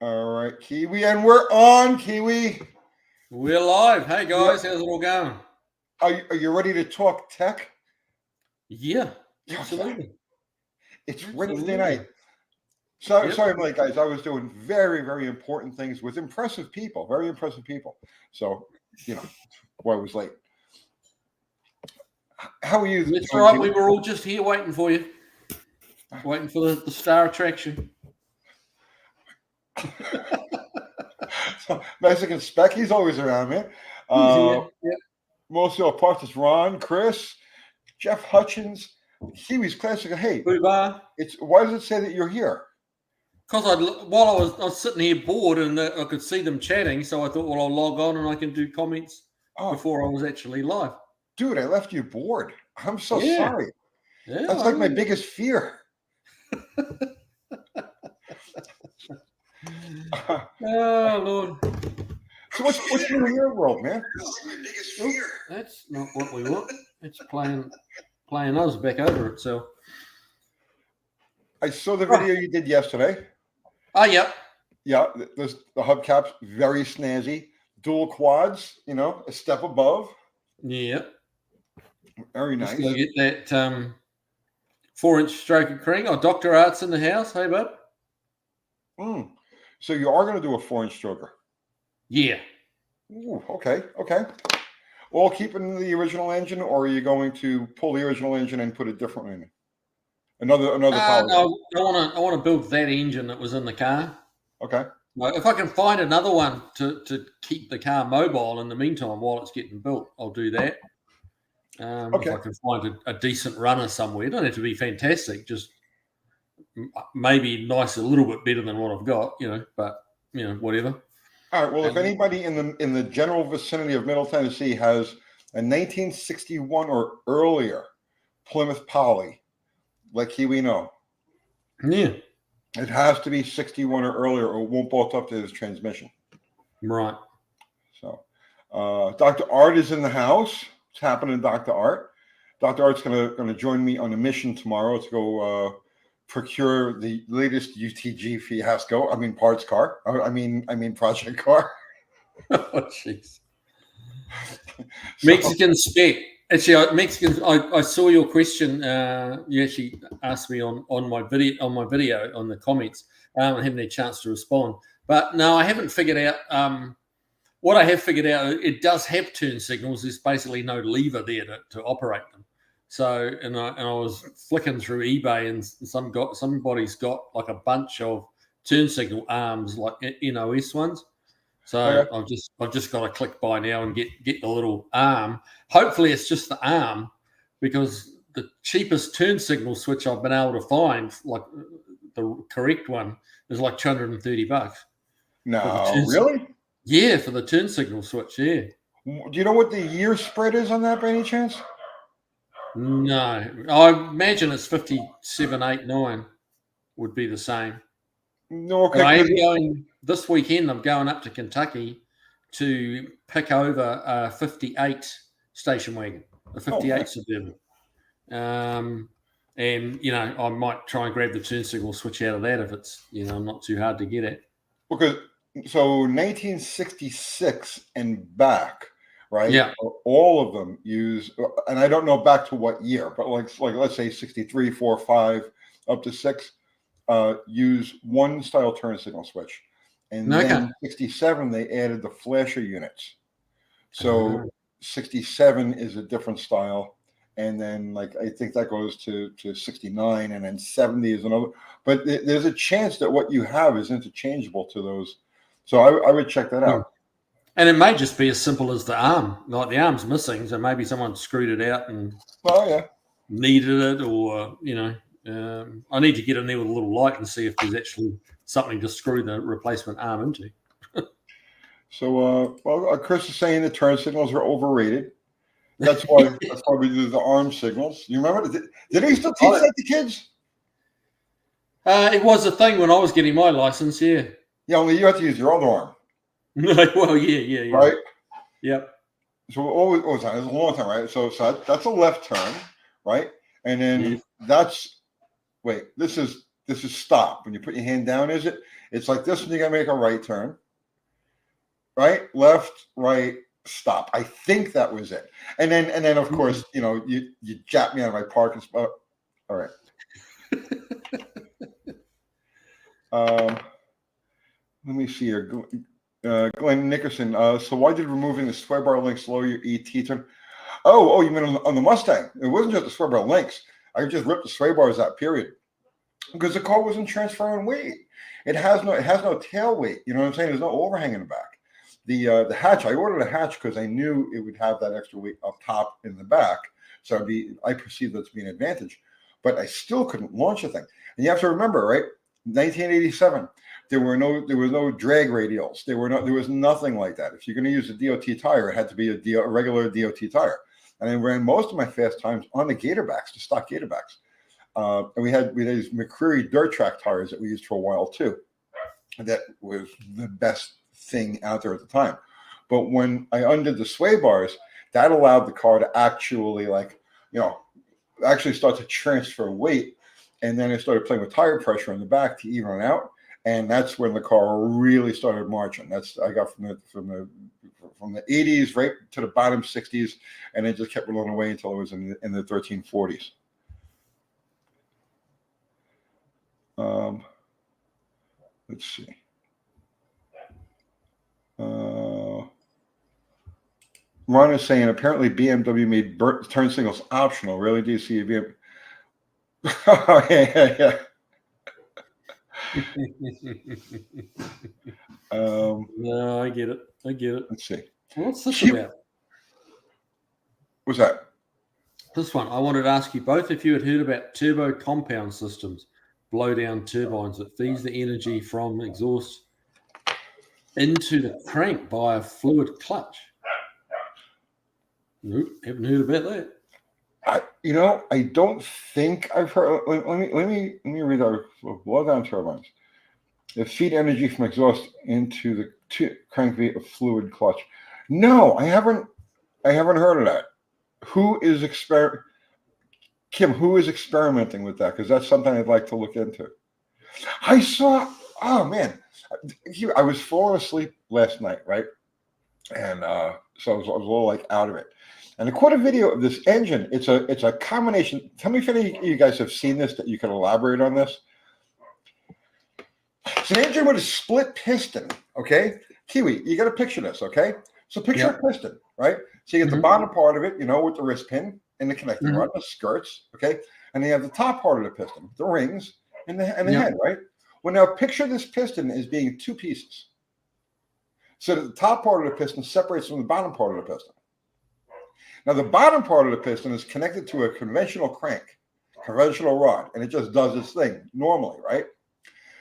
All right, Kiwi, and we're on, Kiwi. We're live. Hey guys, how's it all going? Are you ready to talk tech? Yeah, absolutely. It's Wednesday night. Sorry, Mike, guys. I was doing very, very important things with impressive people, very impressive people. So, why I was late. How are you? That's right. We were all just here waiting for you, waiting for the star attraction. So, Mexican Spec, he's always around, man. Most of our parts is Ron, Chris, Jeff Hutchins, Kiwi's Classic. Hey, why does it say that you're here? Because while I was sitting here bored and I could see them chatting, so I thought, well, I'll log on and I can do comments before I was actually live. Dude, I left you bored. I'm so sorry. Yeah, that's like my biggest fear. Oh Lord! So what's new in your world, man? My biggest fear. That's not what we want. It's playing us back over itself. I saw the video you did yesterday. Oh, yep. Yeah, the hubcaps very snazzy, dual quads. A step above. Yeah. Very nice. Just get that 4-inch stroke of Kring. Oh, Dr. Art's in the house. Hey, bud. So you are going to do a 4-inch stroker? Yeah. Ooh, okay. All keeping the original engine, or are you going to pull the original engine and put a different one in? Another power. No, I want to build that engine that was in the car. Okay. Well, if I can find another one to keep the car mobile in the meantime while it's getting built, I'll do that. If I can find a decent runner somewhere, it don't have to be fantastic, just maybe nice, a little bit better than what I've got, but whatever. All right. Well, if anybody in the general vicinity of Middle Tennessee has a 1961 or earlier Plymouth Poly, let Kiwi know. Yeah. It has to be 61 or earlier, or it won't bolt up to his transmission. Right. So, Dr. Art is in the house. What's happening, Dr. Art? Dr. Art's gonna join me on a mission tomorrow to go procure the latest UTG fiasco. I mean, parts car. I mean, project car. Oh, jeez. Mexican spec. Actually, Mexicans. I saw your question. You actually asked me on my video on the comments. I haven't had any chance to respond, but no, I haven't figured out. What I have figured out, it does have turn signals. There's basically no lever there to operate them. So, and I was flicking through eBay, and somebody's got like a bunch of turn signal arms, like NOS ones. So I've just got to click buy now and get the little arm. Hopefully it's just the arm, because the cheapest turn signal switch I've been able to find, like the correct one, is like $230. No, really? Yeah, for the turn signal switch. Yeah. Do you know what the year spread is on that by any chance? No, I imagine it's 57, 8, 9 would be the same. No, okay. But I am going this weekend. I'm going up to Kentucky to pick over a 58 station wagon, a 58 Suburban. And I might try and grab the turn signal switch out of that if it's not too hard to get at. Because 1966 and back, right? Yeah. All of them use, and I don't know back to what year, but like let's say 63, 4, 5, up to 6. Use one style turn signal switch, and then 67 they added the flasher units. So 67 is a different style, and then I think that goes to 69, and then 70 is another. But there's a chance that what you have is interchangeable to those. So I would check that out. And it may just be as simple as the arm, like the arm's missing, so maybe someone screwed it out and needed it, or I need to get in there with a little light and see if there's actually something to screw the replacement arm into. So, Chris is saying the turn signals are overrated. That's why we do the arm signals. You remember? Did they still teach that to kids? It was a thing when I was getting my license, yeah. Yeah, only you have to use your other arm. Well, yeah. Right? Yep. So it was a long time, right? So that's a left turn, right? And then this is this is stop. When you put your hand down, it's like this when you got to make a right turn. Right, left, right, stop. I think that was it. And then of course, you jacked me out of my parking spot. All right. Let me see here. Glenn Nickerson. So why did removing the sway bar links lower your ET turn? Oh, you mean on the Mustang? It wasn't just the sway bar links. I just ripped the sway bars out, period. Because the car wasn't transferring weight. It has no tail weight. You know what I'm saying? There's no overhang in the back. The hatch, I ordered a hatch because I knew it would have that extra weight up top in the back. So I perceived that to be an advantage. But I still couldn't launch the thing. And you have to remember, right? 1987, there was no drag radials. There was nothing like that. If you're going to use a DOT tire, it had to be a regular DOT tire. And I ran most of my fast times on the Gatorbacks, the stock Gatorbacks. And we had these McCreary dirt track tires that we used for a while too. That was the best thing out there at the time. But when I undid the sway bars, that allowed the car to actually actually start to transfer weight. And then I started playing with tire pressure in the back to even it out. And that's when the car really started marching. I got from the 80s right to the bottom 60s, and it just kept rolling away until it was in the 1340s. Let's see. Ron is saying apparently BMW made turn signals optional. Really? Do you see a BMW? Oh, yeah. No, I get it. Let's see. What's this about? What's that? This one. I wanted to ask you both if you had heard about turbo compound systems, blow down turbines that feeds the energy from exhaust into the crank by a fluid clutch. Nope, haven't heard about that. I don't think I've heard. Let me read our blow down turbines. That feed energy from exhaust into the crank via a fluid clutch. No, I haven't heard of that. Who is experimenting with that? Because that's something I'd like to look into. I saw. Oh man, I was falling asleep last night, right? And so I was a little like out of it. And I caught a video of this engine. It's a combination. Tell me if any of you guys have seen this, that you can elaborate on this. It's an engine with a split piston, okay? Kiwi, you got to picture this, okay? So picture a piston, right? So you get the bottom part of it, with the wrist pin and the connecting rod, the skirts, okay? And then you have the top part of the piston, the rings and the head, right? Well, now picture this piston as being two pieces. So that the top part of the piston separates from the bottom part of the piston. Now, the bottom part of the piston is connected to a conventional crank, conventional rod, and it just does its thing normally, right?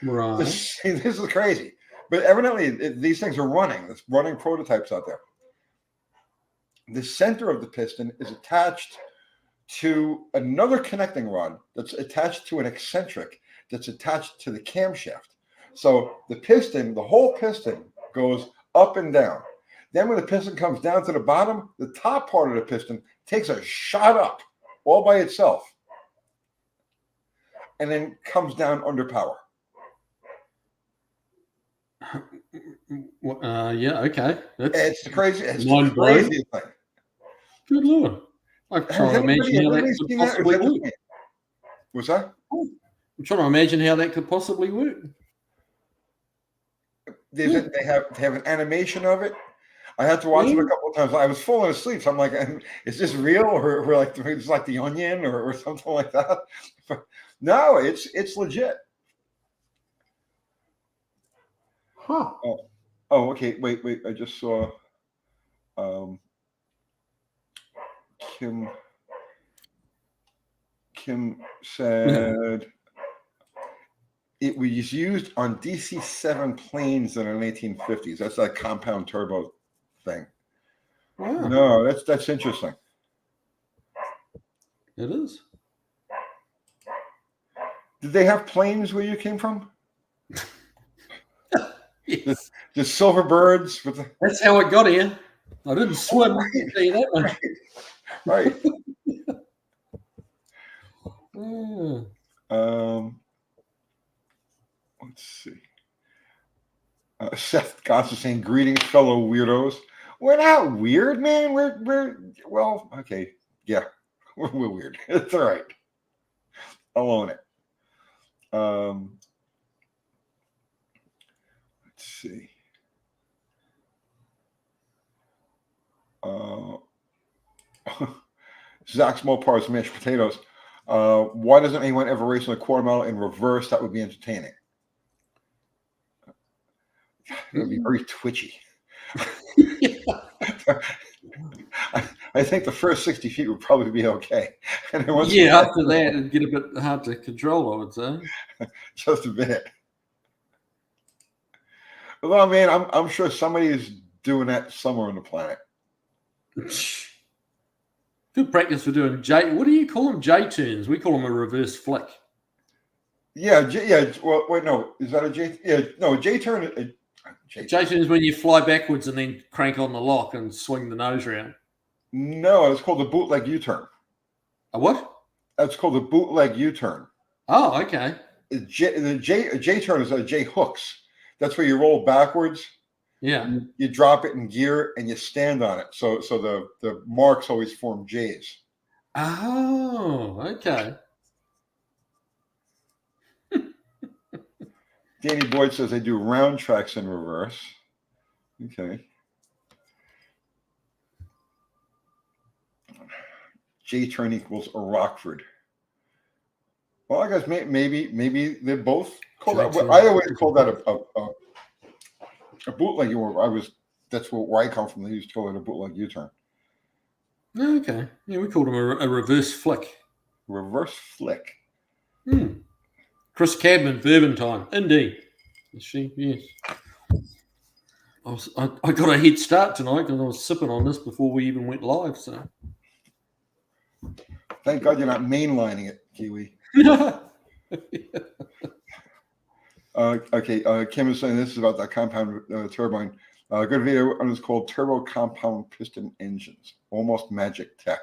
Right. This is crazy. But evidently, these things are running. There's running prototypes out there. The center of the piston is attached to another connecting rod that's attached to an eccentric that's attached to the camshaft. So the whole piston goes up and down. Then when the piston comes down to the bottom, the top part of the piston takes a shot up all by itself and then comes down under power. Yeah, okay. It's crazy. It's mind crazy thing. Good Lord. I'm trying to imagine how that could possibly work. What's that? I'm trying to imagine how that could possibly work. They have an animation of it. I had to watch it a couple of times. I was falling asleep, so I'm like, "Is this real, or like it's like The Onion, or something like that?" No, it's legit. Huh. Oh, okay. Wait. I just saw Kim said it was used on DC-7 planes in the 1950s. That's that compound turbo thing. Wow. No, that's interesting. It is. Did they have planes where you came from? Yes. The silver birds with the... That's how it got here. I didn't swim. I'll tell you that much. Right. Let's see. Seth Goss is saying, greetings, fellow weirdos. We're not weird, man. We're well, okay. Yeah, we're weird. It's all right. I'll own it. Let's see. Zach's Mopar's mashed potatoes. Why doesn't anyone ever race in a quarter mile in reverse? That would be entertaining. It would be very twitchy. I think the first 60 feet would probably be okay. And then after that, it'd get a bit hard to control, I would say. Just a bit. Well, man, I'm sure somebody is doing that somewhere on the planet. Good practice for doing J. What do you call them? J turns. We call them a reverse flick. Yeah. Well, wait, no. Is that a J? Yeah, no. J turn. J turn is when you fly backwards and then crank on the lock and swing the nose around. No, it's called the bootleg U-turn. A what? That's called the bootleg U-turn. Oh, okay. A J turn is a J hooks. That's where you roll backwards. Yeah. You drop it in gear and you stand on it. So the marks always form J's. Oh, okay. Danny Boyd says they do round tracks in reverse. Okay. J turn equals a Rockford. Well, I guess maybe they're both called that. I always called that a bootleg. That's where I come from. They used to call it a bootleg U-turn. Okay. Yeah, we called them a reverse flick. Reverse flick. Chris Cadman, Bourbon time. Indeed. Is she? Yes. I got a head start tonight because I was sipping on this before we even went live. So thank God you're not mainlining it, Kiwi. Okay. Kim is saying this is about that compound turbine. Good video on it's called Turbo Compound Piston Engines. Almost magic tech.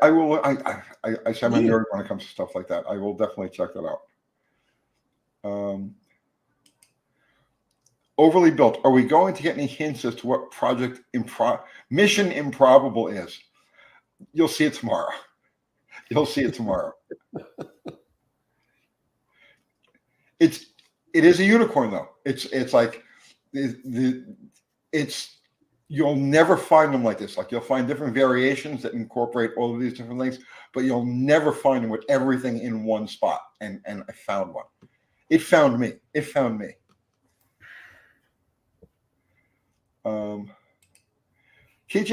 I will. I'm a nerd when it comes to stuff like that. I will definitely check that out. Overly built. Are we going to get any hints as to what project Mission Improbable is? You'll see it tomorrow. You'll see it tomorrow. It is a unicorn though. It's like you'll never find them like this. Like you'll find different variations that incorporate all of these different things, but you'll never find them with everything in one spot. And I found one. It found me. KJ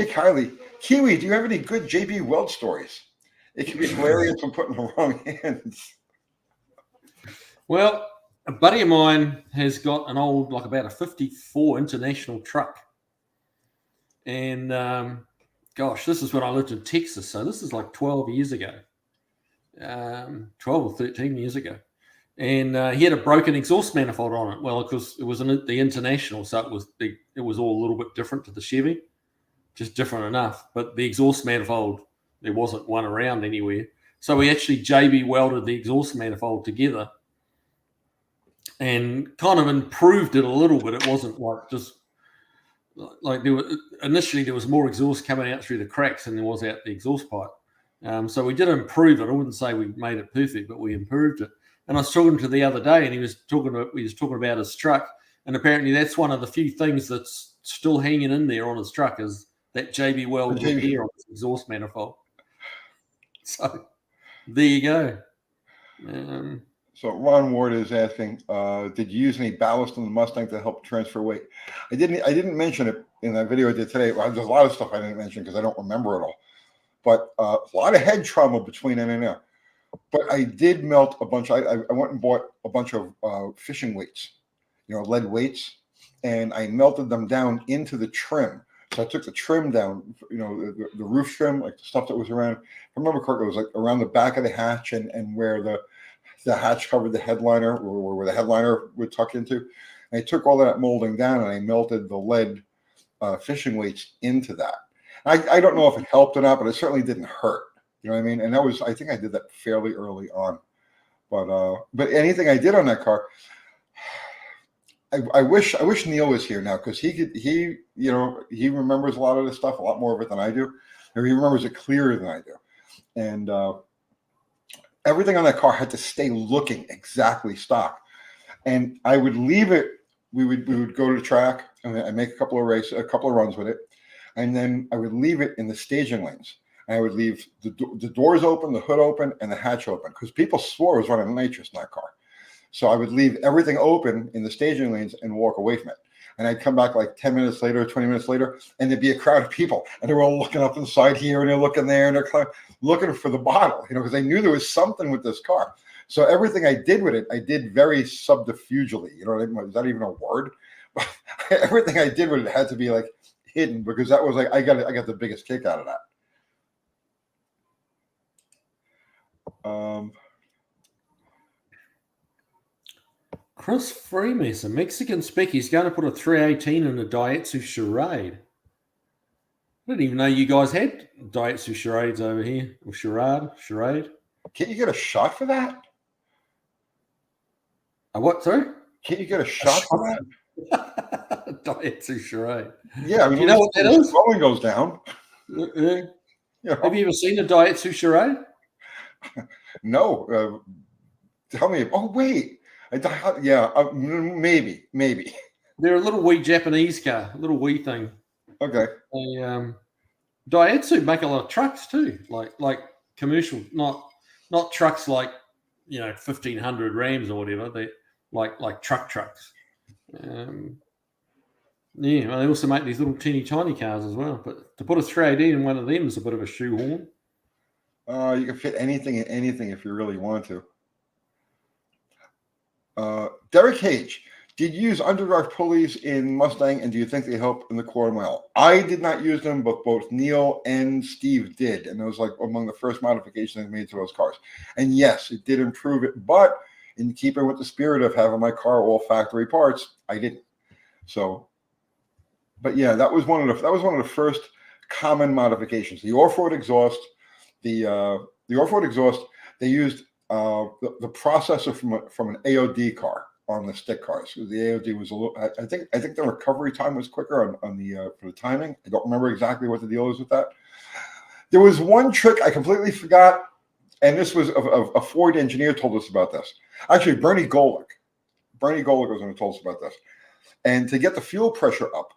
Kylie, Kiwi, do you have any good JB Weld stories? It can be hilarious when put in the wrong hands. Well, a buddy of mine has got an old, like about a 54 International truck. And gosh, this is when I lived in Texas. So this is like 12 years ago, 12 or 13 years ago. And he had a broken exhaust manifold on it. Well, because it was the International, so it was all a little bit different to the Chevy, just different enough. But the exhaust manifold, there wasn't one around anywhere. So we actually JB welded the exhaust manifold together and kind of improved it a little bit. It wasn't like just like initially there was more exhaust coming out through the cracks than there was out the exhaust pipe. So we did improve it. I wouldn't say we made it perfect, but we improved it. And I was talking to the other day, and we was talking about his truck, and apparently that's one of the few things that's still hanging in there on his truck is that JB Weld repair on his exhaust manifold. So there you go. So Ron Ward is asking, did you use any ballast in the Mustang to help transfer weight? I didn't mention it in that video I did today. Well, there's a lot of stuff I didn't mention because I don't remember it all. But a lot of head trauma between in and out. But I did melt a bunch. I went and bought a bunch of fishing weights, lead weights, and I melted them down into the trim. So I took the trim down, the roof trim, like the stuff that was around. If I remember correctly, it was like around the back of the hatch and where the hatch covered the headliner, or where the headliner would tuck into. And I took all that molding down and I melted the lead fishing weights into that. I don't know if it helped or not, but it certainly didn't hurt. You know what I mean? And I think I did that fairly early on. But anything I did on that car, I wish Neil was here now, because he remembers a lot of this stuff, a lot more of it than I do, or he remembers it clearer than I do, and everything on that car had to stay looking exactly stock. And I would leave it. We would go to the track and I make a couple of runs with it, and then I would leave it in the staging lanes. And I would leave the doors open, the hood open, and the hatch open, because people swore I was running nitrous in that car. So I would leave everything open in the staging lanes and walk away from it. And I'd come back like 10 minutes later, 20 minutes later, and there'd be a crowd of people, and they were all looking up inside here, and they're looking there, and they're looking for the bottle, because they knew there was something with this car. So everything I did with it, I did very subterfugely. You know what I mean? Is that even a word? But everything I did with it had to be like hidden, because that was like I got the biggest kick out of that. Chris Freemason, Mexican Speck, he's going to put a 318 in a Daihatsu Charade. I didn't even know you guys had Daihatsu Charades over here. Or Charade. Can't you get a shot for that? A what, sorry? Can't you get a shot for that? Daihatsu Charade. Yeah, I mean, you know what that is? Rolling goes down. Have you ever seen a Daihatsu Charade? No. Tell me. Oh, wait. Maybe. They're a little wee Japanese car, a little wee thing. Okay. Daihatsu make a lot of trucks too, like commercial, not trucks like 1500 Rams or whatever. They like trucks. They also make these little teeny tiny cars as well. But to put a 318 in one of them is a bit of a shoehorn. You can fit anything in anything if you really want to. Derek Hage, did you use underdrive pulleys in Mustang, and do you think they help in the quarter mile? I did not use them, but both Neil and Steve did, and it was like among the first modifications I made to those cars. And yes, it did improve it, but in keeping with the spirit of having my car all factory parts, I didn't. So, but yeah, that was one of the first common modifications. The off-road exhaust, the off-road exhaust, they used the processor from an AOD car on the stick cars. The AOD was a little. I think the recovery time was quicker on the for the timing. I don't remember exactly what the deal is with that. There was one trick I completely forgot, and this was a Ford engineer told us about this. Actually, Bernie Golick was going to tell us about this. And to get the fuel pressure up,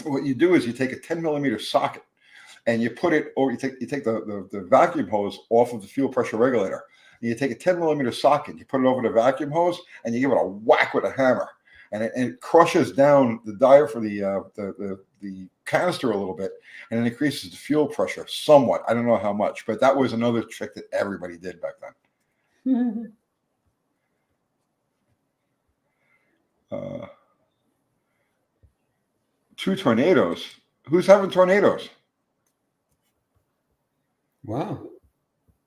what you do is you take a 10 millimeter socket and you put it, or you take the vacuum hose off of the fuel pressure regulator. And you take a 10 millimeter socket, you put it over the vacuum hose, and you give it a whack with a hammer, and it crushes down the diaphragm for the canister a little bit, and it increases the fuel pressure somewhat. I don't know how much, but that was another trick that everybody did back then. 2 tornadoes. Who's having tornadoes? Wow.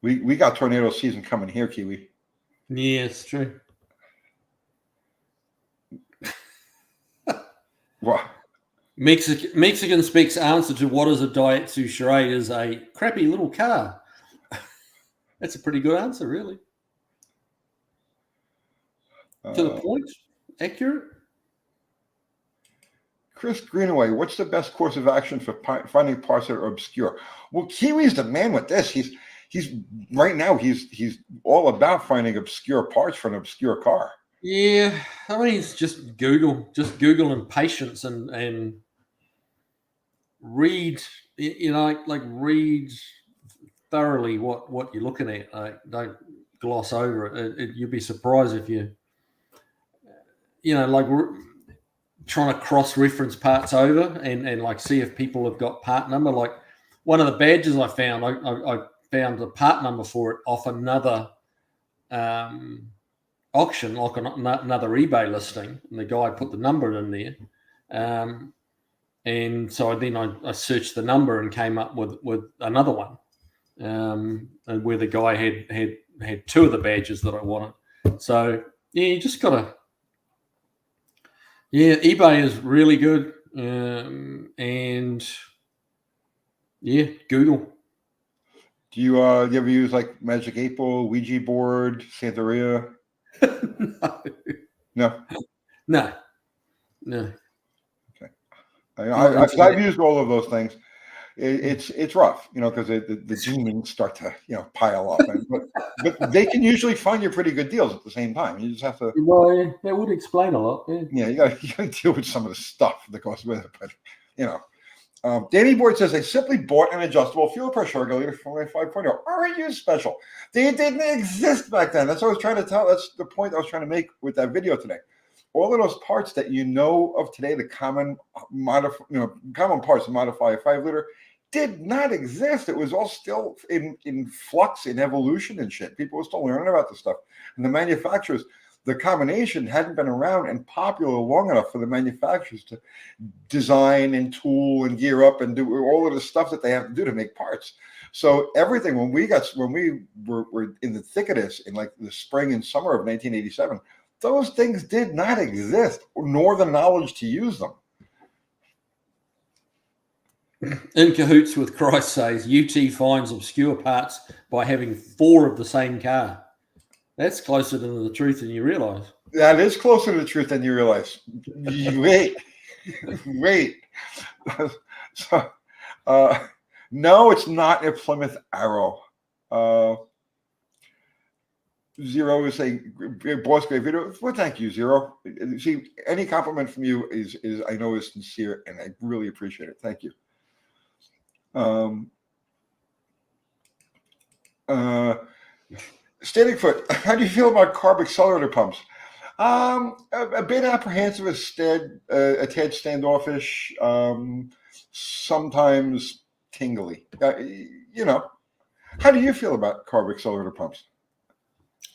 We got tornado season coming here, Kiwi. Yeah, it's true. What? Mexican Specs answer to what is a Daihatsu Charade is a crappy little car. That's a pretty good answer, really. To the point, accurate. Chris Greenaway, what's the best course of action for finding parts that are obscure? Well, Kiwi's the man with this. He's right now he's all about finding obscure parts for an obscure car. Yeah, I mean, it's just Google and patience and read. Read thoroughly what you're looking at. Don't gloss over it. You'll be surprised if trying to cross-reference parts over and like see if people have got part number. Like one of the badges I found, I found the part number for it off another auction, like another eBay listing, and the guy put the number in there. And so then I searched the number and came up with another one, and where the guy had 2 of the badges that I wanted. So yeah, you just gotta. Yeah, eBay is really good, and yeah, Google. Do you ever use like Magic 8-Ball, Ouija board, Santeria? No. No. No. Okay. I've used all of those things. It's rough, because the demons start to pile up, but they can usually find you pretty good deals at the same time. You just have to. Well, that would explain a lot. Yeah, you got to deal with some of the stuff that goes with it, but Danny Boyd says they simply bought an adjustable fuel pressure regulator from 5.0. Aren't you special? They didn't exist back then. That's what I was trying to tell. That's the point I was trying to make with that video today. All of those parts that of today, the common parts to modify a 5-liter, did not exist. It was all still in flux, in evolution and shit. People were still learning about this stuff. And the manufacturers, the combination hadn't been around and popular long enough for the manufacturers to design and tool and gear up and do all of the stuff that they have to do to make parts. So everything, when we were in the thick of this in like the spring and summer of 1987, those things did not exist, nor the knowledge to use them. In cahoots with Christ says UT finds obscure parts by having 4 of the same car. That's closer to the truth than you realize. That is closer to the truth than you realize. Wait. So, no, it's not a Plymouth Arrow. Zero is saying, boss, great video. Well, thank you, Zero. See, any compliment from you is I know is sincere, and I really appreciate it. Thank you. Standing Foot, how do you feel about carb accelerator pumps? A bit apprehensive, a tad standoffish, sometimes tingly. How do you feel about carb accelerator pumps?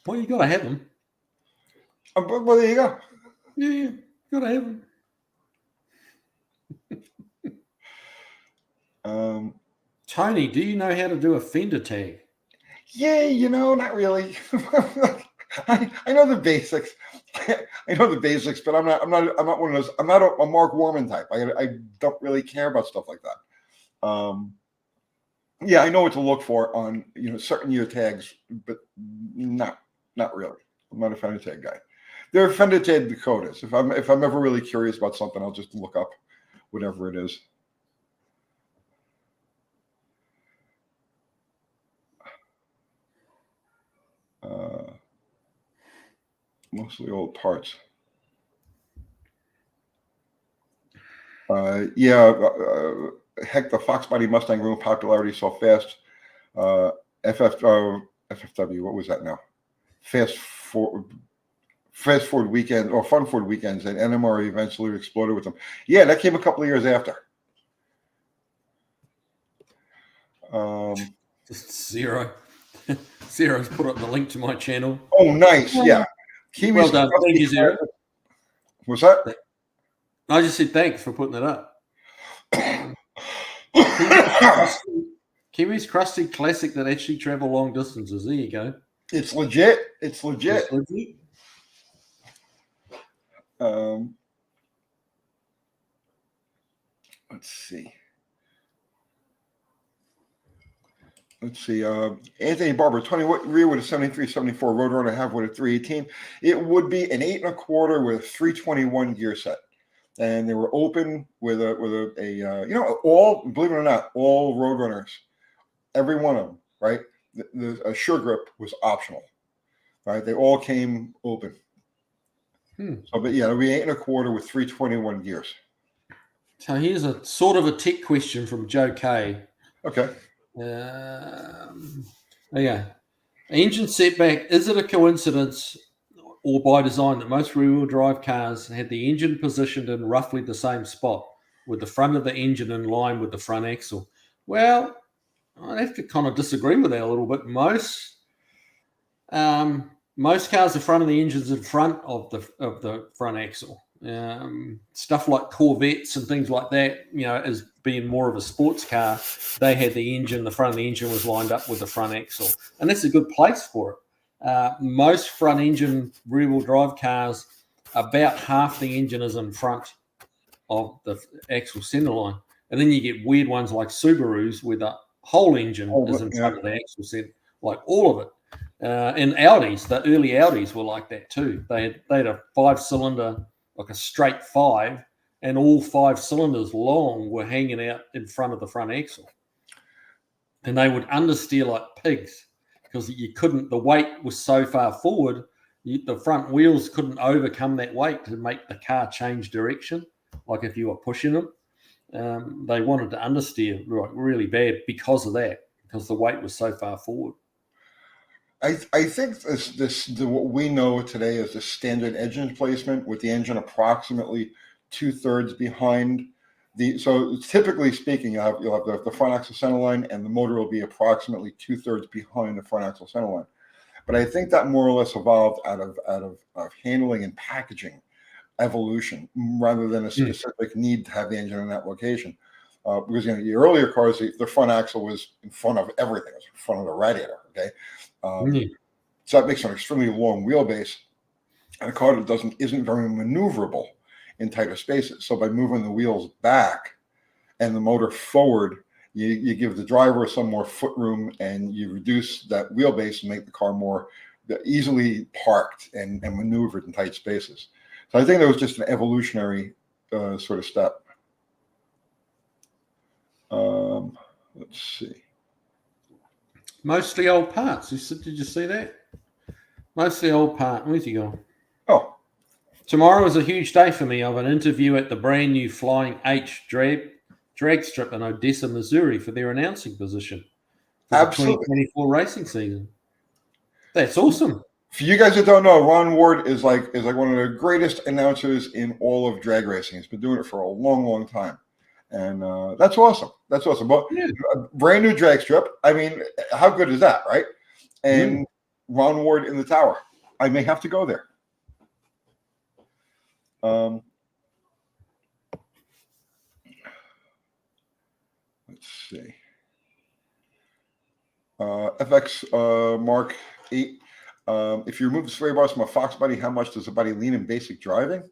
Well, you got to have them. Well, there you go. Yeah, you got to have them. Tony, do you know how to do a fender tag? Yeah, not really. I know the basics. But I'm not one of those. I'm not a Mark Warman type. I don't really care about stuff like that. Yeah, I know what to look for on certain year tags, but not really. I'm not a fender tag guy. There are fender tag Dakotas. If I'm ever really curious about something, I'll just look up whatever it is. Mostly old parts. Heck, the Fox Body Mustang grew in popularity so fast. FFW, what was that now? Fast Forward Weekend or Fun Forward Weekends, and NMR eventually exploded with them. Yeah, that came a couple of years after. Just Zero. Zero's put up the link to my channel. Oh, nice. Yeah. Well done. Thank you, Zero. What's that? I just said thanks for putting it up. Kiwi's crusty classic that actually travel long distances. There you go. It's legit. It's legit. Let's see. Anthony Barber, 20 rear with a 73, 74 Roadrunner have with a 318. It would be an 8 1/4 with a 321 gear set. And they were open with all, believe it or not, all Roadrunners, every one of them, right? A sure grip was optional, right? They all came open. So, but yeah, it'll be 8 1/4 with 321 gears. So here's a sort of a tech question from Joe K. Okay. Engine setback. Is it a coincidence or by design that most rear-wheel drive cars had the engine positioned in roughly the same spot, with the front of the engine in line with the front axle? Well, I'd have to kind of disagree with that a little bit. Most cars, the front of the engine's in front of the front axle. Stuff like Corvettes and things like that, as being more of a sports car, they had the front of the engine was lined up with the front axle, and that's a good place for it. Most front engine rear-wheel drive cars, about half the engine is in front of the axle center line, and then you get weird ones like Subarus where the whole engine is in front of the axle set, like all of it. And Audis, the early Audis were like that too. They had a 5-cylinder, like a straight 5, and all 5 cylinders long were hanging out in front of the front axle. And they would understeer like pigs because you couldn't, the weight was so far forward, the front wheels couldn't overcome that weight to make the car change direction, like if you were pushing them. They wanted to understeer really bad because of that, because the weight was so far forward. I think what we know today is the standard engine placement, with the engine approximately 2/3 behind the. So typically speaking, you'll have the front axle center line, and the motor will be approximately 2/3 behind the front axle center line. But I think that more or less evolved out of handling and packaging evolution, rather than a specific need to have the engine in that location. Because the earlier cars, the front axle was in front of everything. It was in front of the radiator. Okay. So that makes an extremely long wheelbase, and a car that isn't very maneuverable in tighter spaces. So by moving the wheels back and the motor forward, you give the driver some more foot room, and you reduce that wheelbase and make the car more easily parked and maneuvered in tight spaces. So I think that was just an evolutionary sort of step. Let's see. Mostly old parts. Did you see that? Mostly old part. Where's he gone? Oh. Tomorrow is a huge day for me. I have an interview at the brand new Flying H drag strip in Odessa, Missouri for their announcing position for Absolutely. the 2024 racing season. That's awesome. For you guys that don't know, Ron Ward is like one of the greatest announcers in all of drag racing. He's been doing it for a long, long time. And that's awesome. That's awesome. But a brand new drag strip. I mean, how good is that, right? And Ron Ward in the tower. I may have to go there. Let's see. FX Mark 8. If you remove the sway bars from a Fox body, how much does the body lean in basic driving?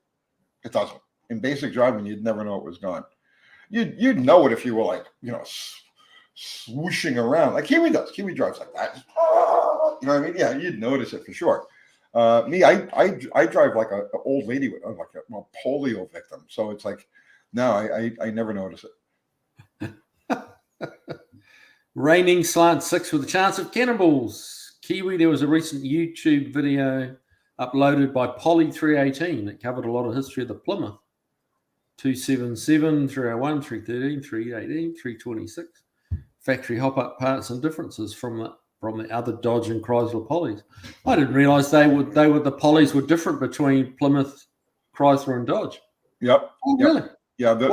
It doesn't. In basic driving, you'd never know it was gone. You'd know it if you were like, swooshing around like Kiwi does. Kiwi drives like that. You know what I mean? Yeah, you'd notice it for sure. Me, I drive like an old lady with like a polio victim. So it's like, no, I never notice it. Raining slant 6 with a chance of cannonballs. Kiwi, there was a recent YouTube video uploaded by Polly 318 that covered a lot of history of the Plymouth. 277, 301, 313, 318, 326. Factory hop-up parts and differences from the other Dodge and Chrysler Pollys. I didn't realize the Pollys were different between Plymouth, Chrysler, and Dodge. Yep. Oh, really? Yeah. The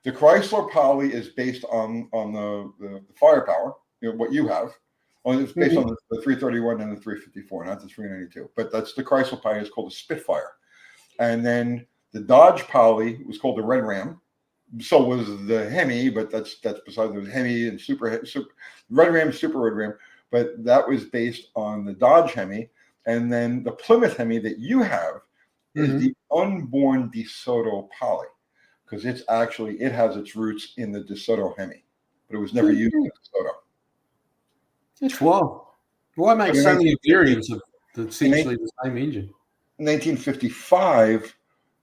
Chrysler Poly is based on the firepower, what you have. It's based on the 331 and the 354, not the 392. But that's the Chrysler Poly is called a Spitfire. And then the Dodge Poly was called the Red Ram. So was the Hemi, but that's beside the Hemi and super Red Ram, Super Red Ram. But that was based on the Dodge Hemi. And then the Plymouth Hemi that you have is the unborn DeSoto Poly, because it has its roots in the DeSoto Hemi, but it was never used in DeSoto. That's wild. Why make so many variants of essentially the same engine? In 1955,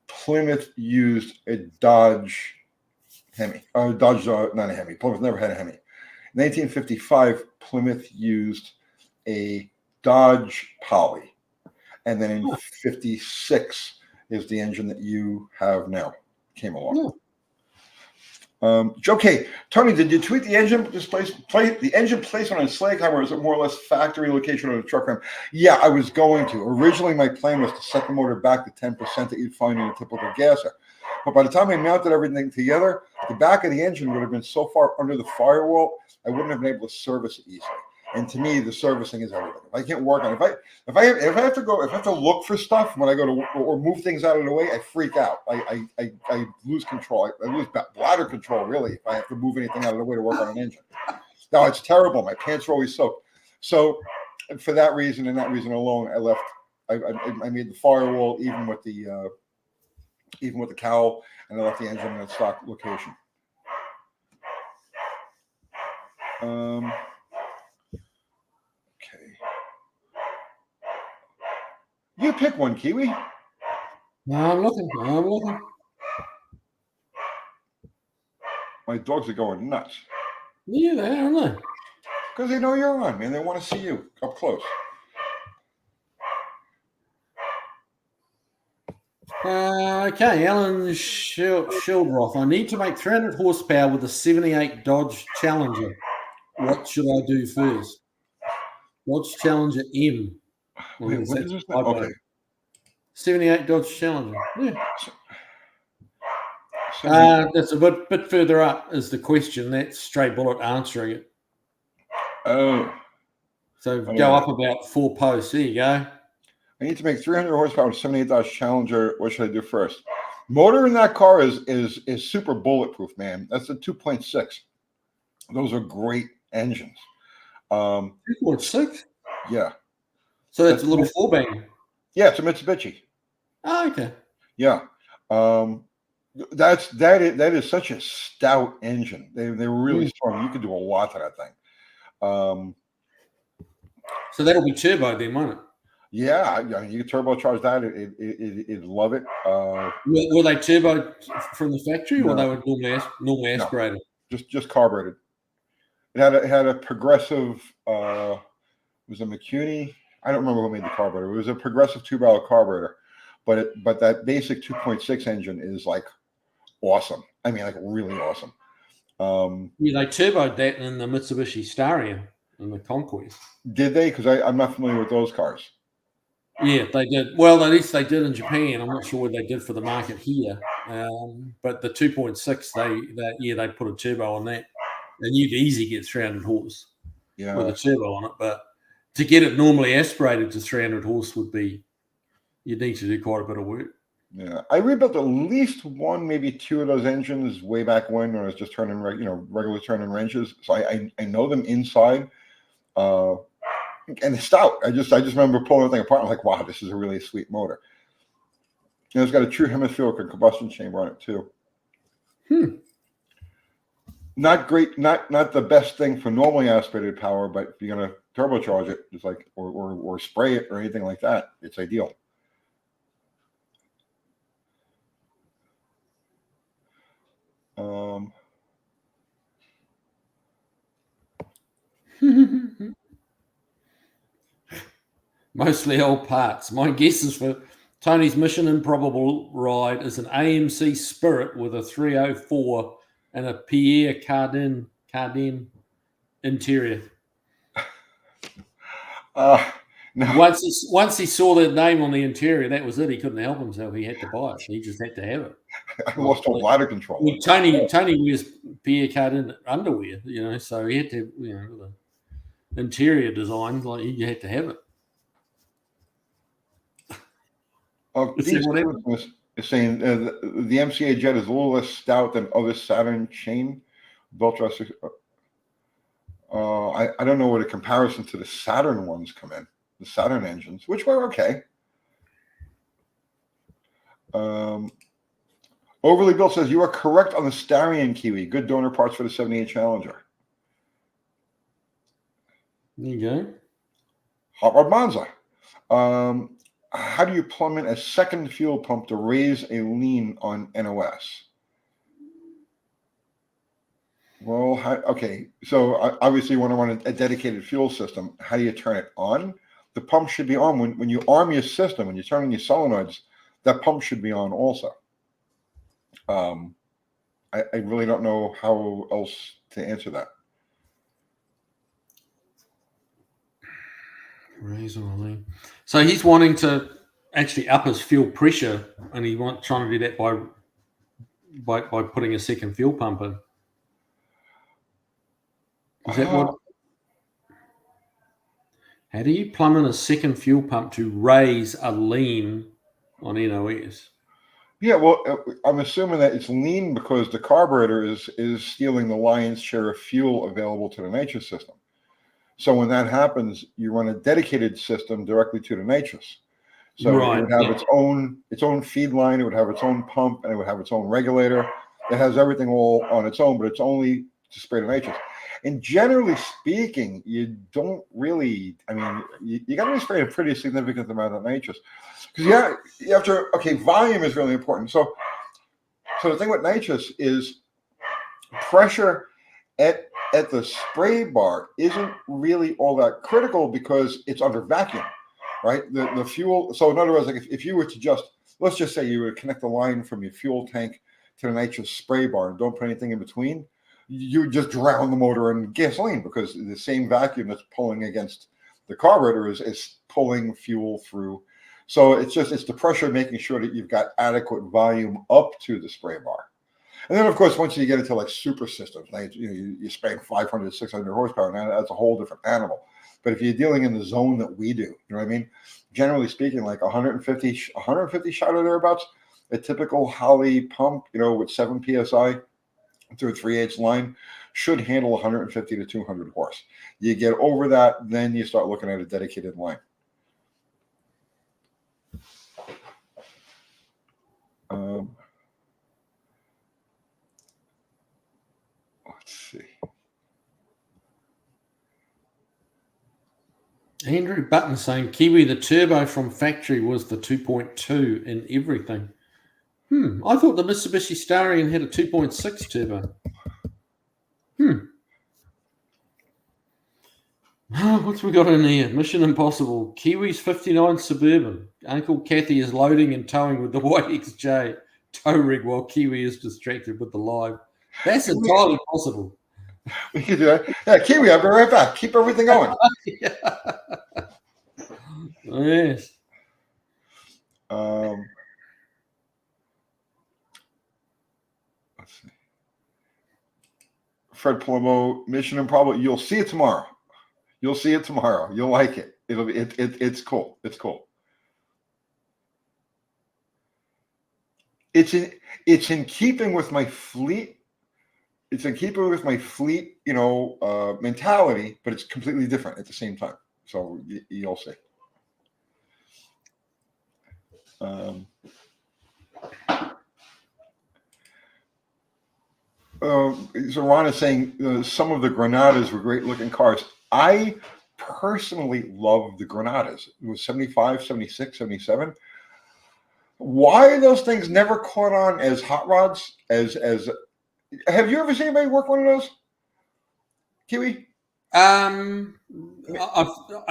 Plymouth used a Dodge Hemi. Not a Hemi. Plymouth never had a Hemi. In 1955, Plymouth used a Dodge Poly. And then in 56 is the engine that you have now. Came along. Okay, Tony, did you tweet the engine placement on a sleigh car, or is it more or less factory location on a truck ram? Yeah, I was going to. Originally, my plan was to set the motor back to 10% that you'd find in a typical gasser. But by the time I mounted everything together, the back of the engine would have been so far under the firewall, I wouldn't have been able to service it easily. And to me, the servicing is everything. If I can't work on it, if I have to look for stuff when I go to or move things out of the way, I freak out. I lose control. I lose bladder control, really, if I have to move anything out of the way to work on an engine. No, it's terrible. My pants are always soaked. So for that reason and that reason alone, I left. I made the firewall even with the cowl, and I left the engine in its stock location. Okay. You pick one, Kiwi. I'm looking. My dogs are going nuts. Yeah, they are, aren't they? Because they know you're on, man. They want to see you up close. Okay, Alan Shildroth. I need to make 300 horsepower with a 78 Dodge Challenger. What should I do first? Dodge Challenger M. Well, Wait, what is this? Okay. 78 Dodge Challenger. Yeah. So That's a bit further up is the question. That's Stray Bullet answering it. oh. So go up about 4 posts. There you go. I need to make 300 horsepower with 78 Dodge Challenger. What should I do first? Motor in that car is super bulletproof, man. That's a 2.6. Those are great engines. 2.6? Yeah. So that's a little 4-bang. Yeah, it's a Mitsubishi. Oh, okay. Yeah. That is such a stout engine. They're really strong. You could do a lot to that thing. So that'll be turbo then, won't it? Yeah, you can turbocharge that. It'd love it. Were they turbo from the factory, or No. they were normally aspirated? No, just carbureted. It had a progressive. It was a McCuney. I don't remember who made the carburetor. It was a progressive 2-barrel carburetor, but that basic 2.6 engine is like awesome. I mean, like really awesome. Yeah, they turboed that in the Mitsubishi Starion and the Conquest. Did they? Because I'm not familiar with those cars. Yeah, they did. Well, at least they did in Japan. I'm not sure what they did for the market here. But the 2.6, they put a turbo on that, and you'd easily get 300 horse with a turbo on it. But to get it normally aspirated to 300 horse you'd need to do quite a bit of work. Yeah, I rebuilt at least one, maybe two of those engines way back when I was just turning, regular turning wrenches. So I know them inside. And it's stout. I just remember pulling the thing apart. I'm like, wow, this is a really sweet motor. And it's got a true hemispheric combustion chamber on it too. Not great, not the best thing for normally aspirated power, but if you're gonna turbocharge it, just like or spray it or anything like that, it's ideal. Mostly old parts. My guess is for Tony's Mission Improbable ride is an AMC Spirit with a 304 and a Pierre Cardin interior. No. Once he saw that name on the interior, that was it. He couldn't help himself. He had to buy it. He just had to have it. I lost all bladder control. Well, Tony wears Pierre Cardin underwear, so he had to, the interior design, like you had to have it. Is saying the MCA jet is a little less stout than other Saturn chain built. I don't know what a comparison to the Saturn ones come in. The Saturn engines, which were okay. Overly Built says you are correct on the Starion, Kiwi. Good donor parts for the 78 Challenger. There you go. Hot Rod Monza. How do you plumb in a second fuel pump to raise a lean on NOS? Well, okay. So obviously you want to run a dedicated fuel system. How do you turn it on? The pump should be on. When you arm your system, when you turn on your solenoids, that pump should be on also. I really don't know how else to answer that. So he's wanting to actually up his fuel pressure, and trying to do that by putting a second fuel pump in. Is that what? How do you plumb in a second fuel pump to raise a lean on NOS? Yeah, well, I'm assuming that it's lean because the carburetor is stealing the lion's share of fuel available to the nitrous system. So when that happens, you run a dedicated system directly to the nitrous. So it would have its own feed line, it would have its own pump, and it would have its own regulator. It has everything all on its own, but it's only to spray the nitrous. And generally speaking, you don't really, I mean, you got to be spraying a pretty significant amount of nitrous. Because you have to, okay, volume is really important. So the thing with nitrous is pressure at the spray bar isn't really all that critical because it's under vacuum, right? The fuel, so in other words, like if you were to just, let's just say you would connect the line from your fuel tank to the nitrous spray bar and don't put anything in between, you would just drown the motor in gasoline because the same vacuum that's pulling against the carburetor is pulling fuel through. So it's the pressure making sure that you've got adequate volume up to the spray bar. And then, of course, once you get into like super systems, like, you're spraying 500, 600 horsepower, now that's a whole different animal. But if you're dealing in the zone that we do, you know what I mean? Generally speaking, like 150 shot or thereabouts, a typical Holley pump, with 7 PSI through a 3/8 line should handle 150 to 200 horse. You get over that, then you start looking at a dedicated line. Let's see. Andrew Button saying, Kiwi, the turbo from factory was the 2.2 in everything. I thought the Mitsubishi Starion had a 2.6 turbo. What's we got in here? Mission Impossible. Kiwi's 59 Suburban. Uncle Kathy is loading and towing with the YXJ tow rig while Kiwi is distracted with the live. That's entirely possible. We can do that. Yeah, Kiwi, I'll be right back. Keep everything going. Yes. Let's see. Fred Palomo, Mission Improbable. You'll see it tomorrow. You'll see it tomorrow. You'll like it. It'll be it's cool. It's cool. It's in keeping with my fleet. It's in keeping with my fleet, mentality, but it's completely different at the same time. So you'll see. So Ron is saying some of the Granadas were great looking cars. I personally love the Granadas. It was 75, 76, 77. Why those things never caught on as hot rods? As have you ever seen anybody work one of those, Kiwi? I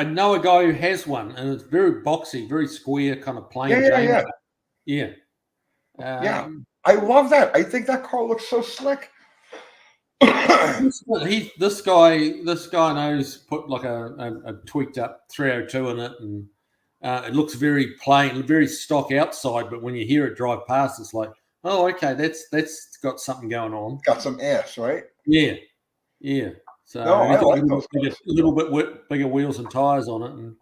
know a guy who has one, and it's very boxy, very square, kind of plain. Yeah. I love that. I think that car looks so slick. This guy knows put like a tweaked up 302 in it, and it looks very plain, very stock outside. But when you hear it drive past, it's like, oh, okay, that's got something going on. Got some ass, right? Yeah. So I like those a little bit bigger wheels and tires on it,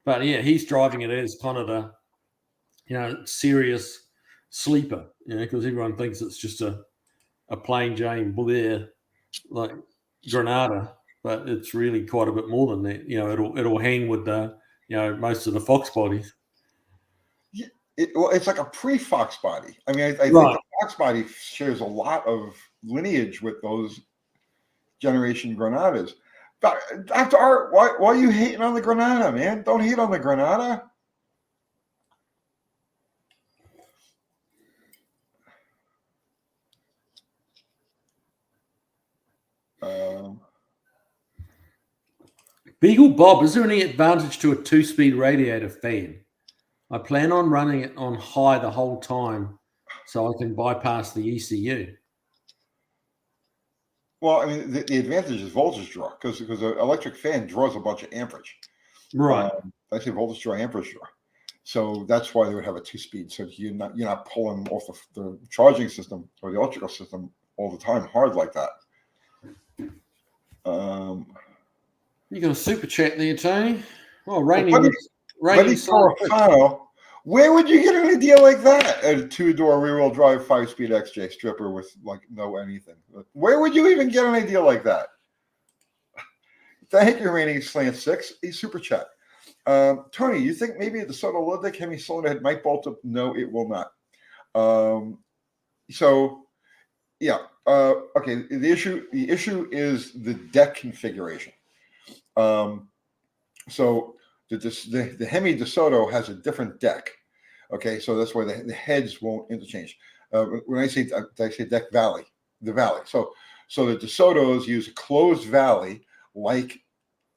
but yeah, he's driving it as kind of the serious sleeper, because everyone thinks it's just a plain Jane Blair like Granada, but it's really quite a bit more than that. It'll hang with the most of the Fox bodies. Yeah, it's like a pre-Fox body. I mean, I think the Fox body shares a lot of lineage with those generation Granadas. Dr. Art, why are you hating on the Granada, man? Don't hate on the Granada. Beagle Bob, is there any advantage to a 2-speed radiator fan? I plan on running it on high the whole time so I can bypass the ECU. Well, I mean, the advantage is voltage draw because an electric fan draws a bunch of amperage. Right. I say voltage draw, amperage draw. So that's why they would have a 2-speed. So you're not pulling off the charging system or the electrical system all the time hard like that. You got a super chat there, Tony. Oh, Buddy Carafano, where would you get an idea like that? A 2-door rear-wheel drive 5-speed XJ stripper with like no anything. Where would you even get an idea like that? Thank you, Rainy Slant 6. A super chat. Tony, you think maybe the Sotolytic hemi-cylinder head might bolt up? No, it will not. So, yeah, Okay, the issue is the deck configuration. So the Hemi DeSoto has a different deck. Okay, so that's why the heads won't interchange. When I say deck valley, the valley. So the DeSotos use a closed valley like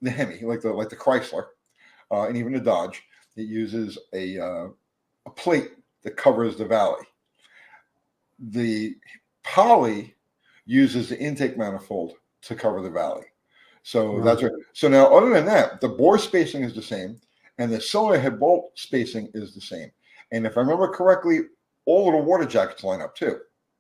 the Hemi, like the Chrysler, and even the Dodge. It uses a plate that covers the valley. The Poly uses the intake manifold to cover the valley. So Right. that's right. So now, other than that, the bore spacing is the same, and the cylinder head bolt spacing is the same. And if I remember correctly, all of the water jackets line up too,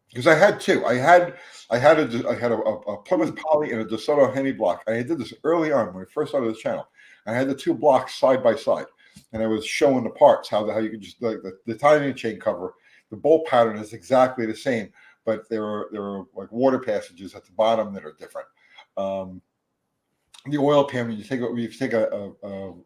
because I had two. I had a Plymouth Poly and a DeSoto Hemi block. I did this early on when we first started this channel. I had the two blocks side by side, and I was showing the parts how you could just like the timing chain cover. The bolt pattern is exactly the same, but there are like water passages at the bottom that are different. The oil pan, when you take an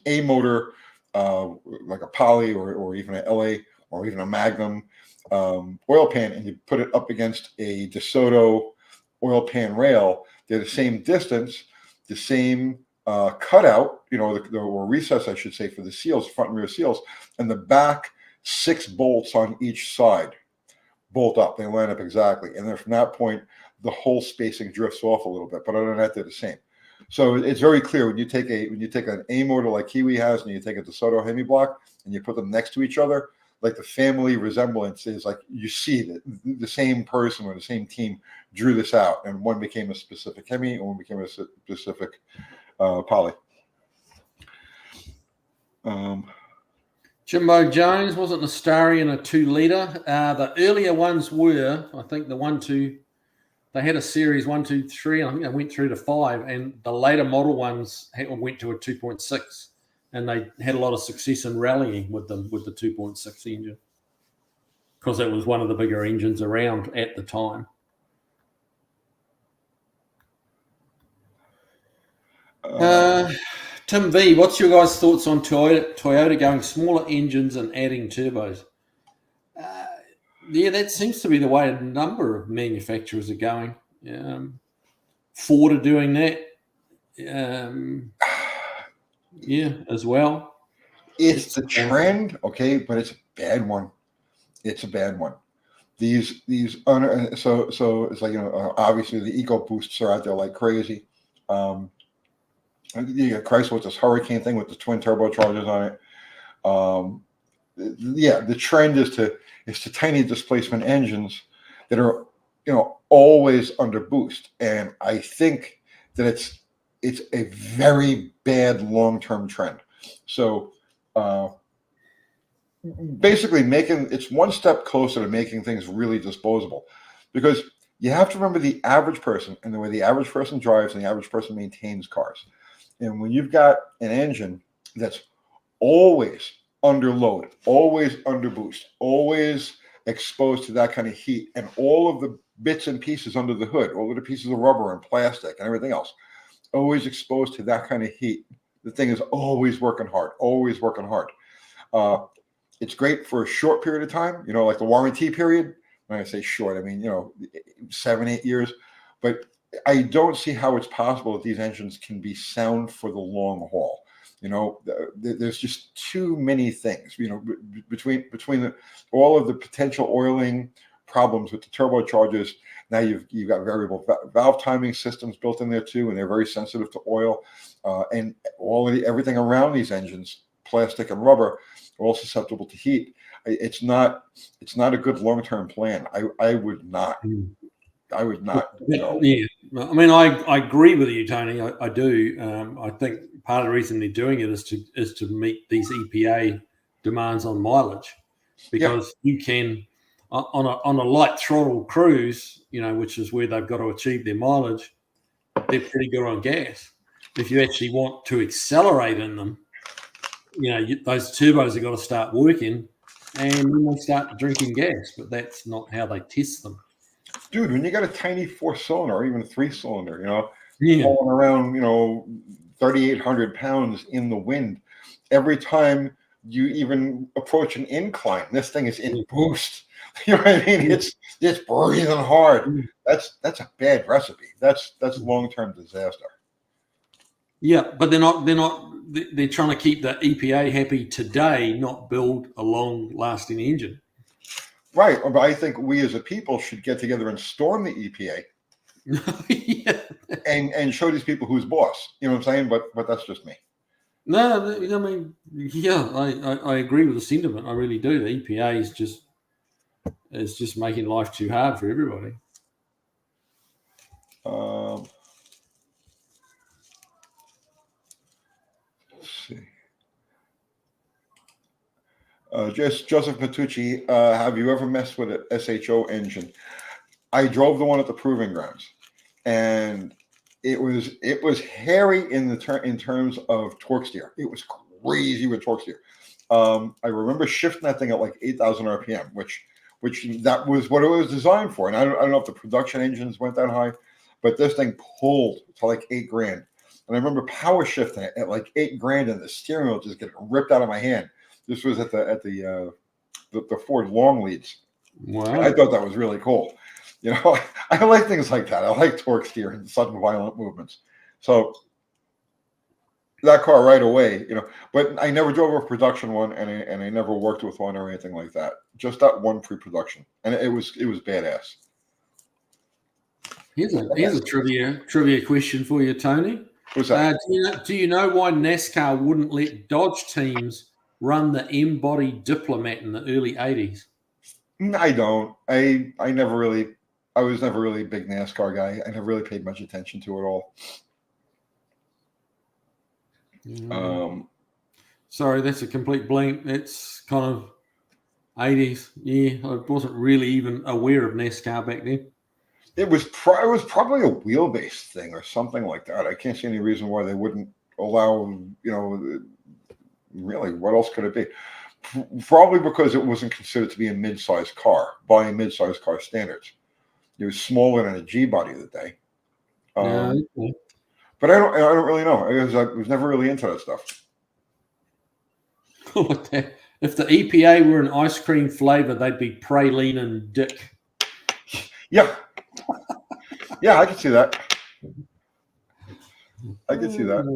A motor, like a Poly or even an LA or even a Magnum oil pan, and you put it up against a DeSoto oil pan rail, they're the same distance, the same cutout, or recess, I should say, for the seals, front and rear seals, and the back 6 bolts on each side bolt up. They line up exactly, and then from that point, the whole spacing drifts off a little bit. But other than that, they're the same. So it's very clear when you take an A motor like Kiwi has, and you take a DeSoto Hemi block, and you put them next to each other, like the family resemblance is like you see that the same person or the same team drew this out, and one became a specific Hemi, and one became a specific Poly. Jimbo Jones, wasn't the Starry in a 2-liter? The earlier ones were, I think, the 1, 2. They had a series 1, 2, 3. I think they went through to 5, and the later model ones went to a 2.6, and they had a lot of success in rallying with them with the 2.6 engine because it was one of the bigger engines around at the time. Tim V, what's your guys' thoughts on Toyota going smaller engines and adding turbos? Yeah, that seems to be the way a number of manufacturers are going. Ford are doing that. Yeah, as well. It's the trend, okay, but it's a bad one. It's a bad one. So it's like, obviously the EcoBoosts are out there like crazy. You got Chrysler with this Hurricane thing with the twin turbochargers on it. Yeah, the trend is to tiny displacement engines that are always under boost, and I think that it's a very bad long-term trend. So basically it's one step closer to making things really disposable, because you have to remember the average person and the way the average person drives and the average person maintains cars. And when you've got an engine that's always under load, always under boost, always exposed to that kind of heat, and all of the bits and pieces under the hood, all of the pieces of rubber and plastic and everything else, always exposed to that kind of heat, the thing is always working hard, always working hard. It's great for a short period of time, like the warranty period. When I say short, I mean, 7-8 years. But I don't see how it's possible that these engines can be sound for the long haul. There's just too many things, between all of the potential oiling problems with the turbochargers. Now you've got variable valve timing systems built in there too, and they're very sensitive to oil, and everything around these engines, plastic and rubber, are all susceptible to heat. It's not a good long-term plan. I would not. Yeah, I mean, I agree with you, Tony. I do. I think part of the reason they're doing it is to meet these EPA demands on mileage, because you can on a light throttle cruise, which is where they've got to achieve their mileage. They're pretty good on gas. If you actually want to accelerate in them, those turbos have got to start working, and then they start drinking gas. But that's not how they test them. Dude, when you got a tiny 4-cylinder or even a 3-cylinder, hauling around, 3,800 pounds in the wind, every time you even approach an incline, this thing is in boost. You know what I mean? It's breathing hard. That's a bad recipe. That's long-term disaster. Yeah, but they're trying to keep the EPA happy today, not build a long-lasting engine. Right, but I think we as a people should get together and storm the EPA. Yeah. and show these people who's boss. You know what I'm saying? But that's just me. No, I mean, yeah, I agree with the sentiment. I really do. The EPA is just making life too hard for everybody. Let's see. Joseph Matucci, have you ever messed with an SHO engine? I drove the one at the proving grounds, and it was hairy in terms of torque steer. It was crazy with torque steer. I remember shifting that thing at like 8,000 RPM, which that was what it was designed for. And I don't know if the production engines went that high, but this thing pulled to like $8,000. And I remember power shifting it at like $8,000, and the steering wheel just getting ripped out of my hand. This was at the Ford long leads. Wow. I thought that was really cool. You know, I like things like that. I like torque steer and sudden violent movements. So that car right away, you know, but I never drove a production one, and I never worked with one or anything like that. Just that one pre-production, and it was badass. Here's a trivia question for you, Tony. What's that? Do you know why NASCAR wouldn't let Dodge teams run the M-body Diplomat in the early 80s? I don't. I was never really a big NASCAR guy. I never really paid much attention to it all. Sorry, that's a complete blank. That's kind of 80s. Yeah, I wasn't really even aware of NASCAR back then. It was probably a wheelbase thing or something like that. I can't see any reason why they wouldn't allow, you know, really, what else could it be? Probably because it wasn't considered to be a mid-sized car by mid-sized car standards. It was smaller than a G body of the day. Okay. But I don't really know. I was never really into that stuff. If the EPA were an ice cream flavor, they'd be praline and dick. Yeah. Yeah, I can see that. I can see that.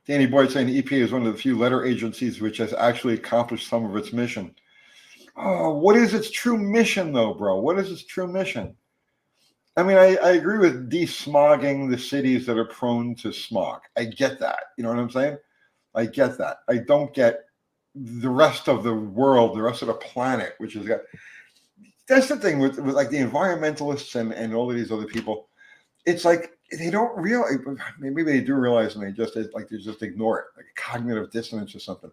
Danny Boyd saying the EPA is one of the few letter agencies which has actually accomplished some of its mission. Oh, what is its true mission, though, bro? What is its true mission? I mean, I agree with desmogging the cities that are prone to smog. I get that. You know what I'm saying? I get that. I don't get the rest of the world, the rest of the planet, which is got. That's the thing with like the environmentalists and all of these other people. It's like they don't realize. Maybe they do realize, and they just ignore it, like cognitive dissonance or something.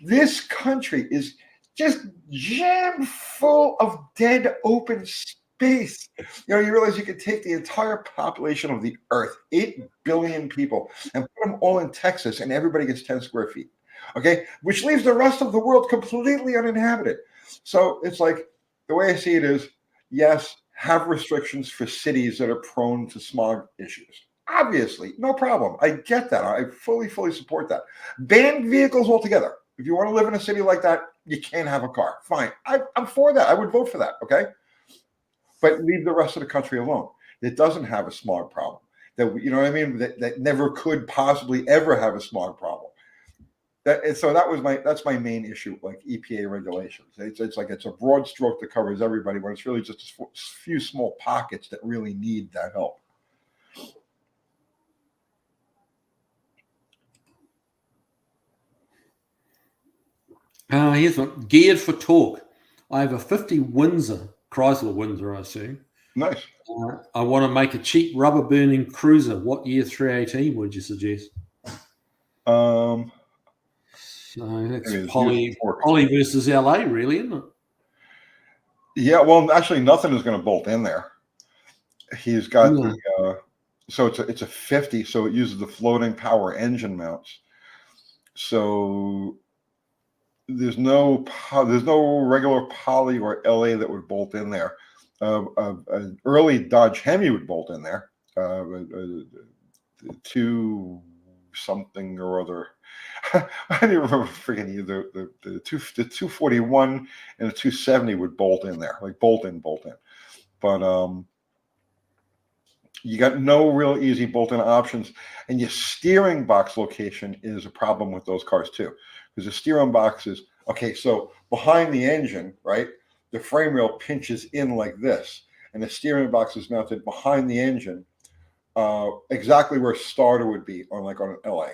This country is just jammed full of dead open space. You know, you realize you could take the entire population of the earth, 8 billion people, and put them all in Texas, and everybody gets 10 square feet. Okay, which leaves the rest of the world completely uninhabited. So it's like, the way I see it is, yes, have restrictions for cities that are prone to smog issues. Obviously, no problem. I get that. I fully support that. Ban vehicles altogether. If you want to live in a city like that, you can't have a car. Fine. I'm for that. I would vote for that. Okay. But leave the rest of the country alone. It doesn't have a smog problem. That, you know what I mean? That never could possibly ever have a smog problem. That's my main issue, like EPA regulations. It's like it's a broad stroke that covers everybody, when it's really just a few small pockets that really need that help. Here's one. Geared for torque. I have a 50 Windsor, Chrysler Windsor, I assume. Nice. I want to make a cheap rubber burning cruiser. What year 318 would you suggest? So that's Poly versus LA, really, isn't it? Yeah, well, actually, nothing is going to bolt in there. He's got so it's a 50, so it uses the floating power engine mounts. So there's no regular Poly or LA that would bolt in there. An early Dodge Hemi would bolt in there. 2 something or other. I don't even remember freaking either. The 241 and the 270 would bolt in there, like bolt in. But you got no real easy bolt-in options, and your steering box location is a problem with those cars too, because the steering box is okay. So behind the engine, right, the frame rail pinches in like this, and the steering box is mounted behind the engine, exactly where starter would be on an LA.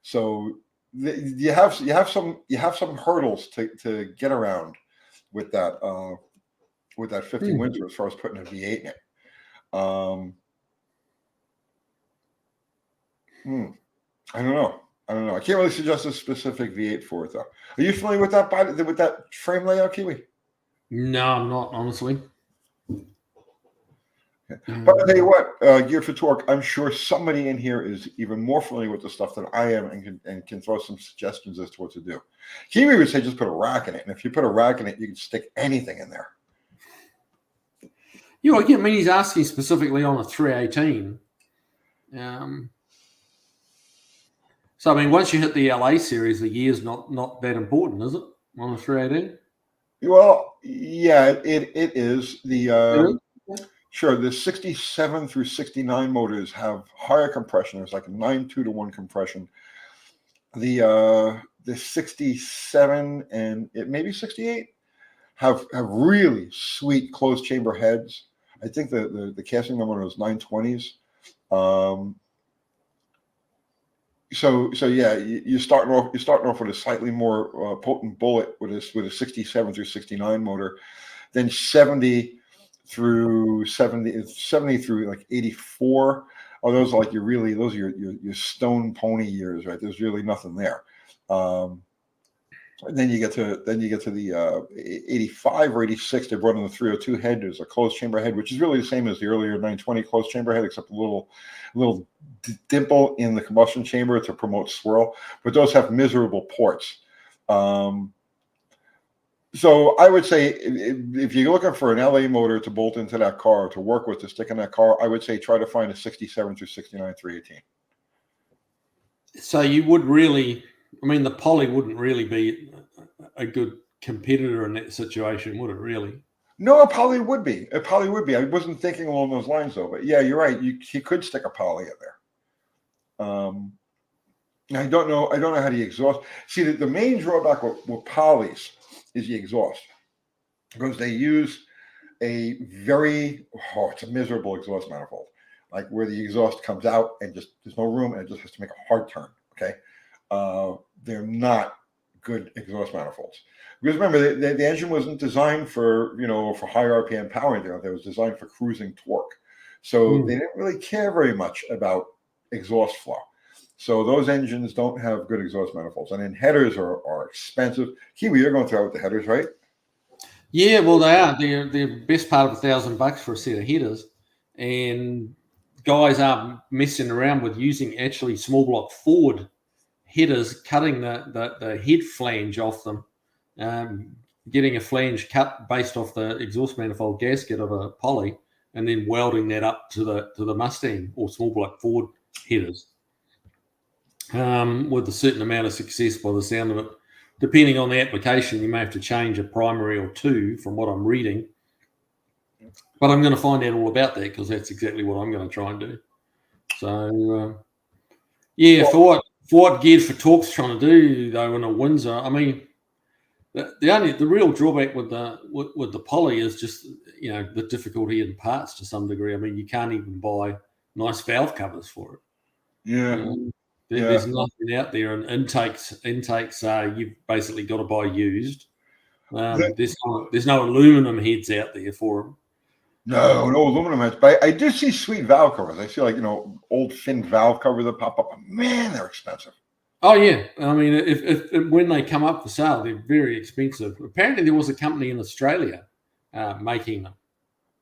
So you have some hurdles to get around with that 50 Windsor as far as putting a V8 in it. I don't know. I can't really suggest a specific V8 for it though. Are you familiar with that frame layout, Kiwi? No, I'm not, honestly. But I'll tell you what, Geared for Torque, I'm sure somebody in here is even more familiar with the stuff than I am and can throw some suggestions as to what to do. Kiwi would say just put a rack in it, and if you put a rack in it, you can stick anything in there. Yeah, I mean, he's asking specifically on a 318. So, I mean, once you hit the LA series, the year's not that important, is it, on a 318? Well, yeah, it is. Sure, the 67 through 69 motors have higher compression. There's like a 9.2 to 1 compression. The 67 and it maybe 68 have really sweet closed chamber heads. I think the casting number was 920s. So yeah, you're starting off with a slightly more potent bullet with a 67 through 69 motor, then 70 through like 84. Oh, those are like your stone pony years, right? There's really nothing there. And then you get to the 85 or 86. They brought in the 302 head. There's a closed chamber head, which is really the same as the earlier 920 closed chamber head, except a little dimple in the combustion chamber to promote swirl. But those have miserable ports. So I would say if you're looking for an LA motor to bolt into that car, to work with, to stick in that car, I would say try to find a 67 through 69 318. So you would really, I mean, the Poly wouldn't really be a good competitor in that situation, would it really? No, it probably would be. I wasn't thinking along those lines though, but yeah, you're right. You could stick a Poly in there. I don't know how the exhaust. See, the main drawback with Polys is the exhaust, because they use it's a miserable exhaust manifold, like where the exhaust comes out and just there's no room and it just has to make a hard turn. Okay, they're not good exhaust manifolds, because remember the engine wasn't designed for high RPM power. It was designed for cruising torque, so they didn't really care very much about exhaust flow. So those engines don't have good exhaust manifolds, and then headers are expensive. Kiwi, you're going through with the headers, right? Yeah, well, they are. They're best part of $1,000 for a set of headers, and guys are messing around with using actually small block Ford headers, cutting the head flange off them, getting a flange cut based off the exhaust manifold gasket of a Poly, and then welding that up to the Mustang or small block Ford headers. With a certain amount of success by the sound of it. Depending on the application, you may have to change a primary or two from what I'm reading. But I'm going to find out all about that, because that's exactly what I'm going to try and do. So, for what Geared for Torque's trying to do, though, in a Windsor, I mean, the real drawback with the Poly is just, the difficulty in parts to some degree. I mean, you can't even buy nice valve covers for it. Yeah. There's nothing out there, and intakes you've basically got to buy used. There's no aluminum heads out there for them. No aluminum heads. But I do see sweet valve covers. I see old thin valve covers that pop up. Man, they're expensive. Oh yeah, I mean, if when they come up for sale, they're very expensive. Apparently, there was a company in Australia making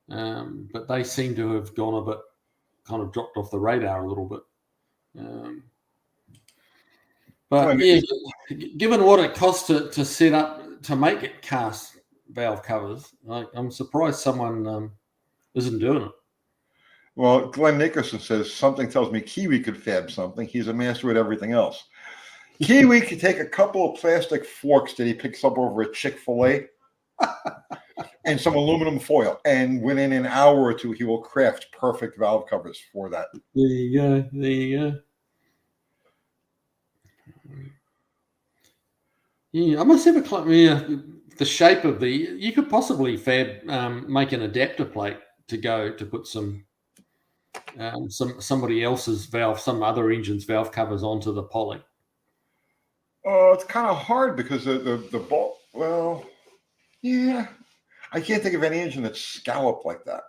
them, but they seem to have gone a bit, kind of dropped off the radar a little bit. But yeah, given what it costs to set up to make it cast valve covers, I'm surprised someone isn't doing it. Well, Glenn Nickerson says something tells me Kiwi could fab something. He's a master at everything else. Kiwi could take a couple of plastic forks that he picks up over at Chick-fil-A and some aluminum foil, and within an hour or two, he will craft perfect valve covers for that. There you go. There you go. Yeah, I must have the shape of the. You could possibly make an adapter plate to put somebody else's valve, some other engine's valve covers onto the poly. Oh, it's kind of hard because the ball. Well, yeah, I can't think of any engine that's scalloped like that.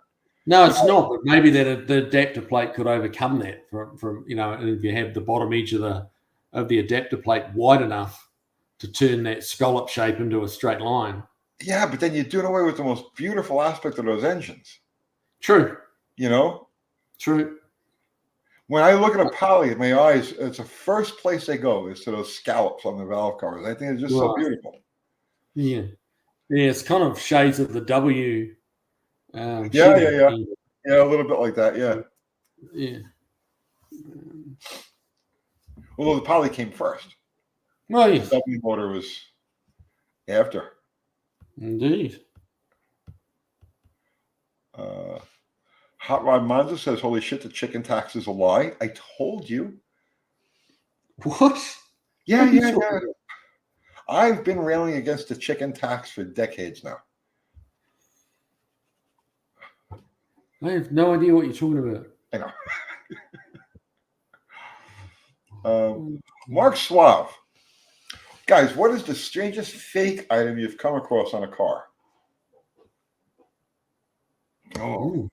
No, it's not. But maybe the adapter plate could overcome that. From if you have the bottom edge of the adapter plate wide enough to turn that scallop shape into a straight line. Yeah, but then you're doing away with the most beautiful aspect of those engines. True. True. When I look at a poly, my eyes, it's the first place they go is to those scallops on the valve covers. I think it's just so beautiful. Yeah. Yeah, it's kind of shades of the W. Yeah, a little bit like that. Yeah. Although the poly came first. Well, yes. The W motor was after. Indeed. Hot Rod Monza says, "Holy shit, the chicken tax is a lie." I told you. What? Yeah. I've been railing against the chicken tax for decades now. I have no idea what you're talking about. I know. Mark Suave. Guys, what is the strangest fake item you've come across on a car? Oh. Ooh.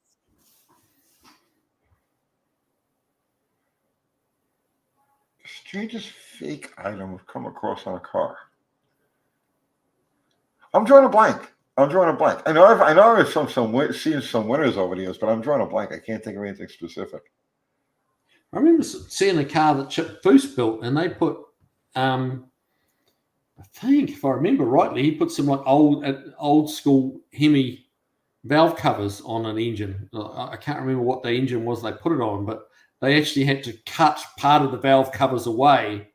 Strangest fake item we've come across on a car. I'm drawing a blank. I know I've seen some winners over the years, but I'm drawing a blank. I can't think of anything specific. I remember seeing a car that Chip Foose built, and they put, I think if I remember rightly, he put some like old school Hemi valve covers on an engine. I can't remember what the engine was they put it on, but they actually had to cut part of the valve covers away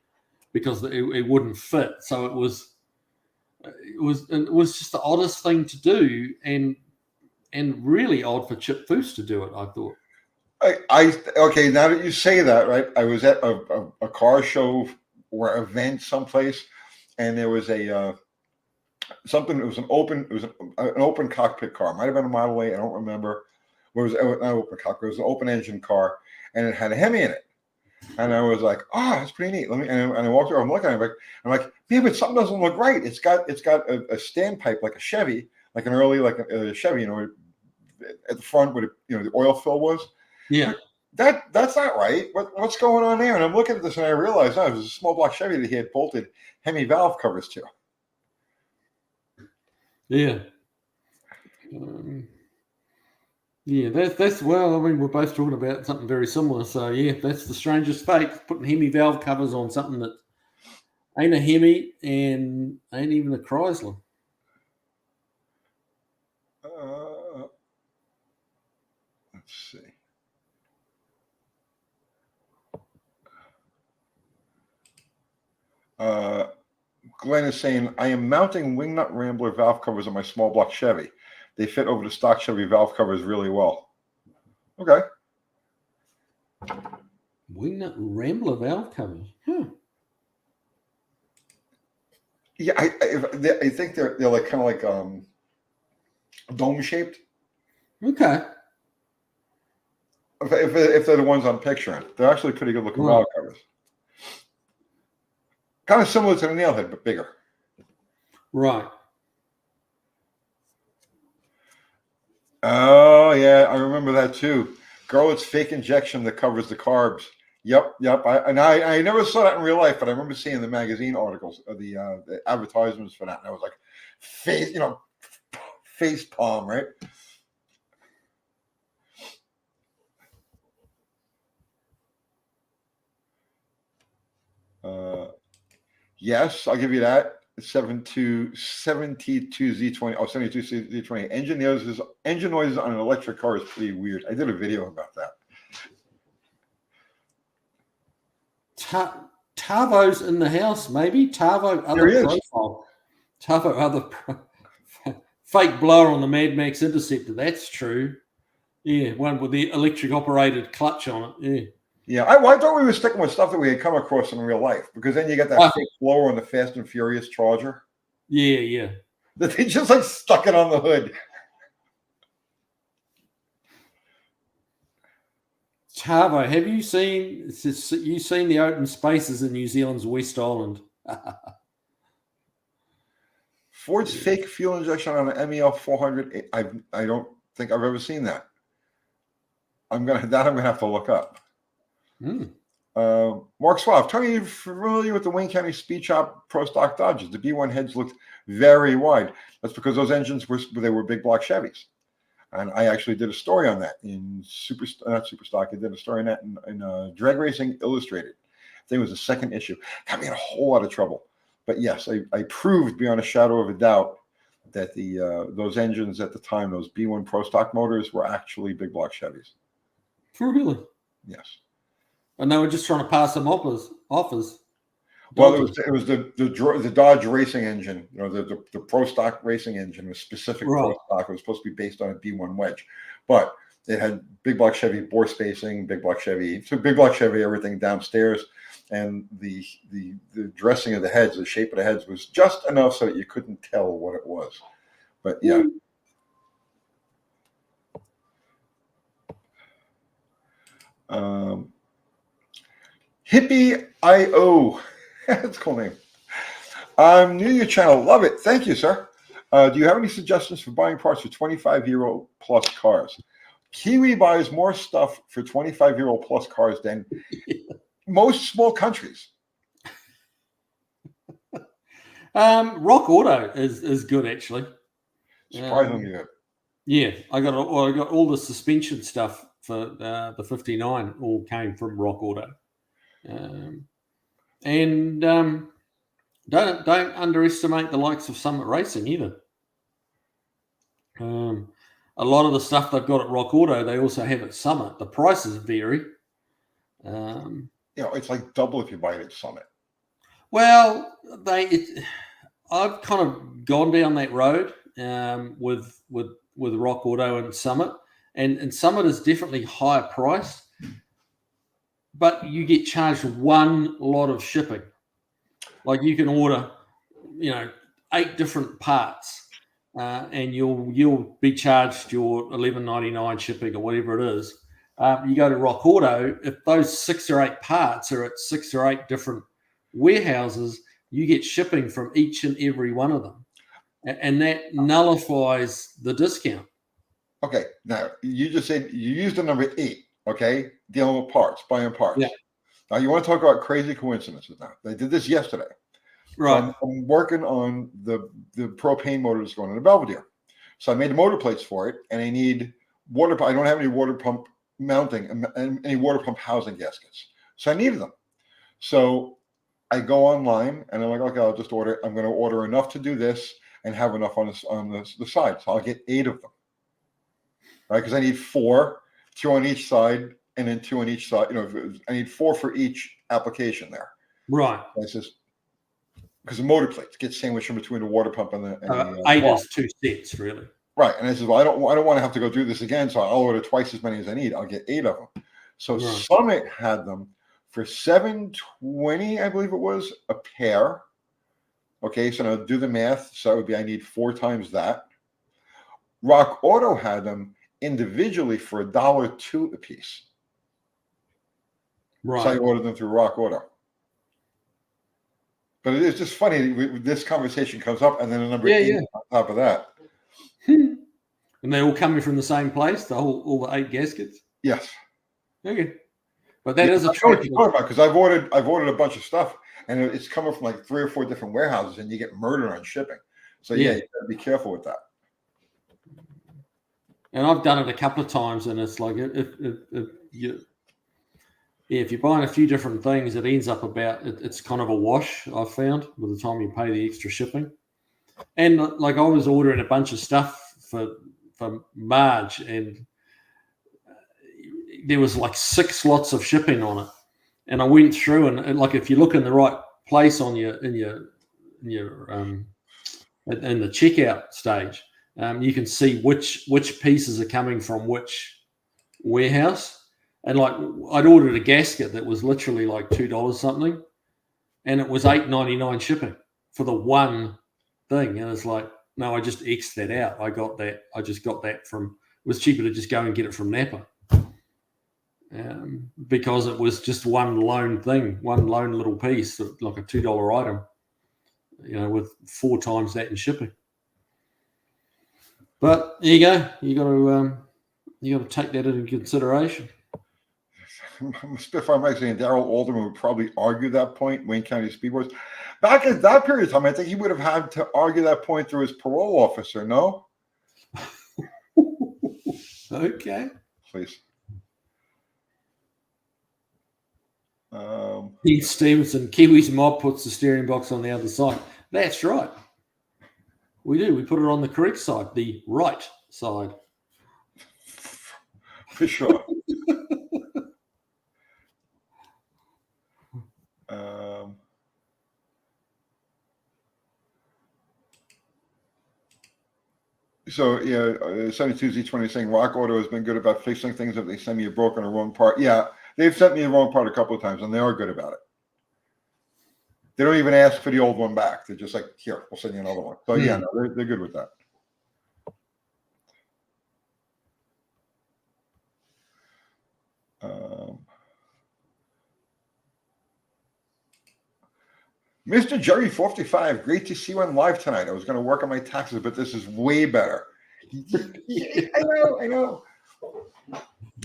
because it wouldn't fit. So it was just the oddest thing to do, and really odd for Chip Foose to do it, I thought. Okay, now that you say that, right? I was at a car show or event someplace, and there was an open cockpit car. Might have been a Model A, I don't remember. It was not an open cockpit, it was an open engine car, and it had a Hemi in it. And I was like, "Oh, that's pretty neat." And I walked over. I'm looking at it. I'm like, "Man, but something doesn't look right. It's got a standpipe like a Chevy, like an early a Chevy, at the front where the oil fill was. Yeah, that's not right. What's going on there?" And I'm looking at this, and I realized, it was a small block Chevy that he had bolted Hemi valve covers to. Yeah. Yeah, that's well. I mean, we're both talking about something very similar. So yeah, that's the strangest fate, putting Hemi valve covers on something that ain't a Hemi and ain't even a Chrysler. Let's see. Glenn is saying, "I am mounting Wingnut Rambler valve covers on my small block Chevy. They fit over the stock Chevy valve covers really well." Okay. Wingnut Rambler valve covers. Yeah, I think they're like kind of like dome shaped. Okay. If they're the ones I'm picturing, they're actually pretty good looking valve covers. Kind of similar to the Nailhead, but bigger. Right. Oh yeah, I remember that too. Girl, it's fake injection that covers the carbs. Yep. I never saw that in real life, but I remember seeing the magazine articles of the advertisements for that, and I was like, face palm, right? Yes, I'll give you that. 72Z20. Oh, 72Z20. Engine noises on an electric car is pretty weird. I did a video about that. Tavo's in the house, maybe. Tavo other profile. Tavo other fake blower on the Mad Max Interceptor. That's true. Yeah, one with the electric operated clutch on it. Yeah. Yeah, I thought we were sticking with stuff that we had come across in real life, because then you get that fake blower on the Fast and Furious Charger. Yeah. That they just like stuck it on the hood. Tavo, have you seen the open spaces in New Zealand's West Island? Ford's fake fuel injection on an MEL 400. I don't think I've ever seen that. I'm gonna have to look up. Mark Suave, Tony, are you familiar with the Wayne County Speed Shop Pro Stock Dodges? The B1 heads looked very wide. That's because those engines were big block Chevys, and I actually did a story on that in not Superstock. I did a story on that in Drag Racing Illustrated. I think it was the second issue. Got me in a whole lot of trouble, but yes, I proved beyond a shadow of a doubt that those engines at the time, those B1 Pro Stock motors, were actually big block Chevys. Really? Yes. And they were just trying to pass them offers. Well, it was the Dodge racing engine. You know, the Pro Stock racing engine was specific Pro Stock. It was supposed to be based on a B1 wedge, but it had big block Chevy bore spacing, big block Chevy everything downstairs, and the dressing of the heads, the shape of the heads was just enough so that you couldn't tell what it was. But yeah. Hippie IO. That's a cool name. I'm new to your channel. Love it. Thank you, sir. Do you have any suggestions for buying parts for 25-year-old plus cars? Kiwi buys more stuff for 25-year-old plus cars than most small countries. Rock Auto is good, actually. Surprisingly good. Yeah, I got all the suspension stuff for the 59 all came from Rock Auto. And don't underestimate the likes of Summit Racing either. A lot of the stuff they've got at Rock Auto, they also have at Summit. The prices vary. It's like double if you buy it at Summit. Well, I've kind of gone down that road with Rock Auto and Summit, and Summit is definitely higher priced, but you get charged one lot of shipping. Like you can order, 8 different parts, and you'll be charged your $11.99 shipping or whatever it is. You go to Rock Auto, if those 6 or 8 parts are at 6 or 8 different warehouses, you get shipping from each and every one of them, and that nullifies the discount. Okay, now you just said you used the number 8. Okay, dealing with parts, buying parts. Yeah. Now you want to talk about crazy coincidences. Now they did this yesterday. Right. So I'm working on the propane motors going in the Belvedere. So I made the motor plates for it, and I need water. I don't have any water pump mounting and any water pump housing gaskets, so I needed them. So I go online and I'm like, okay, I'll just order. I'm going to order enough to do this and have enough on the side. So I'll get 8 of them, right? Because I need 4, 2 on each side, and then 2 on each side. I need 4 for each application there. Right. That's just because the motor plates get sandwiched in between the water pump and the 8 is 2 sets, really. Right. And I said, well, I don't want to have to go do this again, so I'll order twice as many as I need. I'll get 8 of them. So Summit had them for $7.20, I believe it was, a pair. Okay, so now do the math. So that would be I need 4 times that. Rock Auto had them individually for $1.02 a piece. Right. So I ordered them through Rock Auto. But it is just funny. This conversation comes up, and then a number 8 on top of that. And they're all coming from the same place, all the 8 gaskets? Yes. Okay. But that is a trick. Because I've ordered a bunch of stuff, and it's coming from like 3 or 4 different warehouses, and you get murdered on shipping. So you gotta be careful with that. And I've done it a couple of times, and it's like if if you're buying a few different things, it ends up about it's kind of a wash. I've found by the time you pay the extra shipping, and like I was ordering a bunch of stuff for Marge, and there was like 6 lots of shipping on it, and I went through and like if you look in the right place on in the checkout stage, you can see which pieces are coming from which warehouse. And like I'd ordered a gasket that was literally like $2 something, and it was $8.99 shipping for the one thing. And it's like, no, I just X'd that out. I got that. I just got that from. It was cheaper to just go and get it from Napa, because it was just one lone thing, one lone little piece, like a $2 item. With 4 times that in shipping. But there you go. You got to take that into consideration. If I'm saying Daryl Alderman would probably argue that point, Wayne County Speedboards. Back at that period of time, I think he would have had to argue that point through his parole officer, no? Okay. Please. Keith Stevenson, Kiwi's mob puts the steering box on the other side. That's right. We do. We put it on the correct side, the right side. For sure. So yeah, 72Z20 saying Rock Auto has been good about fixing things if they send me a broken or wrong part. Yeah, they've sent me the wrong part a couple of times, and they are good about it. They don't even ask for the old one back. They're just like, here, we'll send you another one. So yeah, no, they're good with that. Mr. Jerry 45, great to see you on live tonight. I was going to work on my taxes, but this is way better. I know.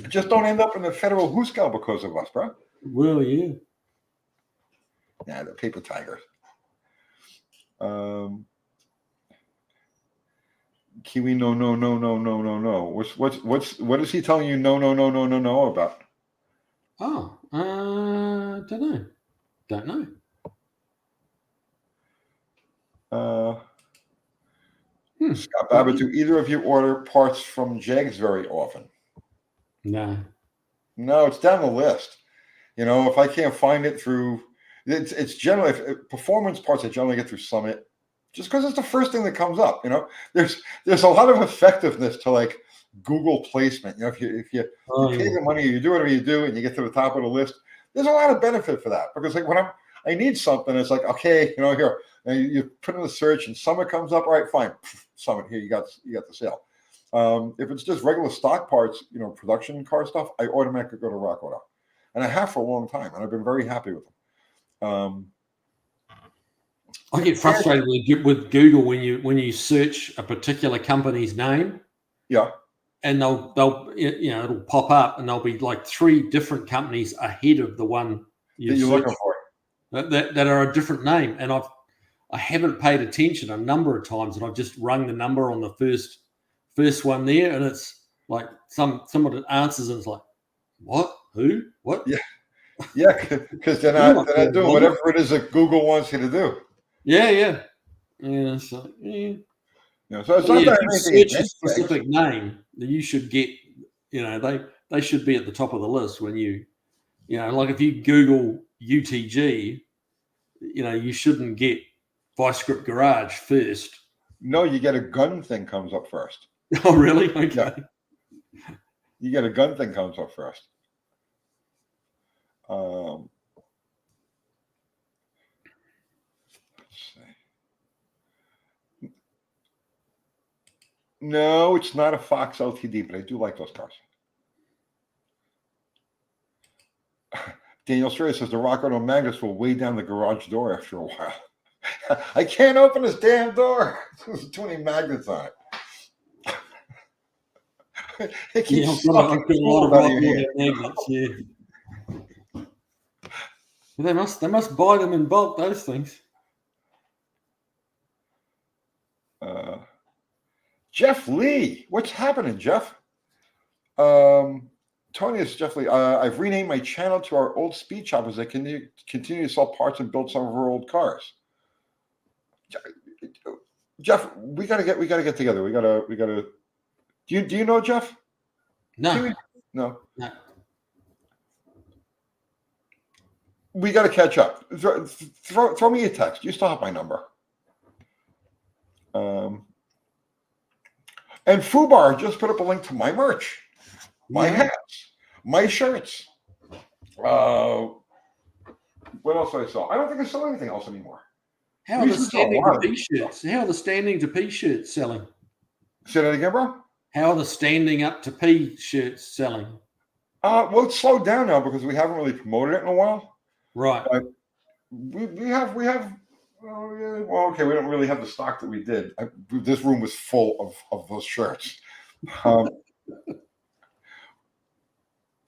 Just don't end up in the federal Huskell because of us, bro. Well, yeah. Yeah, the paper tigers. Kiwi, no. What is he telling you? No about? Oh, don't know. Scott Babbitt, do either of you order parts from Jegs very often? No, it's down the list. If I can't find it through, it's generally performance parts I generally get through Summit, just because it's the first thing that comes up. There's a lot of effectiveness to like Google placement. If you pay the money, you do whatever you do, and you get to the top of the list, there's a lot of benefit for that. Because like when I need something, it's like, okay, here, and you put in the search and Summit comes up. All right, fine, Summit, here you got the sale. If it's just regular stock parts, production car stuff, I automatically go to Rock Auto, and I have for a long time, and I've been very happy with them. I get frustrated with Google when you search a particular company's name. Yeah. And they'll it'll pop up, and there'll be like 3 different companies ahead of the one you're looking for that are a different name. And I haven't paid attention a number of times, and I've just rung the number on the first one there, and it's like someone answers, and it's like, what? Who? What? Yeah, because they're not doing whatever it is that Google wants you to do. Yeah. So so it's not that if you search a specific name, that you should get. They should be at the top of the list when like if you Google UTG, you shouldn't get Vice Grip Garage first. No, you get a gun thing comes up first. Oh, really? Okay. Yeah. You get a gun thing comes up first. Let's see. No, it's not a Fox LTD, but I do like those cars. Daniel Strayer says the Rock Auto magnets will weigh down the garage door after a while. I can't open this damn door. There's too many magnets on it. It keeps I've got a lot of Rock Auto magnets. Yeah. They must buy them in bulk, those things. Jeff Lee, what's happening, Jeff? Turbocharging Tony is definitely. I've renamed my channel to our old speed shop as I continue to sell parts and build some of our old cars. Jeff, we gotta get together. We gotta. Do you know Jeff? No. No. No. We got to catch up. Throw me a text. You still have my number. And Fubar just put up a link to my merch, my hats, my shirts. What else do I sell? I don't think I sell anything else anymore. How are the standing to P-shirts? How are the standing to P-shirts selling? Say that again, bro. How are the standing up to P-shirts selling? Well, it's slowed down now because we haven't really promoted it in a while. Right. We have. Well, okay, we don't really have the stock that we did. This room was full of those shirts.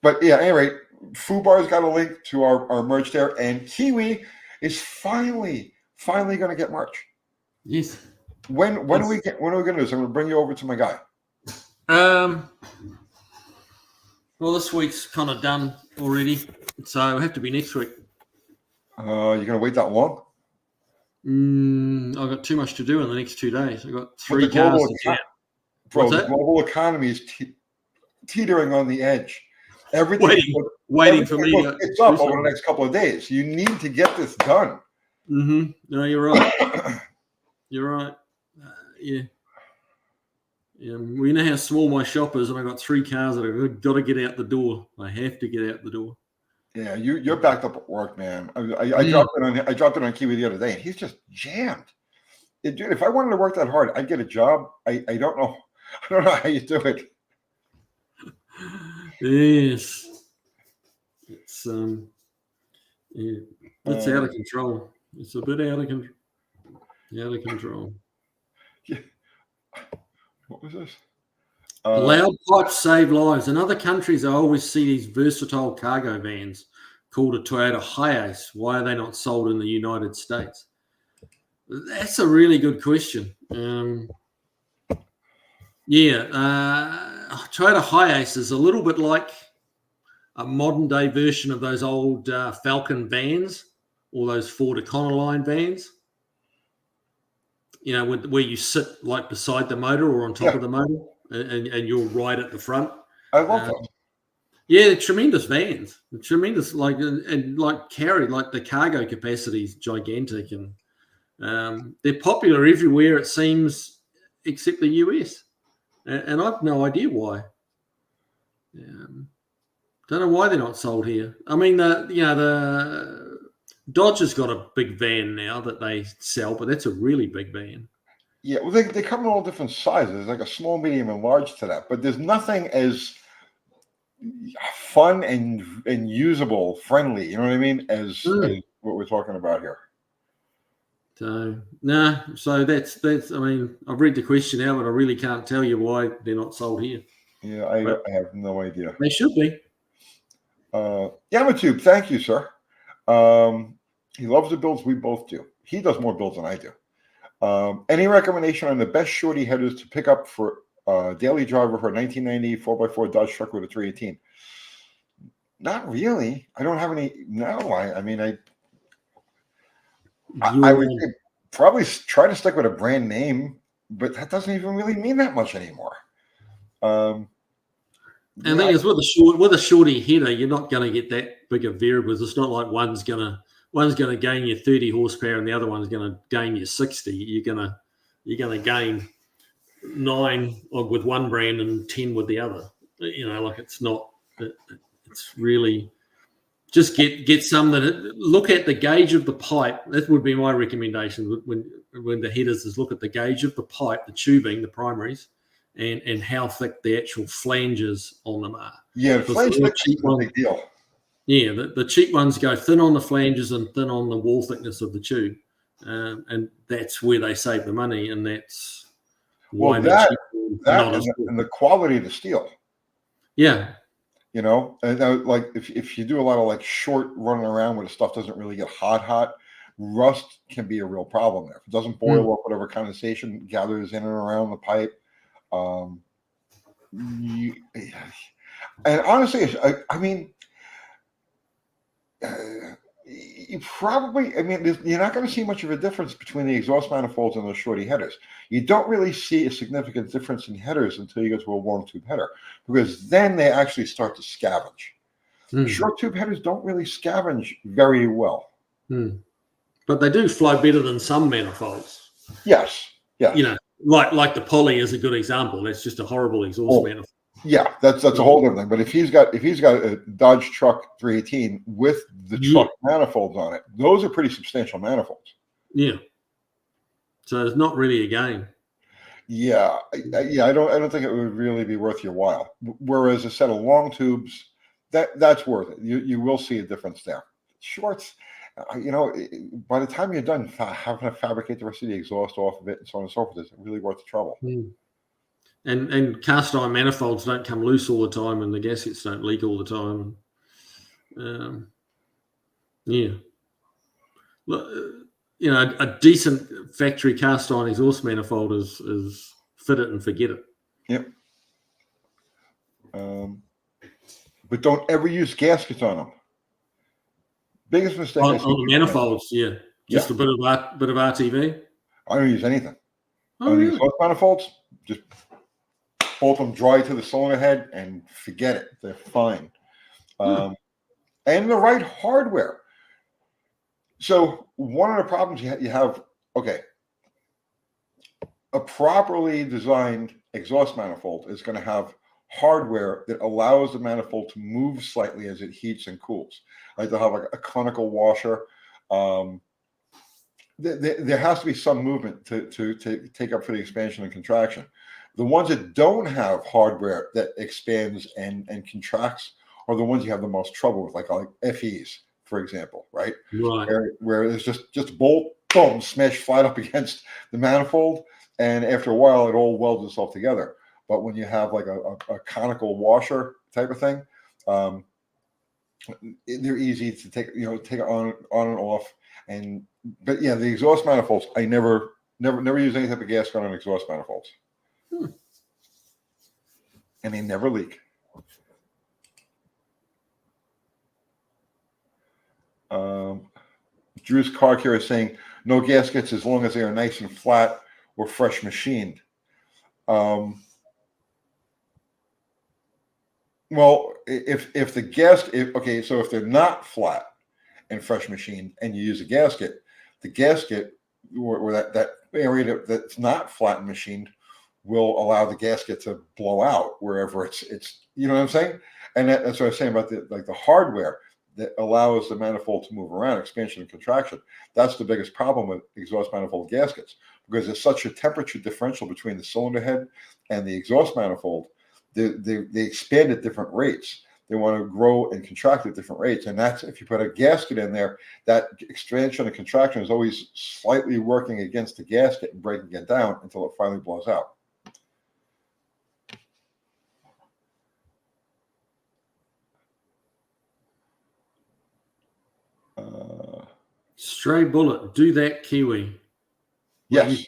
But yeah, anyway, Fubar's got a link to our merch there, and Kiwi is finally going to get merch. Yes. When are we going to do this? I'm going to bring you over to my guy. Well, this week's kind of done already, so it'll have to be next week. You're going to wait that long? I've got too much to do in the next 2 days. I've got 3 cars to get. Bro, the global economy is teetering on the edge. Waiting for me to it's up over the next couple of days. You need to get this done. Mm-hmm. No, you're right. You're right. Yeah. We know how small my shop is, and I've got 3 cars that I've got to get out the door. I have to get out the door. Yeah, you're backed up at work, man. I dropped it on Kiwi the other day, and he's just jammed. Dude, if I wanted to work that hard, I'd get a job. I don't know how you do it. Yes, it's it's out of control. It's a bit out of control. Yeah. What was this? Loud pipes save lives. In other countries, I always see these versatile cargo vans called a Toyota Hiace. Why are they not sold in the United States? That's a really good question. Toyota Hiace is a little bit like a modern day version of those old Falcon vans or those Ford Econoline vans. You know, where you sit like beside the motor or on top of the motor. And you're right at the front. I love them. Yeah, they're tremendous vans. They're tremendous, carry the cargo capacity is gigantic, and they're popular everywhere it seems, except the US. And I've no idea why. Don't know why they're not sold here. I mean, the Dodge has got a big van now that they sell, but that's a really big van. Yeah, well, they come in all different sizes, like a small, medium, and large to that. But there's nothing as fun and usable, friendly. You know what I mean? As what we're talking about here. So so that's. I mean, I've read the question out, but I really can't tell you why they're not sold here. Yeah, I have no idea. They should be. Yamatube, thank you, sir. He loves the builds. We both do. He does more builds than I do. Any recommendation on the best shorty headers to pick up for daily driver for a 1990 4x4 Dodge truck with a 318? Not really. I don't have any. No, I mean, I would probably try to stick with a brand name, but that doesn't even really mean that much anymore. And the thing is, with a shorty header, you're not going to get that big of variables. It's not like one's going to gain you 30 horsepower and the other one's going to gain you 60. You're going to gain 9 with one brand and 10 with the other. You know, like it's not. It's really just get some that look at the gauge of the pipe. That would be my recommendation when the headers is look at the gauge of the pipe, the tubing, the primaries, and how thick the actual flanges on them are. Yeah, the flange thickness is a big deal. Yeah, the cheap ones go thin on the flanges and thin on the wall thickness of the tube, and that's where they save the money, and that's why that and the quality of the steel. Yeah, you know, and like if you do a lot of like short running around where the stuff doesn't really get hot, rust can be a real problem there. If it doesn't boil up, whatever condensation gathers in and around the pipe. And honestly, I mean, you probably, I mean, you're not going to see much of a difference between the exhaust manifolds and the shorty headers. You don't really see a significant difference in headers until you go to a long tube header, because then they actually start to scavenge. Short tube headers don't really scavenge very well. But they do flow better than some manifolds. Yes. Yeah. You know, like the Poly is a good example. That's just a horrible exhaust manifold. Yeah, that's a whole different thing. But if he's got a Dodge Truck 318 with the truck manifolds on it, those are pretty substantial manifolds. Yeah. So it's not really a game. Yeah, I don't think it would really be worth your while. Whereas a set of long tubes, that's worth it. You will see a difference there. Shorts, by the time you're done having to fabricate the rest of the exhaust off of it and so on and so forth, is it really worth the trouble? And cast iron manifolds don't come loose all the time, and the gaskets don't leak all the time. A decent factory cast iron exhaust manifold is fit it and forget it. Yep. But don't ever use gaskets on them. Biggest mistake on the manifolds, just a bit of RTV. I don't use anything. On the exhaust manifolds, just bolt them dry to the cylinder head and forget it. They're fine. And the right hardware. So one of the problems you have, a properly designed exhaust manifold is going to have hardware that allows the manifold to move slightly as it heats and cools. Like they'll have a conical washer. There has to be some movement to take up for the expansion and contraction. The ones that don't have hardware that expands and contracts are the ones you have the most trouble with, like FEs, for example, right? Right. Where it's just bolt, boom, smash flat up against the manifold, and after a while it all welds itself together. But when you have like a conical washer type of thing, they're easy to take on and off. But the exhaust manifolds, I never use any type of gasket on exhaust manifolds. And they never leak. Drew's car care is saying no gaskets as long as they are nice and flat or fresh machined. Well, if the gasket, so if they're not flat and fresh machined and you use a gasket, the gasket or that area that's not flat and machined will allow the gasket to blow out wherever it's you know what I'm saying? And that's what I was saying about the hardware that allows the manifold to move around, expansion and contraction. That's the biggest problem with exhaust manifold gaskets, because there's such a temperature differential between the cylinder head and the exhaust manifold. They expand at different rates. They want to grow and contract at different rates. And that's, if you put a gasket in there, that expansion and contraction is always slightly working against the gasket and breaking it down until it finally blows out. Stray bullet, do that, Kiwi. Yes.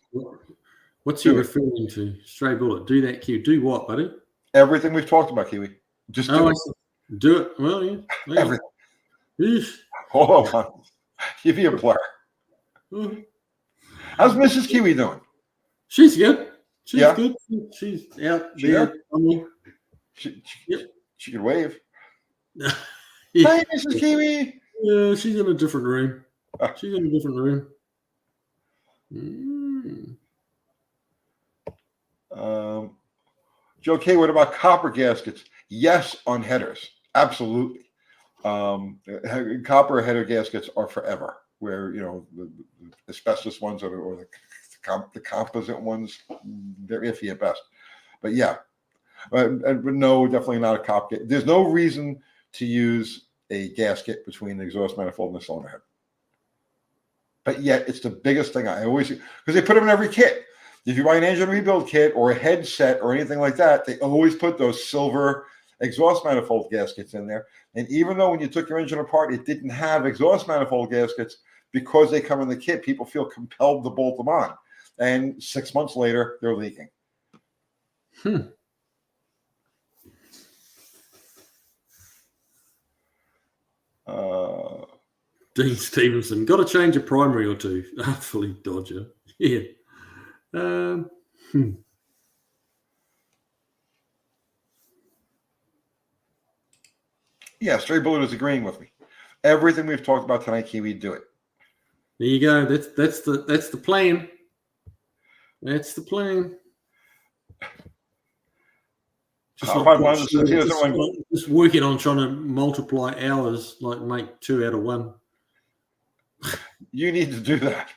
What's he referring to? Stray bullet, do that, Kiwi. Do what, buddy? Everything we've talked about, Kiwi. Just do it. Do it. Well, yeah. Everything. Hold on. Give you a blur. How's Mrs. Kiwi doing? She's good. She's good. She's out there. She could wave. Hi, Mrs. Kiwi. Yeah, she's in a different room. She's in a different room. Joe K, what about copper gaskets? Yes, on headers. Absolutely. Copper header gaskets are forever, where, the asbestos ones or the composite ones, they're iffy at best. But no, definitely not a copper. There's no reason to use a gasket between the exhaust manifold and the cylinder head. But yet, it's the biggest thing I always see, because they put them in every kit. If you buy an engine rebuild kit or a headset or anything like that, they always put those silver exhaust manifold gaskets in there. And even though when you took your engine apart, it didn't have exhaust manifold gaskets, because they come in the kit, people feel compelled to bolt them on. And 6 months later, they're leaking. Dean Stevenson, got to change a primary or two. Artfully Dodger. Yeah. Yeah, Stray Bullet is agreeing with me. Everything we've talked about tonight, Kiwi, do it. There you go. That's the plan. That's the plan. Just working on trying to multiply hours, like make 2 out of 1. You need to do that.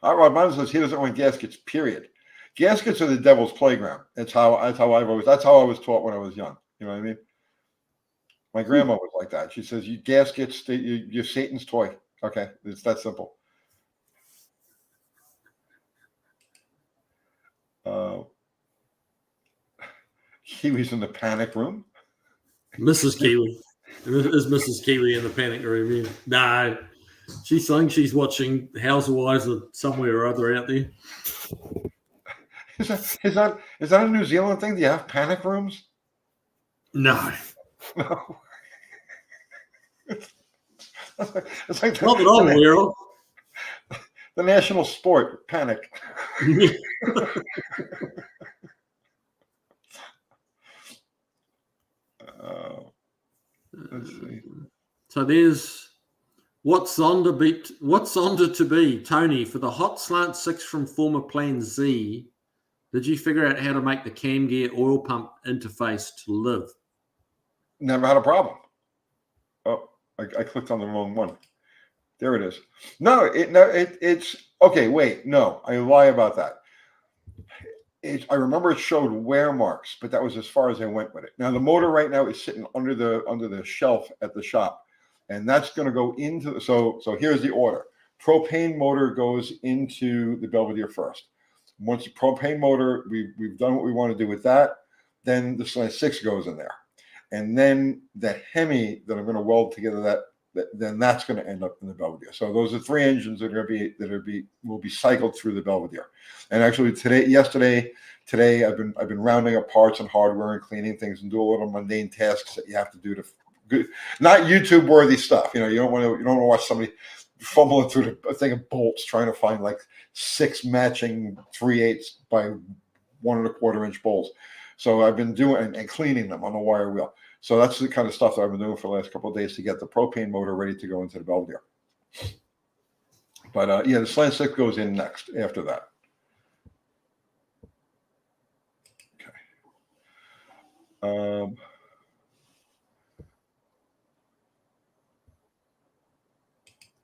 Rod Mine says he doesn't want gaskets, period. Gaskets are the devil's playground. That's how I was taught when I was young. You know what I mean? My grandma was like that. She says, "You gaskets, you're Satan's toy." Okay, it's that simple. Kiwi's in the panic room. Mrs. Kiwi. Is Mrs. Kiwi in the panic room? Yeah. No. She's saying she's watching Housewives or somewhere or other out there. Is that a New Zealand thing? Do you have panic rooms? No. No. It's like not that I'm aware of. The national sport, panic. Let's see. So there's what's Zonda to be, Tony, for the hot slant 6 from former Plan Z. Did you figure out how to make the cam gear oil pump interface to live? Never had a problem. Oh, I clicked on the wrong one. There it is. It's okay. Wait, no, I lie about that. I remember it showed wear marks, but that was as far as I went with it. Now the motor right now is sitting under the shelf at the shop, and that's going to go into the. So here's the order. Propane motor goes into the Belvedere first. Once the propane motor, we've done what we want to do with that. Then the Slant 6 goes in there, and then the Hemi that I'm going to weld together then that's going to end up in the Belvedere. So those are 3 engines that will be cycled through the Belvedere. And actually today I've been rounding up parts and hardware and cleaning things and do a little mundane tasks that you have to do not YouTube worthy stuff. You don't want to watch somebody fumbling through a thing of bolts trying to find like 6 matching 3/8 by 1 1/4 inch bolts. So I've been doing and cleaning them on the wire wheel. So that's the kind of stuff that I've been doing for the last couple of days to get the propane motor ready to go into the Belvedere. But the Slant 6 goes in next after that. Okay.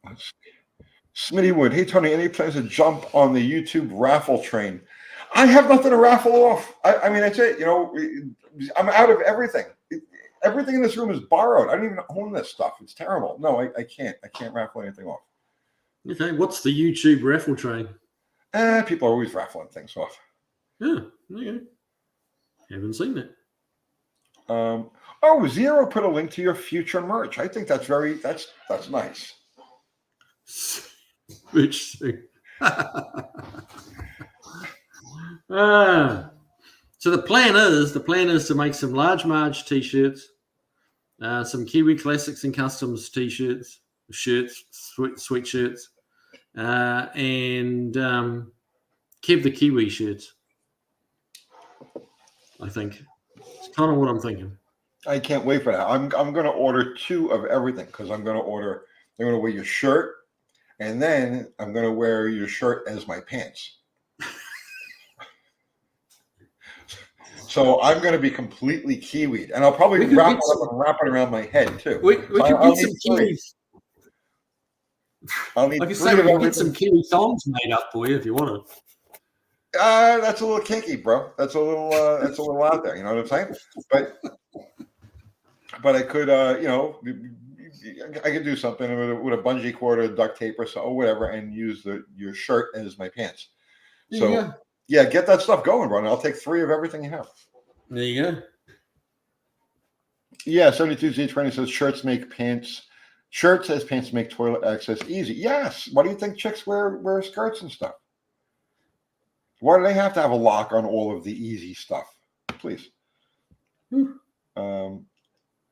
Let's see. Smitty Wood. Hey, Tony, any plans to jump on the YouTube raffle train? I have nothing to raffle off. I mean, that's it. I'm out of everything. Everything in this room is borrowed. I don't even own this stuff. It's terrible. No, I can't. I can't raffle anything off. Okay, what's the YouTube raffle train? People are always raffling things off. Yeah, okay. Haven't seen that. Zero put a link to your future merch. I think that's nice. Which so the plan is to make some large Marge t-shirts, some Kiwi Classics and Customs t-shirts, sweatshirts, and Kev the Kiwi shirts. I think it's kind of what I'm thinking. I can't wait for that. I'm going to order 2 of everything because I'm going to wear your shirt, and then I'm going to wear your shirt as my pants. So I'm going to be completely kiwied, and I'll probably wrap it around my head too. We could get some kiwis. Like I say, we can get some kiwi thongs made up for you if you want to. That's a little kinky, bro. That's a little out there. You know what I'm saying? But I could, I could do something with a bungee cord or duct tape or whatever, and use your shirt as my pants. So yeah, get that stuff going, bro. And I'll take 3 of everything you have. There you go. Yeah, 72Z20 says shirts make pants. Shirt says pants make toilet access easy. Yes. Why do you think chicks wear skirts and stuff? Why do they have to have a lock on all of the easy stuff? Please.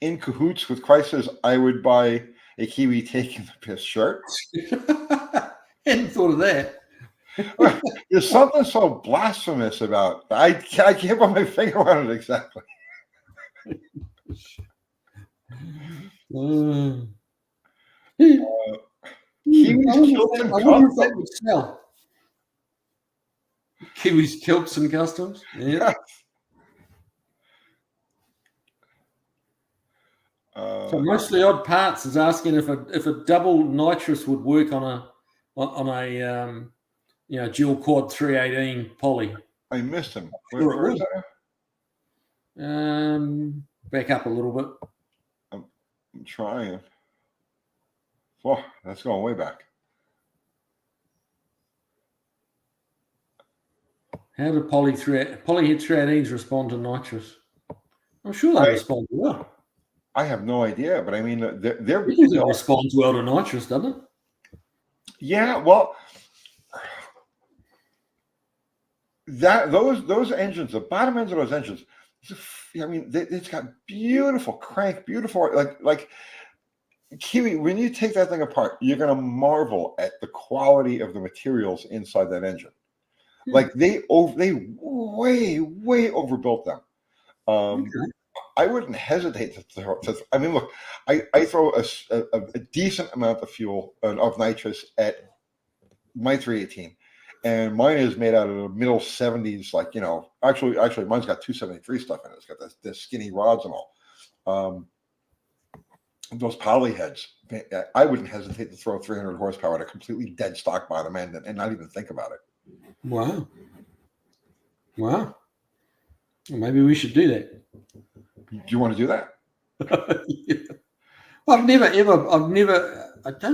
in cahoots with Chrysler's, I would buy a Kiwi taking the piss shirt. Hadn't thought of that. There's something so blasphemous about. I can't put my finger on it exactly. Kiwis kilts and I wonder if that customs. would sell. Kiwis kilts and customs. Yeah. So mostly odd parts is asking if a double nitrous would work on a dual quad 318 poly. I missed him. Where is that? Back up a little bit. I'm trying. Whoa, that's going way back. How do polyhead 318s respond to nitrous? I'm sure they respond well. I have no idea, but I mean, they're responds well to nitrous, doesn't it? Yeah, well, those engines, the bottom ends of those engines, I mean, it's got beautiful crank, beautiful like Kiwi. When you take that thing apart, you're gonna marvel at the quality of the materials inside that engine. Like they way overbuilt them. Okay. I wouldn't hesitate to throw. I mean, look, I throw a decent amount of fuel of nitrous at my 318, and mine is made out of the middle 70s. Like, you know, actually, mine's got 273 stuff in it. It's got the skinny rods and all. Those poly heads, I wouldn't hesitate to throw 300 horsepower at a completely dead stock bottom end and not even think about it. Wow. Well, maybe we should do that. Do you want to do that? Yeah. I don't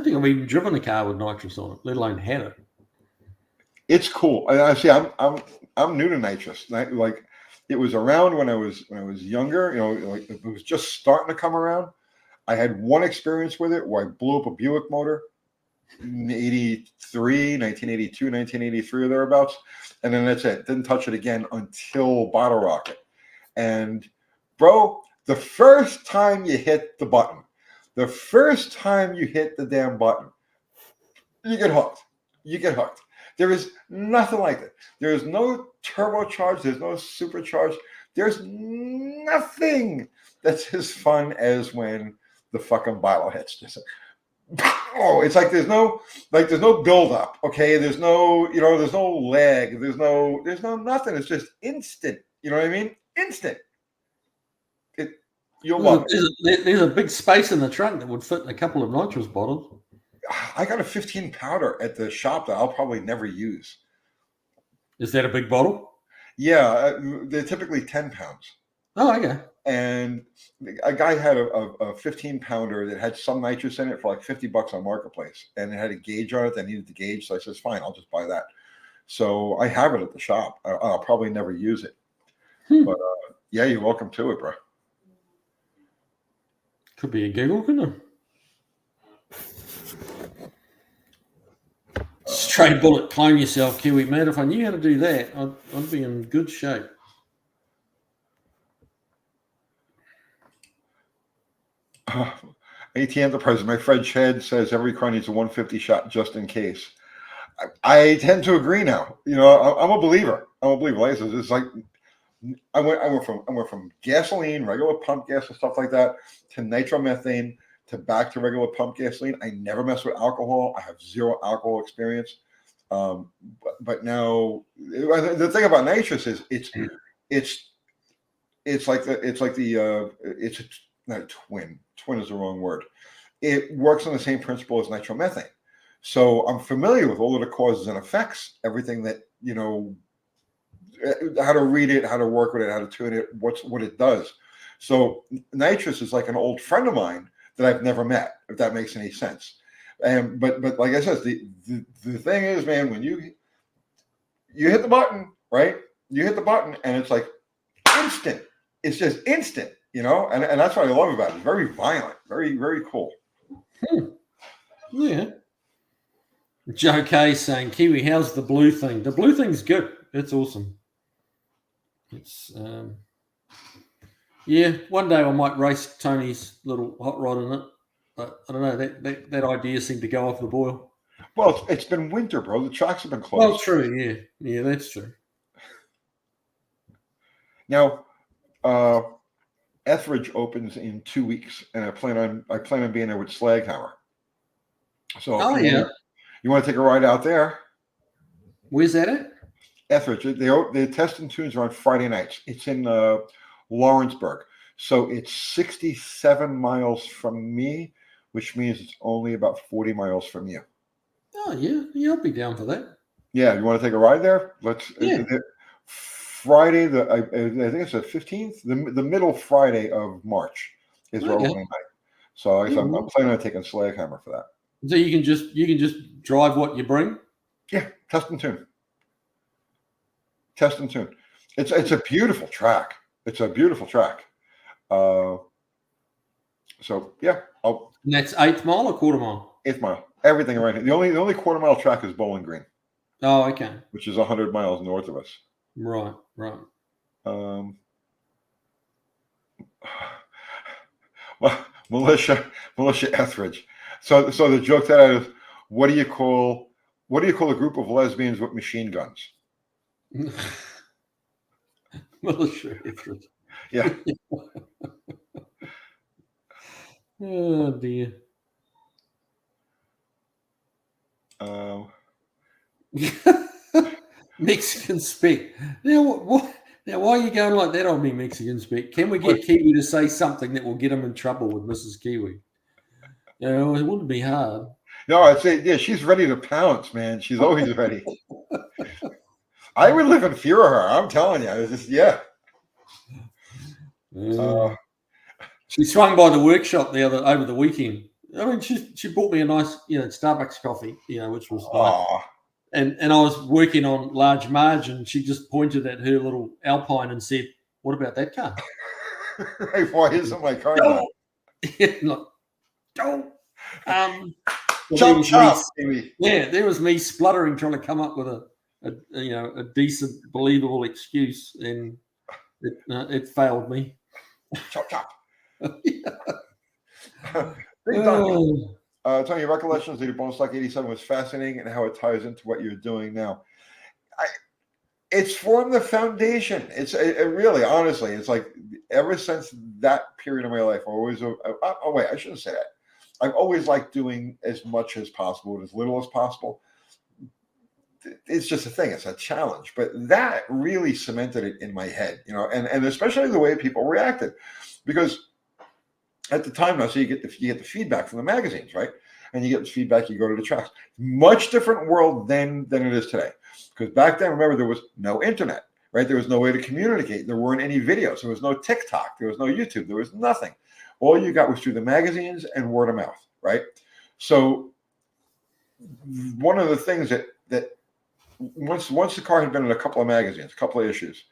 think I've even driven a car with nitrous on it, let alone had it. It's cool. I see. I'm new to nitrous. Like, it was around when I was younger. You know, like it was just starting to come around. I had one experience with it where I blew up a Buick motor in 1982, 1983 or thereabouts, and then that's it. Didn't touch it again until Bottle Rocket. And bro, the first time you hit the button, the first time you hit the damn button, you get hooked. You get hooked. There is nothing like it. There is no turbocharge. There's no supercharge. There's nothing that's as fun as when the fucking bottle hits. Just oh, it's like there's no build up. Okay, there's no lag. There's no nothing. It's just instant. You know what I mean? Instant. You'll love it. There's a big space in the trunk that would fit a couple of nitrous bottles. I got a 15 pounder at the shop that I'll probably never use. Is that a big bottle? Yeah, they're typically 10 pounds. Oh, okay. And a guy had a 15 pounder that had some nitrous in it for like $50 on Marketplace, and it had a gauge on it that needed the gauge. So I says, fine, I'll just buy that. So I have it at the shop. I'll probably never use it. But yeah, you're welcome to it, bro. Could be a giggle, couldn't it? Straight bullet, climb yourself, Kiwi, mate. If I knew how to do that, I'd be in good shape. AT Enterprise, my friend Chad says every car needs a 150 shot just in case. I tend to agree now. You know, I'm a believer. Like I said, it's like I went from gasoline, regular pump gas and stuff like that, to nitromethane, to back to regular pump gasoline. I never mess with alcohol. I have zero alcohol experience. But now the thing about nitrous is it's not a twin. Twin is the wrong word. It works on the same principle as nitromethane. So I'm familiar with all of the causes and effects, everything that, you know, how to read it, how to work with it, how to tune it, what it does. So nitrous is like an old friend of mine that I've never met, if that makes any sense. But like I said, the thing is, man, when you hit the button, right? You hit the button and it's like instant. It's just instant, you know? And that's what I love about it. It's very violent, very, very cool. Yeah. Joe K saying, Kiwi, how's the blue thing? The blue thing's good. It's awesome. It's Yeah, one day I might race Tony's little hot rod in it, but I don't know. That idea seemed to go off the boil. Well, it's been winter, bro. The tracks have been Well, closed. true. Yeah, that's true. Now, Etheridge opens in 2 weeks, and I plan on being there with Slaghammer. So Oh if yeah, you want to take a ride out there, where's that at? Etheridge. They're testing tunes are on Friday nights. It's in Lawrenceburg, so it's 67 miles from me, which means it's only about 40 miles from you. Oh yeah, I'll be down for that. Yeah, you want to take a ride there? Let's. Yeah. Friday, I think it's the 15th, the middle Friday of March is our Okay. opening night. So I guess I'm planning on taking Slaghammer for that. So you can just drive what you bring. Yeah, test and tune. Test and tune. It's a beautiful track. It's a beautiful track. So yeah, And that's 8 mile or quarter mile? 8th mile. Everything around here. The only quarter mile track is Bowling Green. Oh, okay. Which is 100 miles north of us. Right. Well, Militia Etheridge. So the joke that I is, what do you call a group of lesbians with machine guns? Militia Etheridge. Yeah. Oh dear. Mexican spec. Now what? Now why are you going like that on me, Mexican spec? Can we get Kiwi to say something that will get him in trouble with Mrs. Kiwi? You know, it wouldn't be hard. No, I'd say yeah, she's ready to pounce, man. She's always ready. I would live in fear of her. I'm telling you. It's just yeah. She swung by the workshop over the weekend. I mean, she bought me a nice, Starbucks coffee, which was nice. And I was working on large Marge, and she just pointed at her little Alpine and said, "What about that car?" Why isn't my car? Don't. Chop, chop, there was me spluttering, trying to come up with a decent, believable excuse, and it failed me. Chop, chop. Big time. Tony, your recollections of your bonus stock 87 was fascinating, and how it ties into what you're doing now. It's formed the foundation. It really, honestly, it's like ever since that period of my life, I shouldn't say that. I've always liked doing as much as possible with as little as possible. It's just a thing. It's a challenge. But that really cemented it in my head, and especially the way people reacted. Because at the time now, so you get the feedback from the magazines, right? And you get the feedback, you go to the tracks. Much different world than it is today. Because back then, remember, there was no internet, right? There was no way to communicate. There weren't any videos. There was no TikTok. There was no YouTube. There was nothing. All you got was through the magazines and word of mouth, right? So one of the things that once the car had been in a couple of magazines, a couple of issues,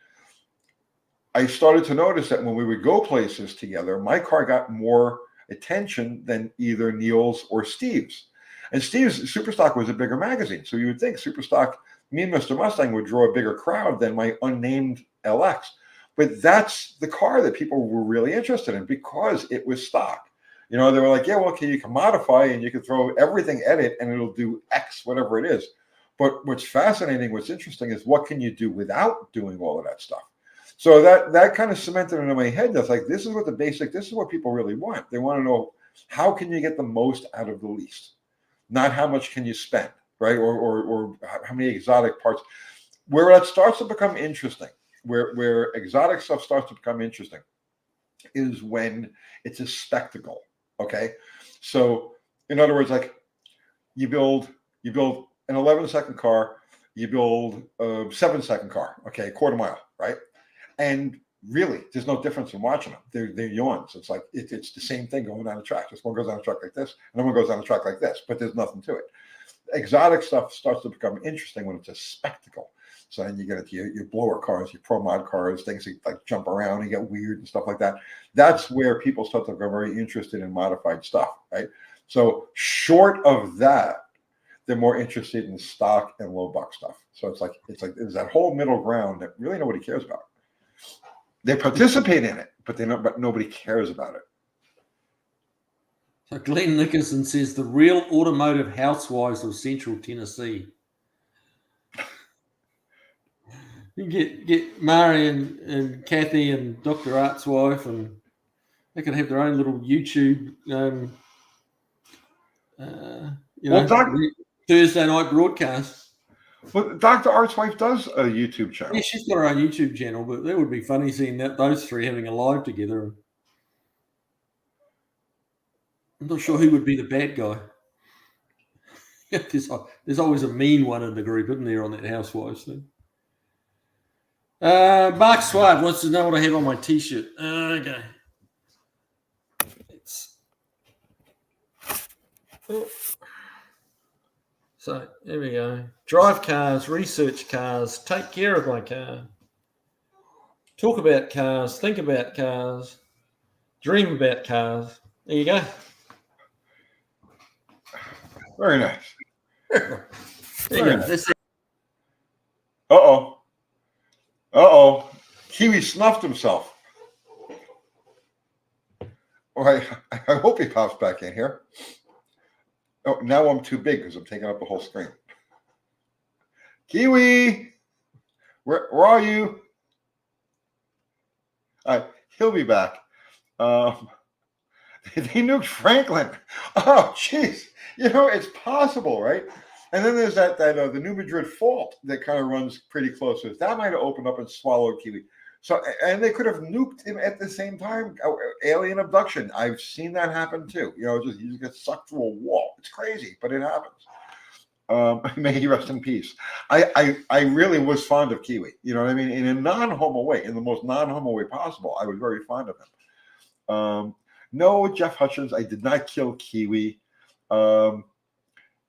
I started to notice that when we would go places together, my car got more attention than either Neil's or Steve's. And Steve's Superstock was a bigger magazine. So you would think Superstock, me and Mr. Mustang would draw a bigger crowd than my unnamed LX. But that's the car that people were really interested in because it was stock. They were like, yeah, well, okay, you can modify and you can throw everything at it and it'll do X, whatever it is. But what's fascinating, what's interesting is what can you do without doing all of that stuff? So that kind of cemented into my head. That's like, this is what people really want. They want to know, how can you get the most out of the least? Not how much can you spend, right? Or how many exotic parts. Where that starts to become interesting, where exotic stuff starts to become interesting, is when it's a spectacle. Okay. So in other words, like you build an 11-second car, you build a 7-second car, okay, quarter mile, right? And really, there's no difference in watching them. They're yawns. It's like it's the same thing going down the track. This one goes down the track like this, and then one goes down the track like this, but there's nothing to it. Exotic stuff starts to become interesting when it's a spectacle. So then you get into your blower cars, your pro mod cars, things that like jump around and get weird and stuff like that. That's where people start to become very interested in modified stuff, right? So short of that, they're more interested in stock and low buck stuff. So it's like there's that whole middle ground that really nobody cares about. They participate in it, but but nobody cares about it. So Glenn Nickerson says the real automotive housewives of Central Tennessee. You get Mari and Kathy and Dr. Art's wife, and they can have their own little YouTube, Thursday night broadcast. Well, Dr. Art's wife does a YouTube channel. Yeah, she's got her own YouTube channel, but that would be funny seeing those three having a live together. I'm not sure who would be the bad guy. There's always a mean one in the group, isn't there, on that Housewives thing? Mark Swart wants to know what I have on my T-shirt. Okay. So there we go. Drive cars, research cars, take care of my car. Talk about cars, think about cars, dream about cars. There you go. Very nice. There you go. That's it. Uh-oh. Kiwi snuffed himself. All right. I hope he pops back in here. Oh, now I'm too big because I'm taking up the whole screen. Kiwi, where are you? He'll be back. They nuked Franklin. Oh, jeez. It's possible, right? And then there's the New Madrid fault that kind of runs pretty close to us. That might have opened up and swallowed Kiwi. So, and they could have nuked him at the same time. Alien abduction. I've seen that happen too. You just get sucked through a wall. It's crazy, but it happens. May he rest in peace. I really was fond of Kiwi. You know what I mean? In a non-homo way, in the most non-homo way possible. I was very fond of him. No, Jeff Hutchins, I did not kill Kiwi.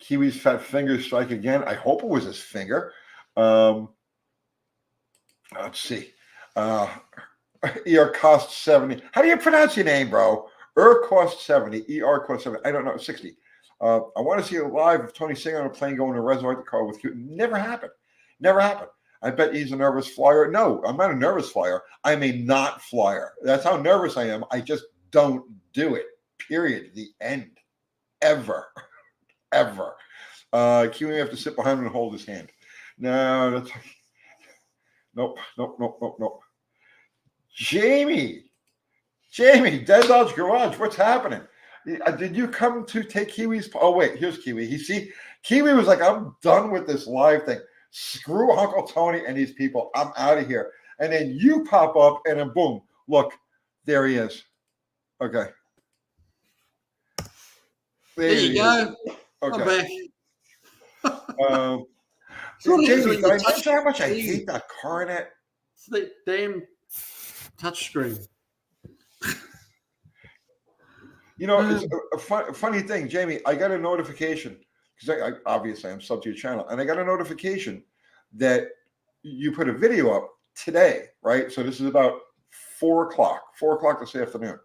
Kiwi's fat finger strike again. I hope it was his finger. Let's see. ER cost 70. How do you pronounce your name, bro? Cost 70. ER cost 70. I don't know. 60. I want to see it live of Tony Singer on a plane going to resurrect the car with you. Never happened. Never happened. I bet he's a nervous flyer. No, I'm not a nervous flyer. I'm a not flyer. That's how nervous I am. I just don't do it. Period. The end. Ever. Kiwi have to sit behind him and hold his hand. No, that's nope. Jamie, Dead Dodge Garage, what's happening? Did you come to take Kiwi's? Oh wait, here's Kiwi. Kiwi was like, I'm done with this live thing. Screw Uncle Tony and these people. I'm out of here. And then you pop up, and then boom, look, there he is. Okay. There you go. Okay. I'm back. Jamie, did I mention how much I hate that Coronet? It's that damn touchscreen. It's a funny thing, Jamie. I got a notification because obviously I'm sub to your channel, and I got a notification that you put a video up today, right? So this is about 4 o'clock this afternoon,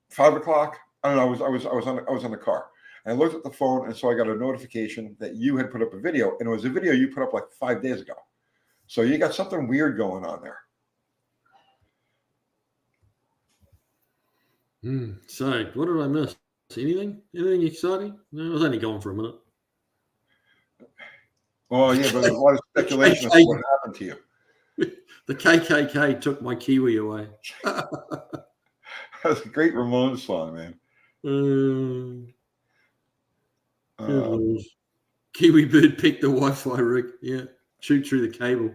5 o'clock. I don't know. I was on the car. And I looked at the phone, and so I got a notification that you had put up a video, and it was a video you put up like 5 days ago. So you got something weird going on there. So, what did I miss? Anything? Anything exciting? No, I was only gone for a minute. Well, yeah, but there's a lot of speculation as to what happened to you. The KKK took my Kiwi away. That's a great Ramones song, man. Kiwi bird picked the Wi-Fi rig. Yeah, shoot through the cable.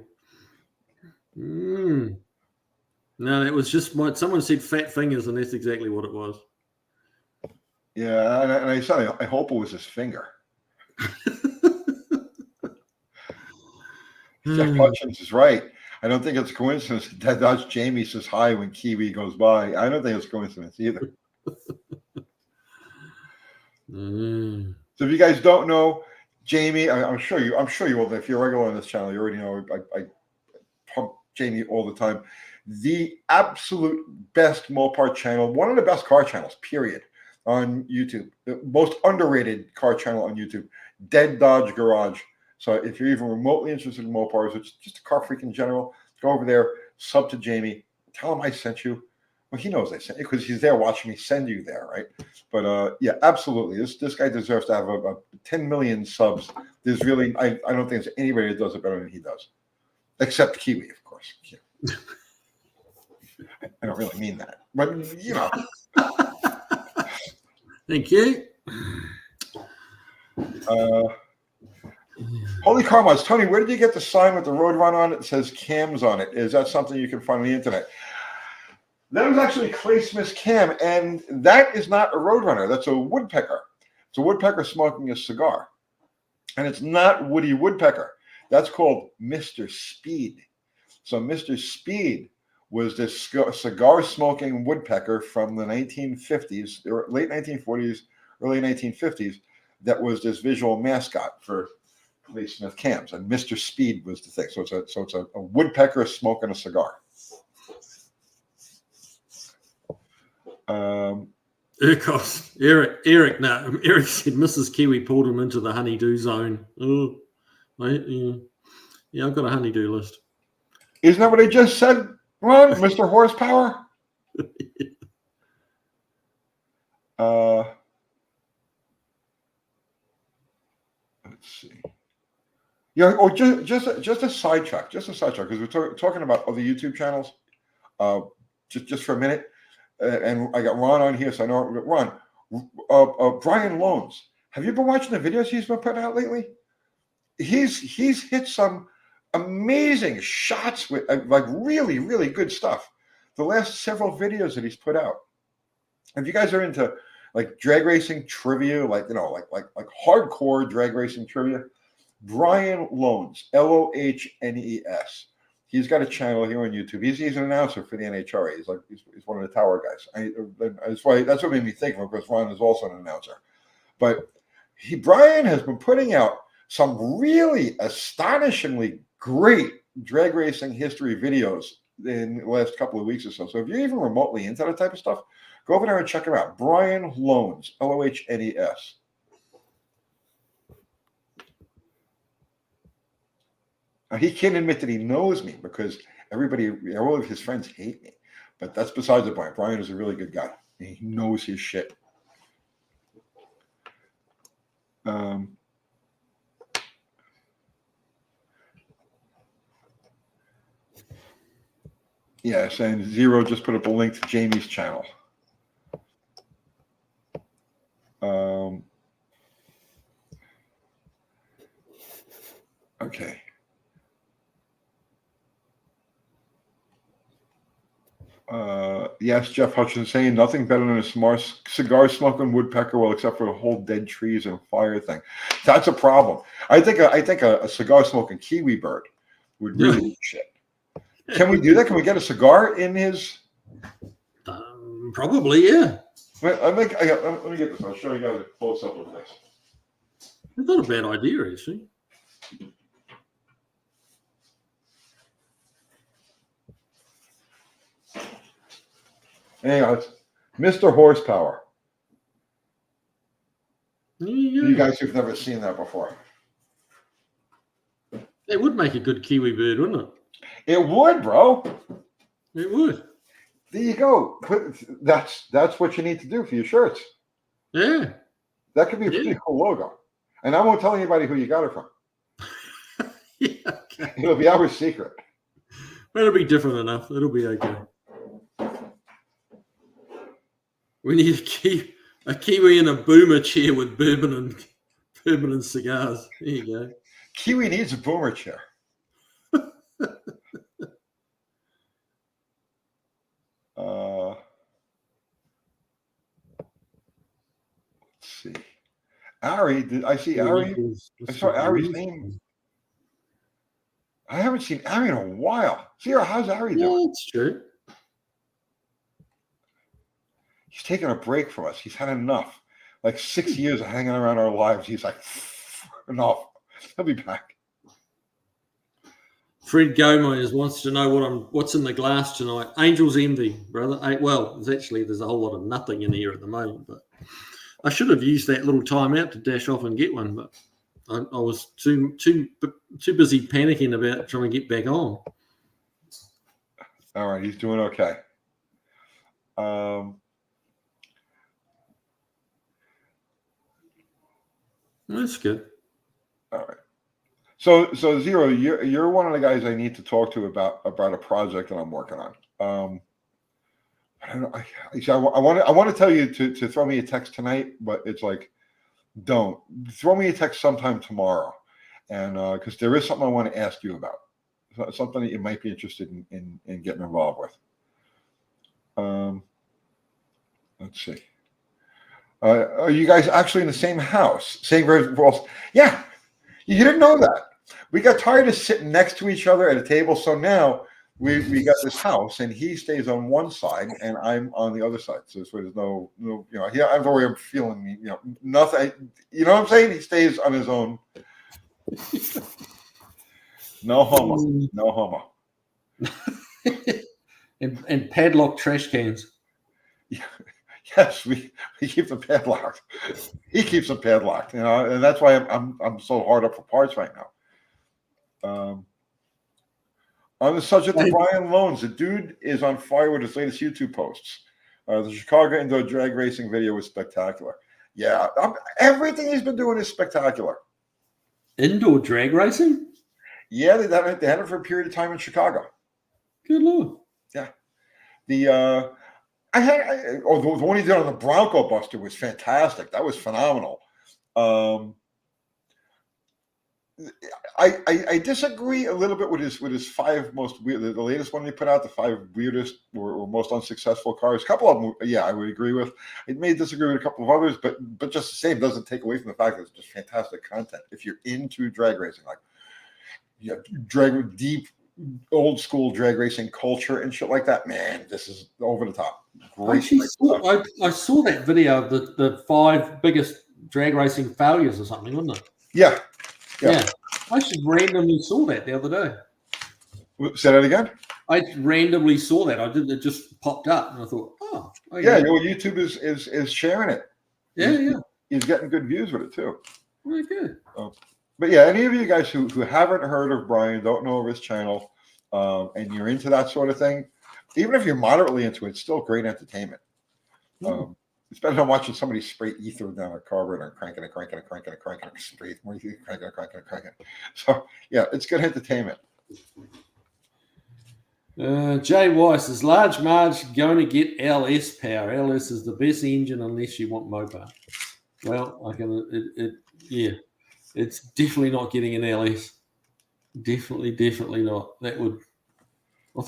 No, it was just someone said fat fingers, and that's exactly what it was. Yeah, and I said I hope it was his finger. Jeff Hutchins is right. I don't think it's a coincidence that Dodge Jamie says hi when Kiwi goes by. I don't think it's a coincidence either. So if you guys don't know, Jamie, I'm sure you will. If you're regular on this channel, you already know I pump Jamie all the time. The absolute best Mopar channel, one of the best car channels, period, on YouTube. The most underrated car channel on YouTube, Dead Dodge Garage. So if you're even remotely interested in Mopars, which is just a car freak in general, go over there, sub to Jamie. tell him I sent you. Well, he knows I sent you because he's there watching me send you there, right? But yeah, absolutely. This guy deserves to have a 10 million subs. There's really, I don't think there's anybody that does it better than he does, except Kiwi, of course. Yeah. I don't really mean that, but you know. Thank you. Holy Carmines, Tony, where did you get the sign with the Roadrunner on it? It says cams on it. Is that something you can find on the internet? That was actually Clay Smith's cam, and that is not a Roadrunner. That's a woodpecker. It's a woodpecker smoking a cigar. And it's not Woody Woodpecker. That's called Mr. Speed. So Mr. Speed was this cigar-smoking woodpecker from the 1950s, late 1940s, early 1950s, that was this visual mascot for Clay Smith cams. And Mr. Speed was the thing. So it's a woodpecker smoking a cigar. Eric said Mrs. Kiwi pulled him into the honeydew zone. Oh, yeah, I've got a honeydew list. Isn't that what I just said, Ron? Mr. Horsepower? Let's see. Yeah, or just a sidetrack, because we're talking about other YouTube channels. Just for a minute. And I got Ron on here, so I know Ron. Brian Loans. Have you been watching the videos he's been putting out lately? He's hit some amazing shots with like really, really good stuff. The last several videos that he's put out. If you guys are into like drag racing trivia, like like hardcore drag racing trivia, Brian Loans, Lohnes. He's got a channel here on YouTube. He's an announcer for the NHRA. He's one of the tower guys. That's what made me think of him, because Ron is also an announcer. But Brian has been putting out some really astonishingly great drag racing history videos in the last couple of weeks or so. So if you're even remotely into that type of stuff, go over there and check him out. Brian Loans, Lohnes. He can't admit that he knows me because all of his friends hate me. But that's besides the point. Brian is a really good guy. He knows his shit. Yeah, saying Zero just put up a link to Jamie's channel. Okay. Yes, Jeff Hutchinson saying nothing better than a smart cigar smoking woodpecker, well, except for the whole dead trees and fire thing. That's a problem. I think a cigar smoking kiwi bird would really be shit. Can we do that? Can we get a cigar in his? Probably, yeah. Let me get this. I'll show you guys a close up of this. It's not a bad idea, actually. Hang on, it's Mr. Horsepower. You guys who've never seen that before. It would make a good kiwi bird, wouldn't it? It would, bro. It would. There you go. That's what you need to do for your shirts. Yeah. That could be a pretty cool logo. And I won't tell anybody who you got it from. Yeah, okay. It'll be our secret. It'll be different enough. It'll be okay. We need a kiwi in a boomer chair with bourbon and cigars. There you go. Kiwi needs a boomer chair. Let's see. Ari, I see Ari? I saw Ari's name. I haven't seen Ari in a while. Sierra, how's Ari doing? Yeah, it's true. He's taking a break from us. He's had enough. Like 6 years of hanging around our lives. He's like, enough. He'll be back. Fred Gomez wants to know what's in the glass tonight. Angel's Envy, brother. Well, there's a whole lot of nothing in here at the moment, but I should have used that little time out to dash off and get one, but I was too busy panicking about trying to get back on. All right, he's doing okay. That's good. All right. So Zero, you're one of the guys I need to talk to about a project that I'm working on. I don't know. I want to tell you to throw me a text tonight, but it's like, don't throw me a text sometime tomorrow, and because there is something I want to ask you about, something that you might be interested in getting involved with. Let's see. Are you guys actually in the same house? Same walls? Yeah, you didn't know that. We got tired of sitting next to each other at a table, so now we got this house, and he stays on one side, and I'm on the other side. So there's no yeah, I'm worried I'm feeling nothing. You know what I'm saying? He stays on his own. No homo. No homo. and padlock trash cans. Yeah. Yes, we keep them padlocked. He keeps them padlocked, and that's why I'm so hard up for parts right now. On the subject of Brian Loans, the dude is on fire with his latest YouTube posts. The Chicago indoor drag racing video was spectacular. Yeah, everything he's been doing is spectacular. Indoor drag racing? Yeah, they had it for a period of time in Chicago. Good Lord. Yeah, the one he did on the Bronco Buster was fantastic. That was phenomenal. I disagree a little bit with his five most weird. The latest one they put out, the five weirdest or most unsuccessful cars. A couple of them, yeah, I would agree with. It may disagree with a couple of others, but just the same doesn't take away from the fact that it's just fantastic content. If you're into drag racing, like drag deep old school drag racing culture and shit like that, man, this is over the top. I saw that video of the five biggest drag racing failures or something, wasn't it? Yeah. I just randomly saw that the other day. Say that again? I randomly saw that. It just popped up, and I thought, oh yeah. YouTube is sharing it. Yeah, he's getting good views with it too. Really good. But yeah, any of you guys who haven't heard of Brian, don't know of his channel, and you're into that sort of thing, even if you're moderately into it, it's still great entertainment. It's better than watching somebody spray ether down a carburetor and cranking it, spray more ether, cranking. So yeah, it's good entertainment. Jay Weiss, is Large Marge going to get LS power? LS is the best engine unless you want Mopar. Well, it's definitely not getting an LS. Definitely not. That would. I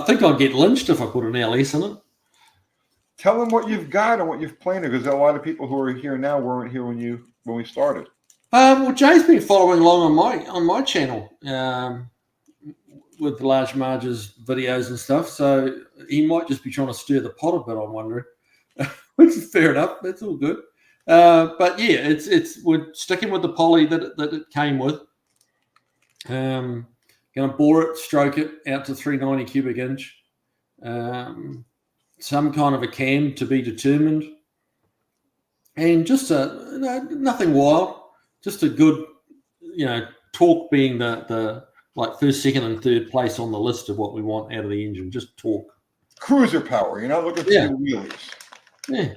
think I'd get lynched if I put an LS in it. Tell them what you've got and what you've planned, because a lot of people who are here now weren't here when we started. Well, Jay's been following along on my channel with the Large Marge's videos and stuff, so he might just be trying to stir the pot a bit. I'm wondering, which is fair enough. That's all good. But yeah, we're sticking with the poly that it came with. Going to bore it, stroke it out to 390 cubic inch. Some kind of a cam to be determined, and just nothing wild, just a good, torque being the like first, second, and third place on the list of what we want out of the engine. Just torque, cruiser power. You're not looking for your wheelies. Yeah,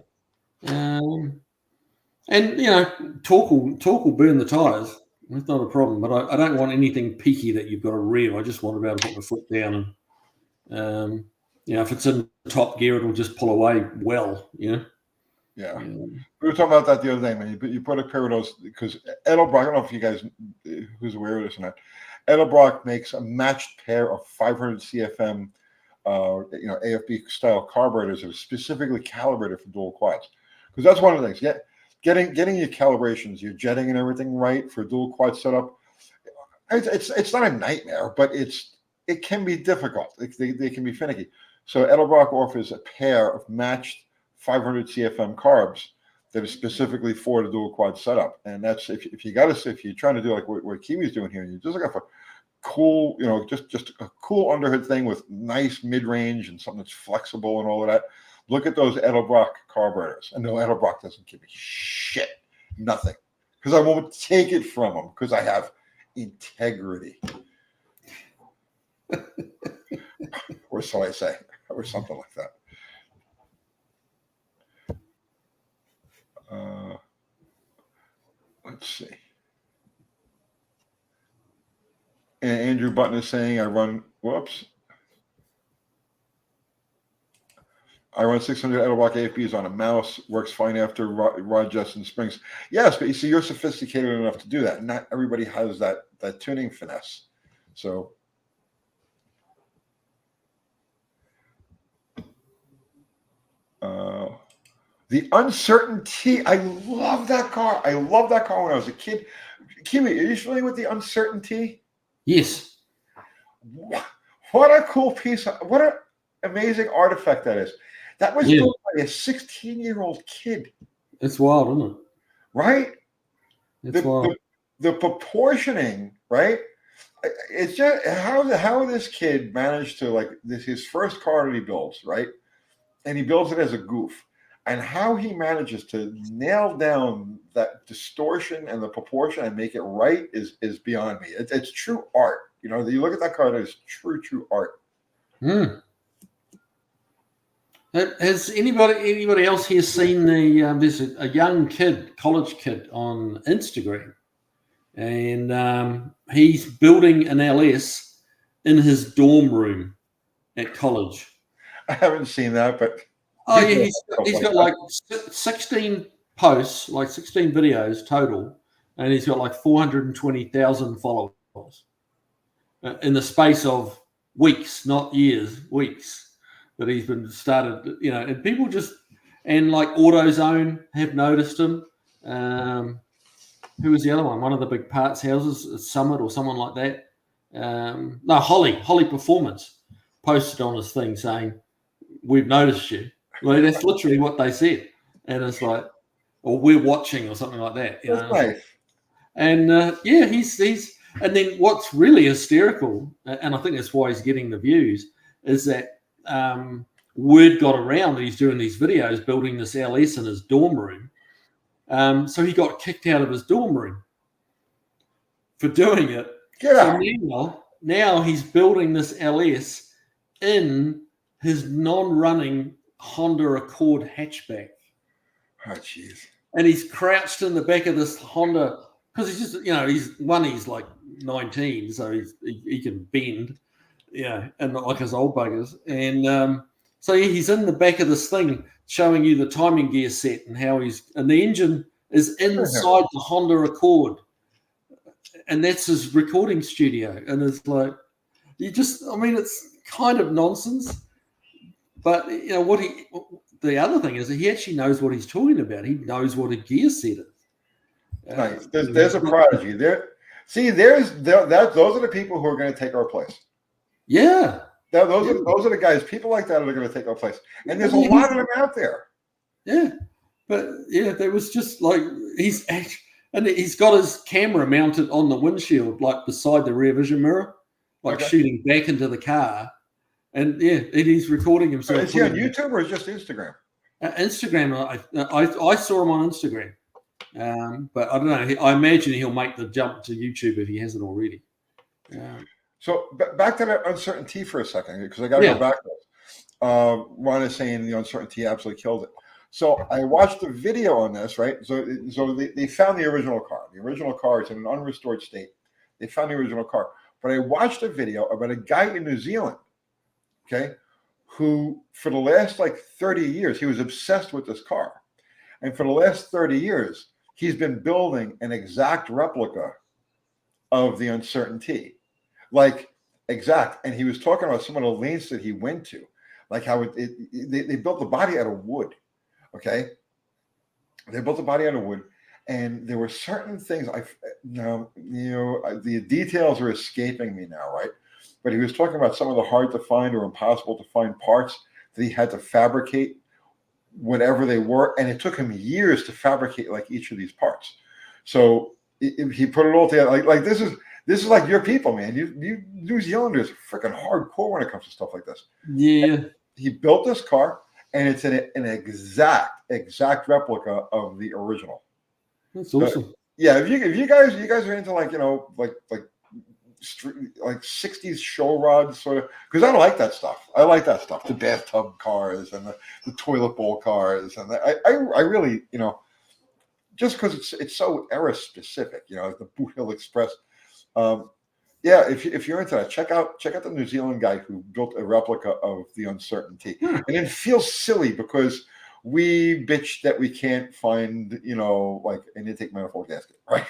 and torque will burn the tires. That's not a problem, but I don't want anything peaky that you've got to rev. I just want to be able to put my foot down and. If it's in top gear, it'll just pull away well, Yeah. We were talking about that the other day, man. You put a pair of those, because Edelbrock, I don't know if you guys who's aware of this or not. Edelbrock makes a matched pair of 500 CFM, AFB style carburetors that are specifically calibrated for dual quads. Because that's one of the things. Getting your calibrations, your jetting and everything right for dual quad setup, it's not a nightmare, but it can be difficult. They can be finicky. So Edelbrock offers a pair of matched 500 CFM carbs that is specifically for the dual quad setup. And that's if you're trying to do like what Kiwi's doing here, you're just looking for cool, just a cool underhood thing with nice mid-range and something that's flexible and all of that. Look at those Edelbrock carburetors. And no, Edelbrock doesn't give me shit, nothing, because I won't take it from them because I have integrity. or so I say, or something like that. Let's see. And Andrew Button is saying, I run 600 Edelbrock AFBs on a mouse. Works fine after rod just and springs. Yes, but you see, you're sophisticated enough to do that. Not everybody has that tuning finesse. So, the Uncertainty. I love that car. I love that car when I was a kid. Kimi, are you familiar with the Uncertainty? Yes. What a cool piece. What an amazing artifact that is. That was built by a 16-year-old kid. It's wild, isn't it? Right? It's wild. The proportioning, right? It's just how this kid managed to, his first car that he builds, right? And he builds it as a goof. And how he manages to nail down that distortion and the proportion and make it right is beyond me. It's true art. You know, you look at that car, that is true art. Has anybody else here seen there's a young kid, college kid on Instagram, and he's building an LS in his dorm room at college. I haven't seen that, but he's got like 16 posts, like 16 videos total, and he's got like 420,000 followers in the space of weeks, not years, weeks. That he's been started, you know, and people just, and like AutoZone have noticed him. Who was the other one? One of the big parts houses, Summit or someone like that. No, Holly Performance posted on his thing saying, "We've noticed you." Well, that's literally what they said, and it's like, or we're watching or something like that. You know? Nice. And he's, and then what's really hysterical, and I think that's why he's getting the views, is that. Word got around that he's doing these videos building this LS in his dorm room. So he got kicked out of his dorm room for doing it. So now he's building this LS in his non-running Honda Accord hatchback. Oh, jeez. And he's crouched in the back of this Honda because he's just, you know, he's like 19, so he can bend. Yeah, and not like his old buggers. And so he's in the back of this thing showing you the timing gear set and how and the engine is inside the Honda Accord. And that's his recording studio. And it's like, it's kind of nonsense. But, you know, the other thing is that he actually knows what he's talking about. He knows what a gear set is. Nice. There's a prodigy there. See, those are the people who are going to take our place. Yeah. Those are the guys. People like that are going to take our place. And there's a lot of them out there. Yeah. But yeah, there was just like he's got his camera mounted on the windshield, like beside the rear vision mirror, like shooting back into the car. And yeah, he's recording himself. Is he on YouTube or is it just Instagram? Instagram. I saw him on Instagram. But I don't know. I imagine he'll make the jump to YouTube if he hasn't already. So back to that Uncertainty for a second, because I got to go back to this. Ron is saying the Uncertainty absolutely killed it. So I watched the video on this, right? So they found the original car. The original car is in an unrestored state. They found the original car. But I watched a video about a guy in New Zealand, okay, who for the last 30 years, he was obsessed with this car. And for the last 30 years, he's been building an exact replica of the Uncertainty. Exact. And he was talking about some of the lengths that he went to, like how they built the body out of wood. Okay. They built the body out of wood. And there were certain things the details are escaping me now, right? But he was talking about some of the hard to find or impossible to find parts that he had to fabricate, whatever they were. And it took him years to fabricate each of these parts. So he put it all together. This is like your people, man. You New Zealanders are freaking hardcore when it comes to stuff like this. Yeah. And he built this car, and it's an exact replica of the original. That's awesome. Yeah, if you guys are into like 60s show rods sort of, because I like that stuff. I like that stuff. The bathtub cars and the toilet bowl cars, and I really, just because it's so era specific, like the Boot Hill Express. Yeah, if you're into that, check out the New Zealand guy who built a replica of the Uncertainty, and it feels silly because we bitch that we can't find, like an intake manifold gasket, right?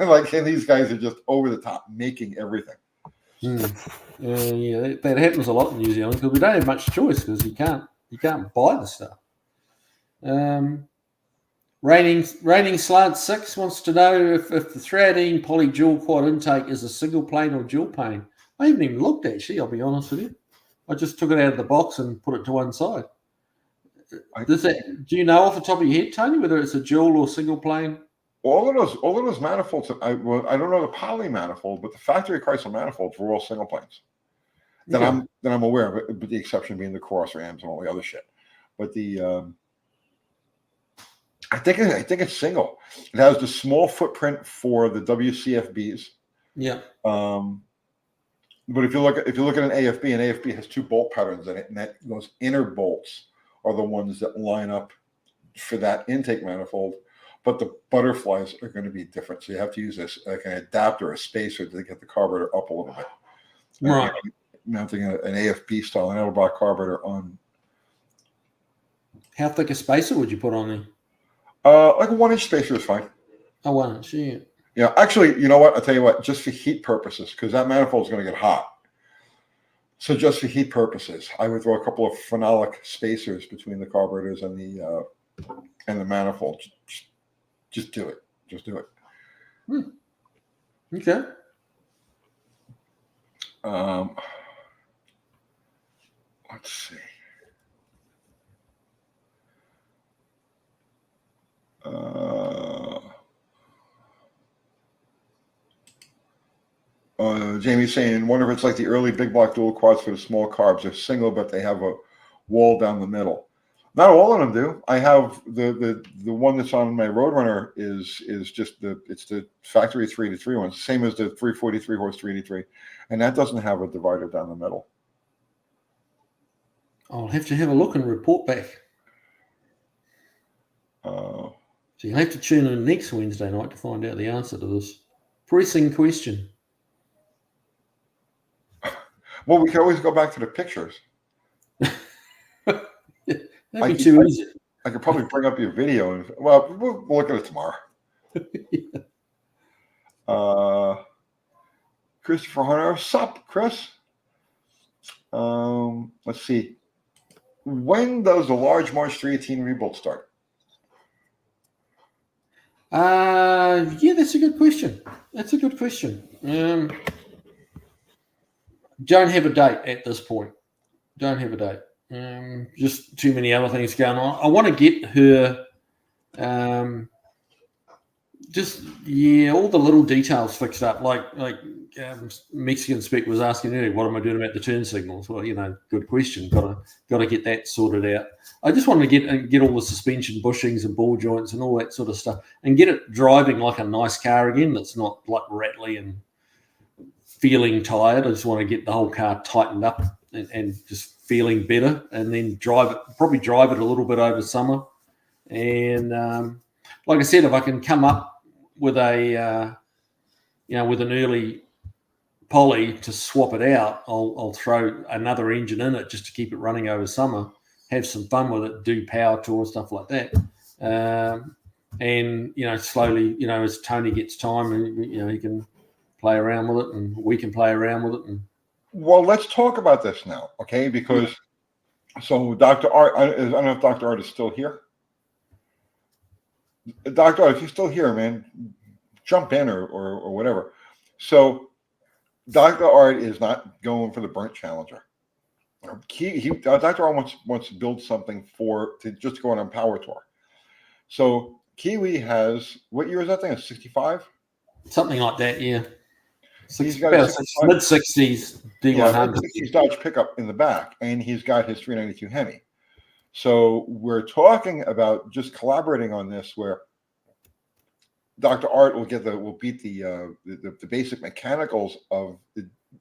Like, and these guys are just over the top, making everything. Yeah, that happens a lot in New Zealand because we don't have much choice because you can't buy the stuff. Raining Slant 6 wants to know if the 318 poly dual quad intake is a single plane or dual plane. I haven't even looked, actually, I'll be honest with you. I just took it out of the box and put it to one side. Do you know off the top of your head, Tony, whether it's a dual or single plane? All of those manifolds, I don't know the poly manifold, but the factory Chrysler manifolds were all single planes. That I'm aware of it, but the exception being the cross rams and all the other shit. But I think it's single. It has the small footprint for the WCFBs. Yeah. But if you look at an AFB has two bolt patterns in it, and those inner bolts are the ones that line up for that intake manifold. But the butterflies are going to be different, so you have to use this like an adapter, a spacer, to get the carburetor up a little bit. Right. Mounting an AFB style, an Edelbrock carburetor on. How thick a spacer would you put on there? Like a 1-inch spacer is fine. A 1-inch, yeah. Yeah, actually, you know what? I'll tell you what, just for heat purposes, because that manifold is going to get hot. So just for heat purposes, I would throw a couple of phenolic spacers between the carburetors and the manifold. Just do it. Just do it. Okay. Let's see. Jamie's saying, wonder if it's like the early big block dual quads for the small carbs. They're single, but they have a wall down the middle. Not all of them do. I have the one that's on my Roadrunner is just the factory 3-3 one, same as the 343 horse 383, and that doesn't have a divider down the middle. I'll have to have a look and report back. So you'll have to tune in next Wednesday night to find out the answer to this pressing question. Well, we can always go back to the pictures. That'd be too easy. I could probably bring up your video and we'll look at it tomorrow. Christopher Hunter, sup, Chris? Let's see. When does the large March 318 rebuild start? Yeah, that's a good question. Don't have a date at this point. Don't have a date. Just too many other things going on. I want to get her all the little details fixed up. Like Mexican Spec was asking earlier, what am I doing about the turn signals? Well, good question. Got to get that sorted out. I just want to get all the suspension bushings and ball joints and all that sort of stuff, and get it driving like a nice car again. That's not like rattly and feeling tired. I just want to get the whole car tightened up and just feeling better, and then probably drive it a little bit over summer. And like I said, if I can come up with with an early poly to swap it out, I'll throw another engine in it just to keep it running over summer, have some fun with it, do power tour, stuff like that. And slowly, as Tony gets time, and he can play around with it, and we can play around with it. And well, let's talk about this now, okay? Because so Dr. Art, I don't know if Dr. Art is still here. Dr. Art, if you're still here, man, jump in or whatever. So Dr. Art is not going for the burnt Challenger. Dr. Art wants to build something to just go on a power tour. So Kiwi has, what year is that thing? A 65? Something like that, yeah. He's got mid-60s D100. Mid-60s Dodge pickup in the back, and he's got his 392 Hemi. So we're talking about just collaborating on this, where Dr. Art will beat the basic mechanicals of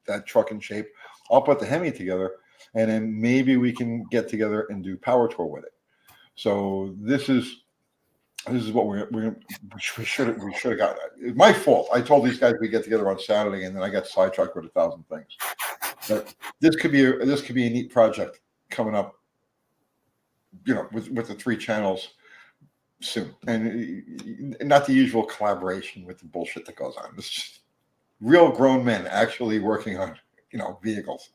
that truck in shape. I'll put the Hemi together, and then maybe we can get together and do power tour with it. So this is what we should have got. It's my fault. I told these guys we get together on Saturday, and then I got sidetracked with 1,000 things. But this could be a neat project coming up, with the 3 channels soon, and not the usual collaboration with the bullshit that goes on. It's just real grown men actually working on vehicles.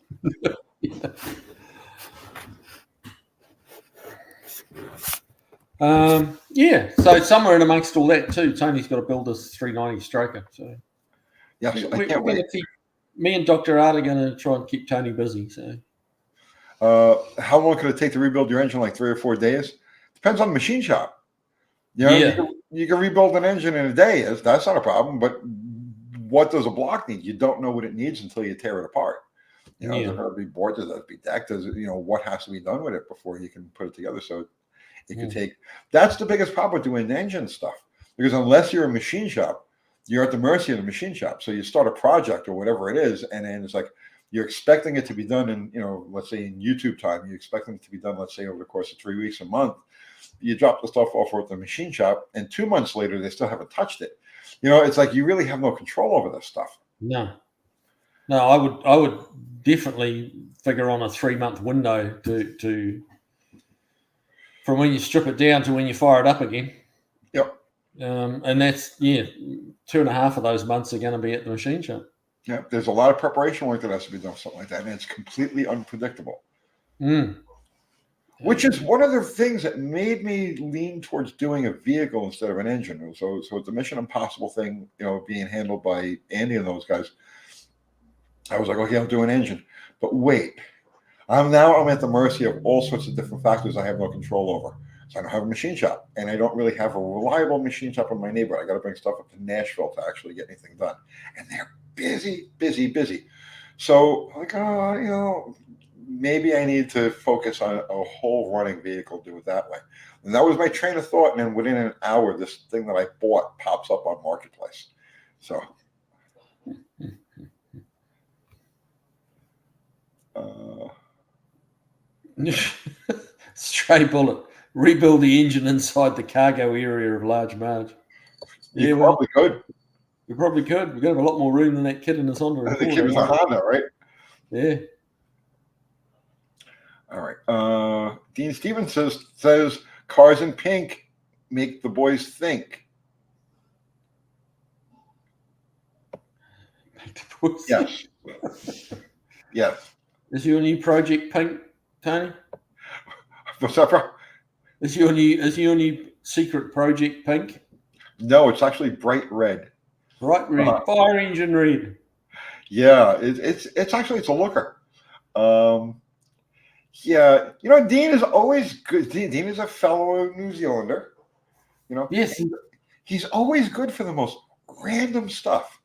So somewhere in amongst all that too, Tony's got to build this 390 stroker. So yes, I can't wait. Me and Dr. Art are going to try and keep Tony busy. So how long could it take to rebuild your engine? Like 3 or 4 days? Depends on the machine shop. You can rebuild an engine in a day. That's not a problem. But what does a block need? You don't know what it needs until you tear it apart. There's going to be board, there's going to be deck, there's what has to be done with it before you can put it together. So it could take. That's the biggest problem with doing engine stuff, because unless you're a machine shop, you're at the mercy of the machine shop. So you start a project or whatever it is, and then it's like you're expecting it to be done in let's say in YouTube time. You're expecting it to be done, let's say, over the course of 3 weeks, a month. You drop the stuff off at the machine shop, and 2 months later they still haven't touched it. It's like you really have no control over this stuff. No, I would definitely figure on a 3-month window to from when you strip it down to when you fire it up again. Yep. And that's 2.5 of those months are going to be at the machine shop. Yeah, there's a lot of preparation work that has to be done, something like that, and it's completely unpredictable. Which is one of the things that made me lean towards doing a vehicle instead of an engine. So it's a Mission Impossible thing, being handled by Andy and those guys. I was like, okay, I'll do an engine. But wait, I'm at the mercy of all sorts of different factors I have no control over. So I don't have a machine shop, and I don't really have a reliable machine shop in my neighborhood. I got to bring stuff up to Nashville to actually get anything done. And they're busy, busy, busy. So like, maybe I need to focus on a whole running vehicle, do it that way. And that was my train of thought. And then within an hour, this thing that I bought pops up on Marketplace. So Stray bullet. Rebuild the engine inside the cargo area of large Marge. You probably could. We probably could. We've got a lot more room than that kid in his Honda. The kid was a Honda, right? Yeah. All right. Dean Stevens says cars in pink make the boys think. Make the boys Yes. Yes. Is your new project pink, Tony? What's up, bro? Is your new secret project pink? No, it's actually bright red. Bright red, fire engine red. Yeah, it's a looker. Yeah, Dean is always good. Dean is a fellow New Zealander. Yes, he's always good for the most random stuff.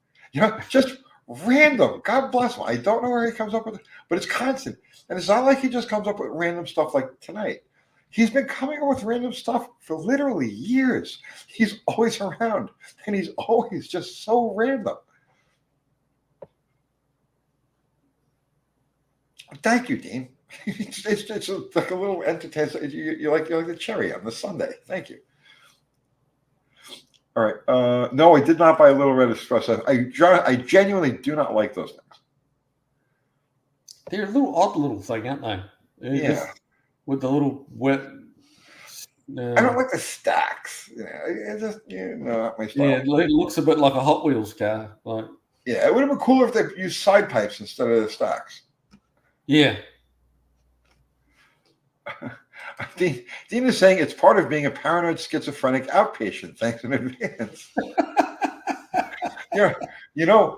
Just random. God bless him. I don't know where he comes up with it, but it's constant. And it's not like he just comes up with random stuff like tonight. He's been coming up with random stuff for literally years. He's always around, and he's always just so random. Thank you, Dean. It's like a little entertainment. You're like the cherry on the sundae. Thank you. All right. No, I did not buy a Little Red Espresso. I genuinely do not like those things. They're a little odd little thing, aren't they? Yeah. With the little wet. I don't like the stacks. It just not my style. Yeah, it looks a bit like a Hot Wheels car. Yeah, it would have been cooler if they used side pipes instead of the stacks. Yeah. Dean is saying it's part of being a paranoid schizophrenic outpatient. Thanks in advance. There's a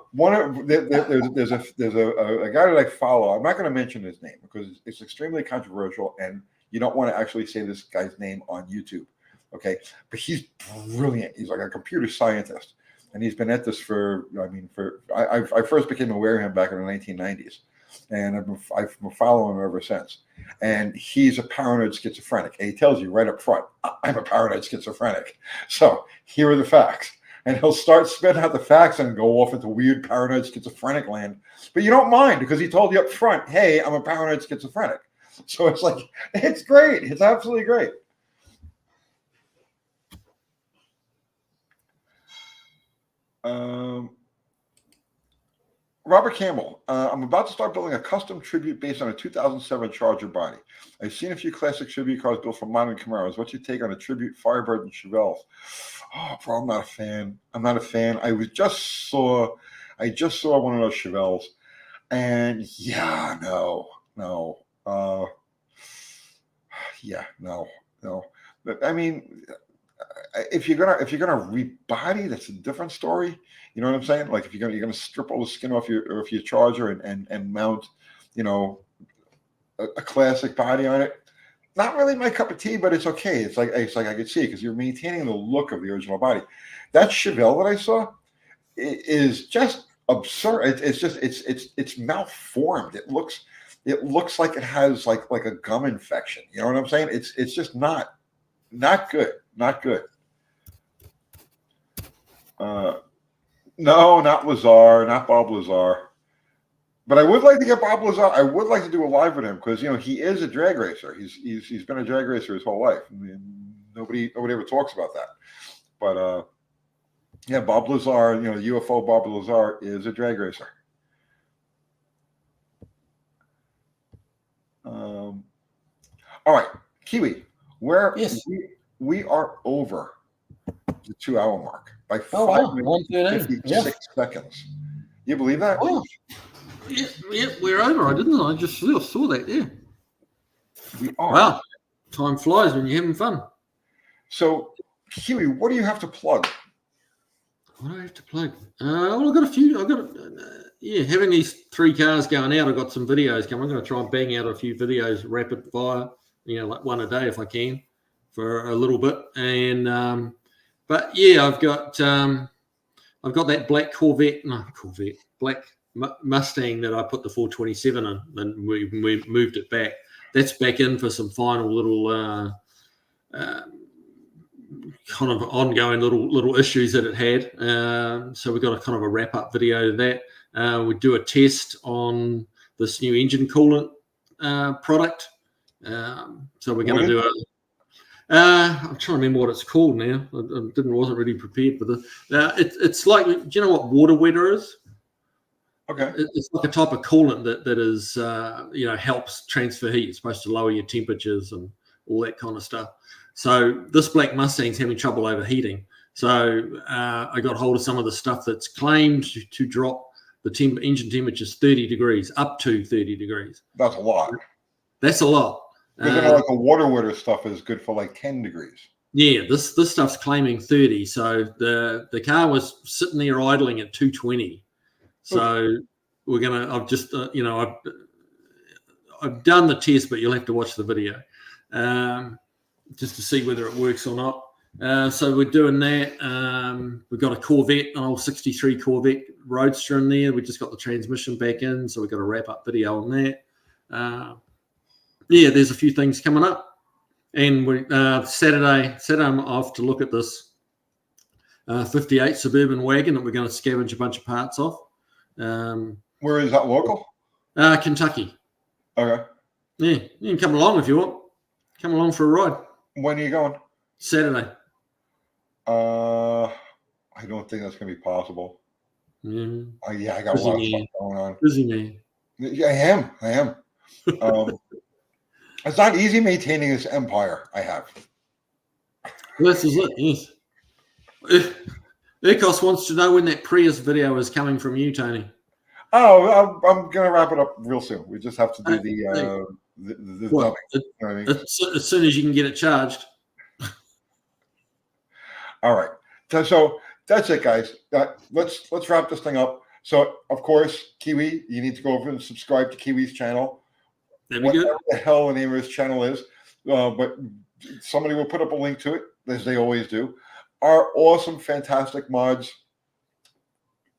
guy that I follow. I'm not going to mention his name because it's extremely controversial, and you don't want to actually say this guy's name on YouTube. Okay, but he's brilliant. He's like a computer scientist, and he's been at this I first became aware of him back in the 1990s. And I've been following him ever since. And he's a paranoid schizophrenic. And he tells you right up front, I'm a paranoid schizophrenic. So here are the facts. and he'll start spitting out the facts and go off into weird paranoid schizophrenic land. But you don't mind because he told you up front, hey, I'm a paranoid schizophrenic. So it's like, it's great. It's absolutely great. Robert Campbell, I'm about to start building a custom Tribute based on a 2007 Charger body. I've seen a few classic Tribute cars built from modern Camaros. What's your take on a Tribute, Firebird, and Chevelles? Oh, bro, I'm not a fan. I'm not a fan. I just saw one of those Chevelles, and yeah, no. But I mean, if you're gonna rebody, that's a different story. You know what I'm saying? Like if you're gonna strip all the skin off your Charger and mount, a classic body on it. Not really my cup of tea, but it's okay. It's like I could see it because you're maintaining the look of the original body. That Chevelle that I saw is just absurd. It's malformed. It looks like it has like a gum infection. You know what I'm saying? It's just not good. Not good. No, not Lazar, not Bob Lazar. But I would like to get Bob Lazar. I would like to do a live with him because he is a drag racer. He's been a drag racer his whole life. I mean, nobody ever talks about that. But yeah, Bob Lazar, UFO Bob Lazar is a drag racer. All right, Kiwi, where Yes. we are over the 2-hour mark by 5 minutes and 56 seconds. You believe that? Oh, yeah, we're over. I just saw that. Yeah. We are. Wow, time flies when you're having fun. So, Kiwi, what do you have to plug? What do I have to plug? Well, I've got a few. Having these 3 cars going out, I've got some videos coming. I'm going to try and bang out a few videos rapid fire, like one a day if I can for a little bit. And, but yeah, I've got that black black Mustang that I put the 427 in, and we moved it back. That's back in for some final little kind of ongoing little issues that it had. So we got a kind of a wrap up video of that. We do a test on this new engine coolant product. So we're going to do I'm trying to remember what it's called now. I wasn't really prepared for this. It's like, do you know what water wetter is? Okay. It's like a type of coolant that is, helps transfer heat. It's supposed to lower your temperatures and all that kind of stuff. So this black Mustang's having trouble overheating. So I got hold of some of the stuff that's claimed to drop the engine temperatures 30 degrees, up to 30 degrees. That's a lot. That's a lot. Because like the water wetter stuff is good for like 10 degrees. Yeah, this stuff's claiming 30. So the car was sitting there idling at 220. So we're gonna. I've just I've done the test, but you'll have to watch the video just to see whether it works or not. So we're doing that. We've got a Corvette, an old '63 Corvette Roadster in there. We just got the transmission back in, so we've got a wrap up video on that. There's a few things coming up, and we Saturday I'm off to look at this 58 Suburban wagon that we're going to scavenge a bunch of parts off. Where is that, local? Kentucky. Okay. Yeah, you can come along if you want. Come along for a ride. When are you going? Saturday. I don't think that's going to be possible. Yeah. I got a lot of stuff going on. Busy man. Yeah, I am. It's not easy maintaining this empire I have. This is it, yes. Ecos wants to know when that Prius video is coming from you, Tony. Oh, I'm going to wrap it up real soon. We just have to do the dubbing. You know what I mean? As soon as you can get it charged. All right. So that's it, guys. Let's wrap this thing up. So, of course, Kiwi, you need to go over and subscribe to Kiwi's channel. Whatever the hell the name of his channel is. But somebody will put up a link to it, as they always do. Our awesome, fantastic mods.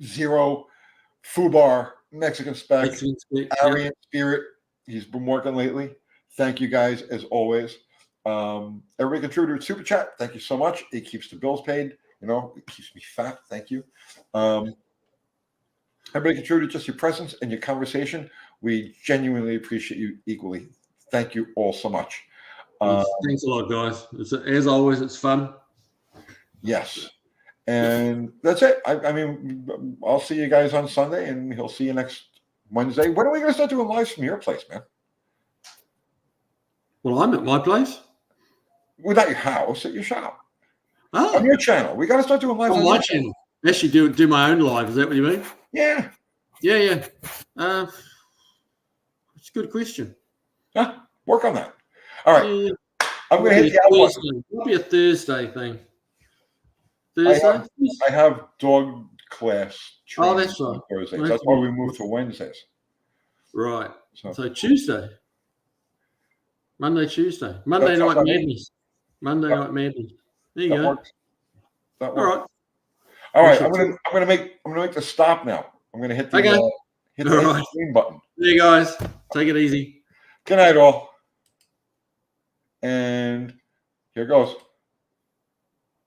Zero, Fubar, Mexican Spec, Aryan Spirit. He's been working lately. Thank you guys, as always. Everybody contributed to Super Chat. Thank you so much. It keeps the bills paid. You know, it keeps me fat. Thank you. Everybody contributed just your presence and your conversation. We genuinely appreciate you equally. Thank you all so much. Thanks a lot, guys. As always, it's fun. Yes. And that's it. I mean, I'll see you guys on Sunday, and he'll see you next Wednesday. When are we going to start doing lives from your place, man? Well, I'm at my place. Well, not your house, at your shop. Oh. On your channel. We got to start doing lives on my channel. Actually, do my own live. Is that what you mean? Yeah. Yeah. It's a good question. Yeah, work on that. All right. Yeah. I'm going to hit the out button. It'll be a Thursday thing. Thursday? I have dog class training that's right. on Thursdays. That's why we moved to Wednesdays. Right. So Tuesday. Monday, Tuesday. Monday Night Madness. Monday Night Madness. There you go. Works. That works. All right. I'm gonna make the stop now. I'm gonna hit the green button. There you guys. Take it easy. Good night, all. And here goes.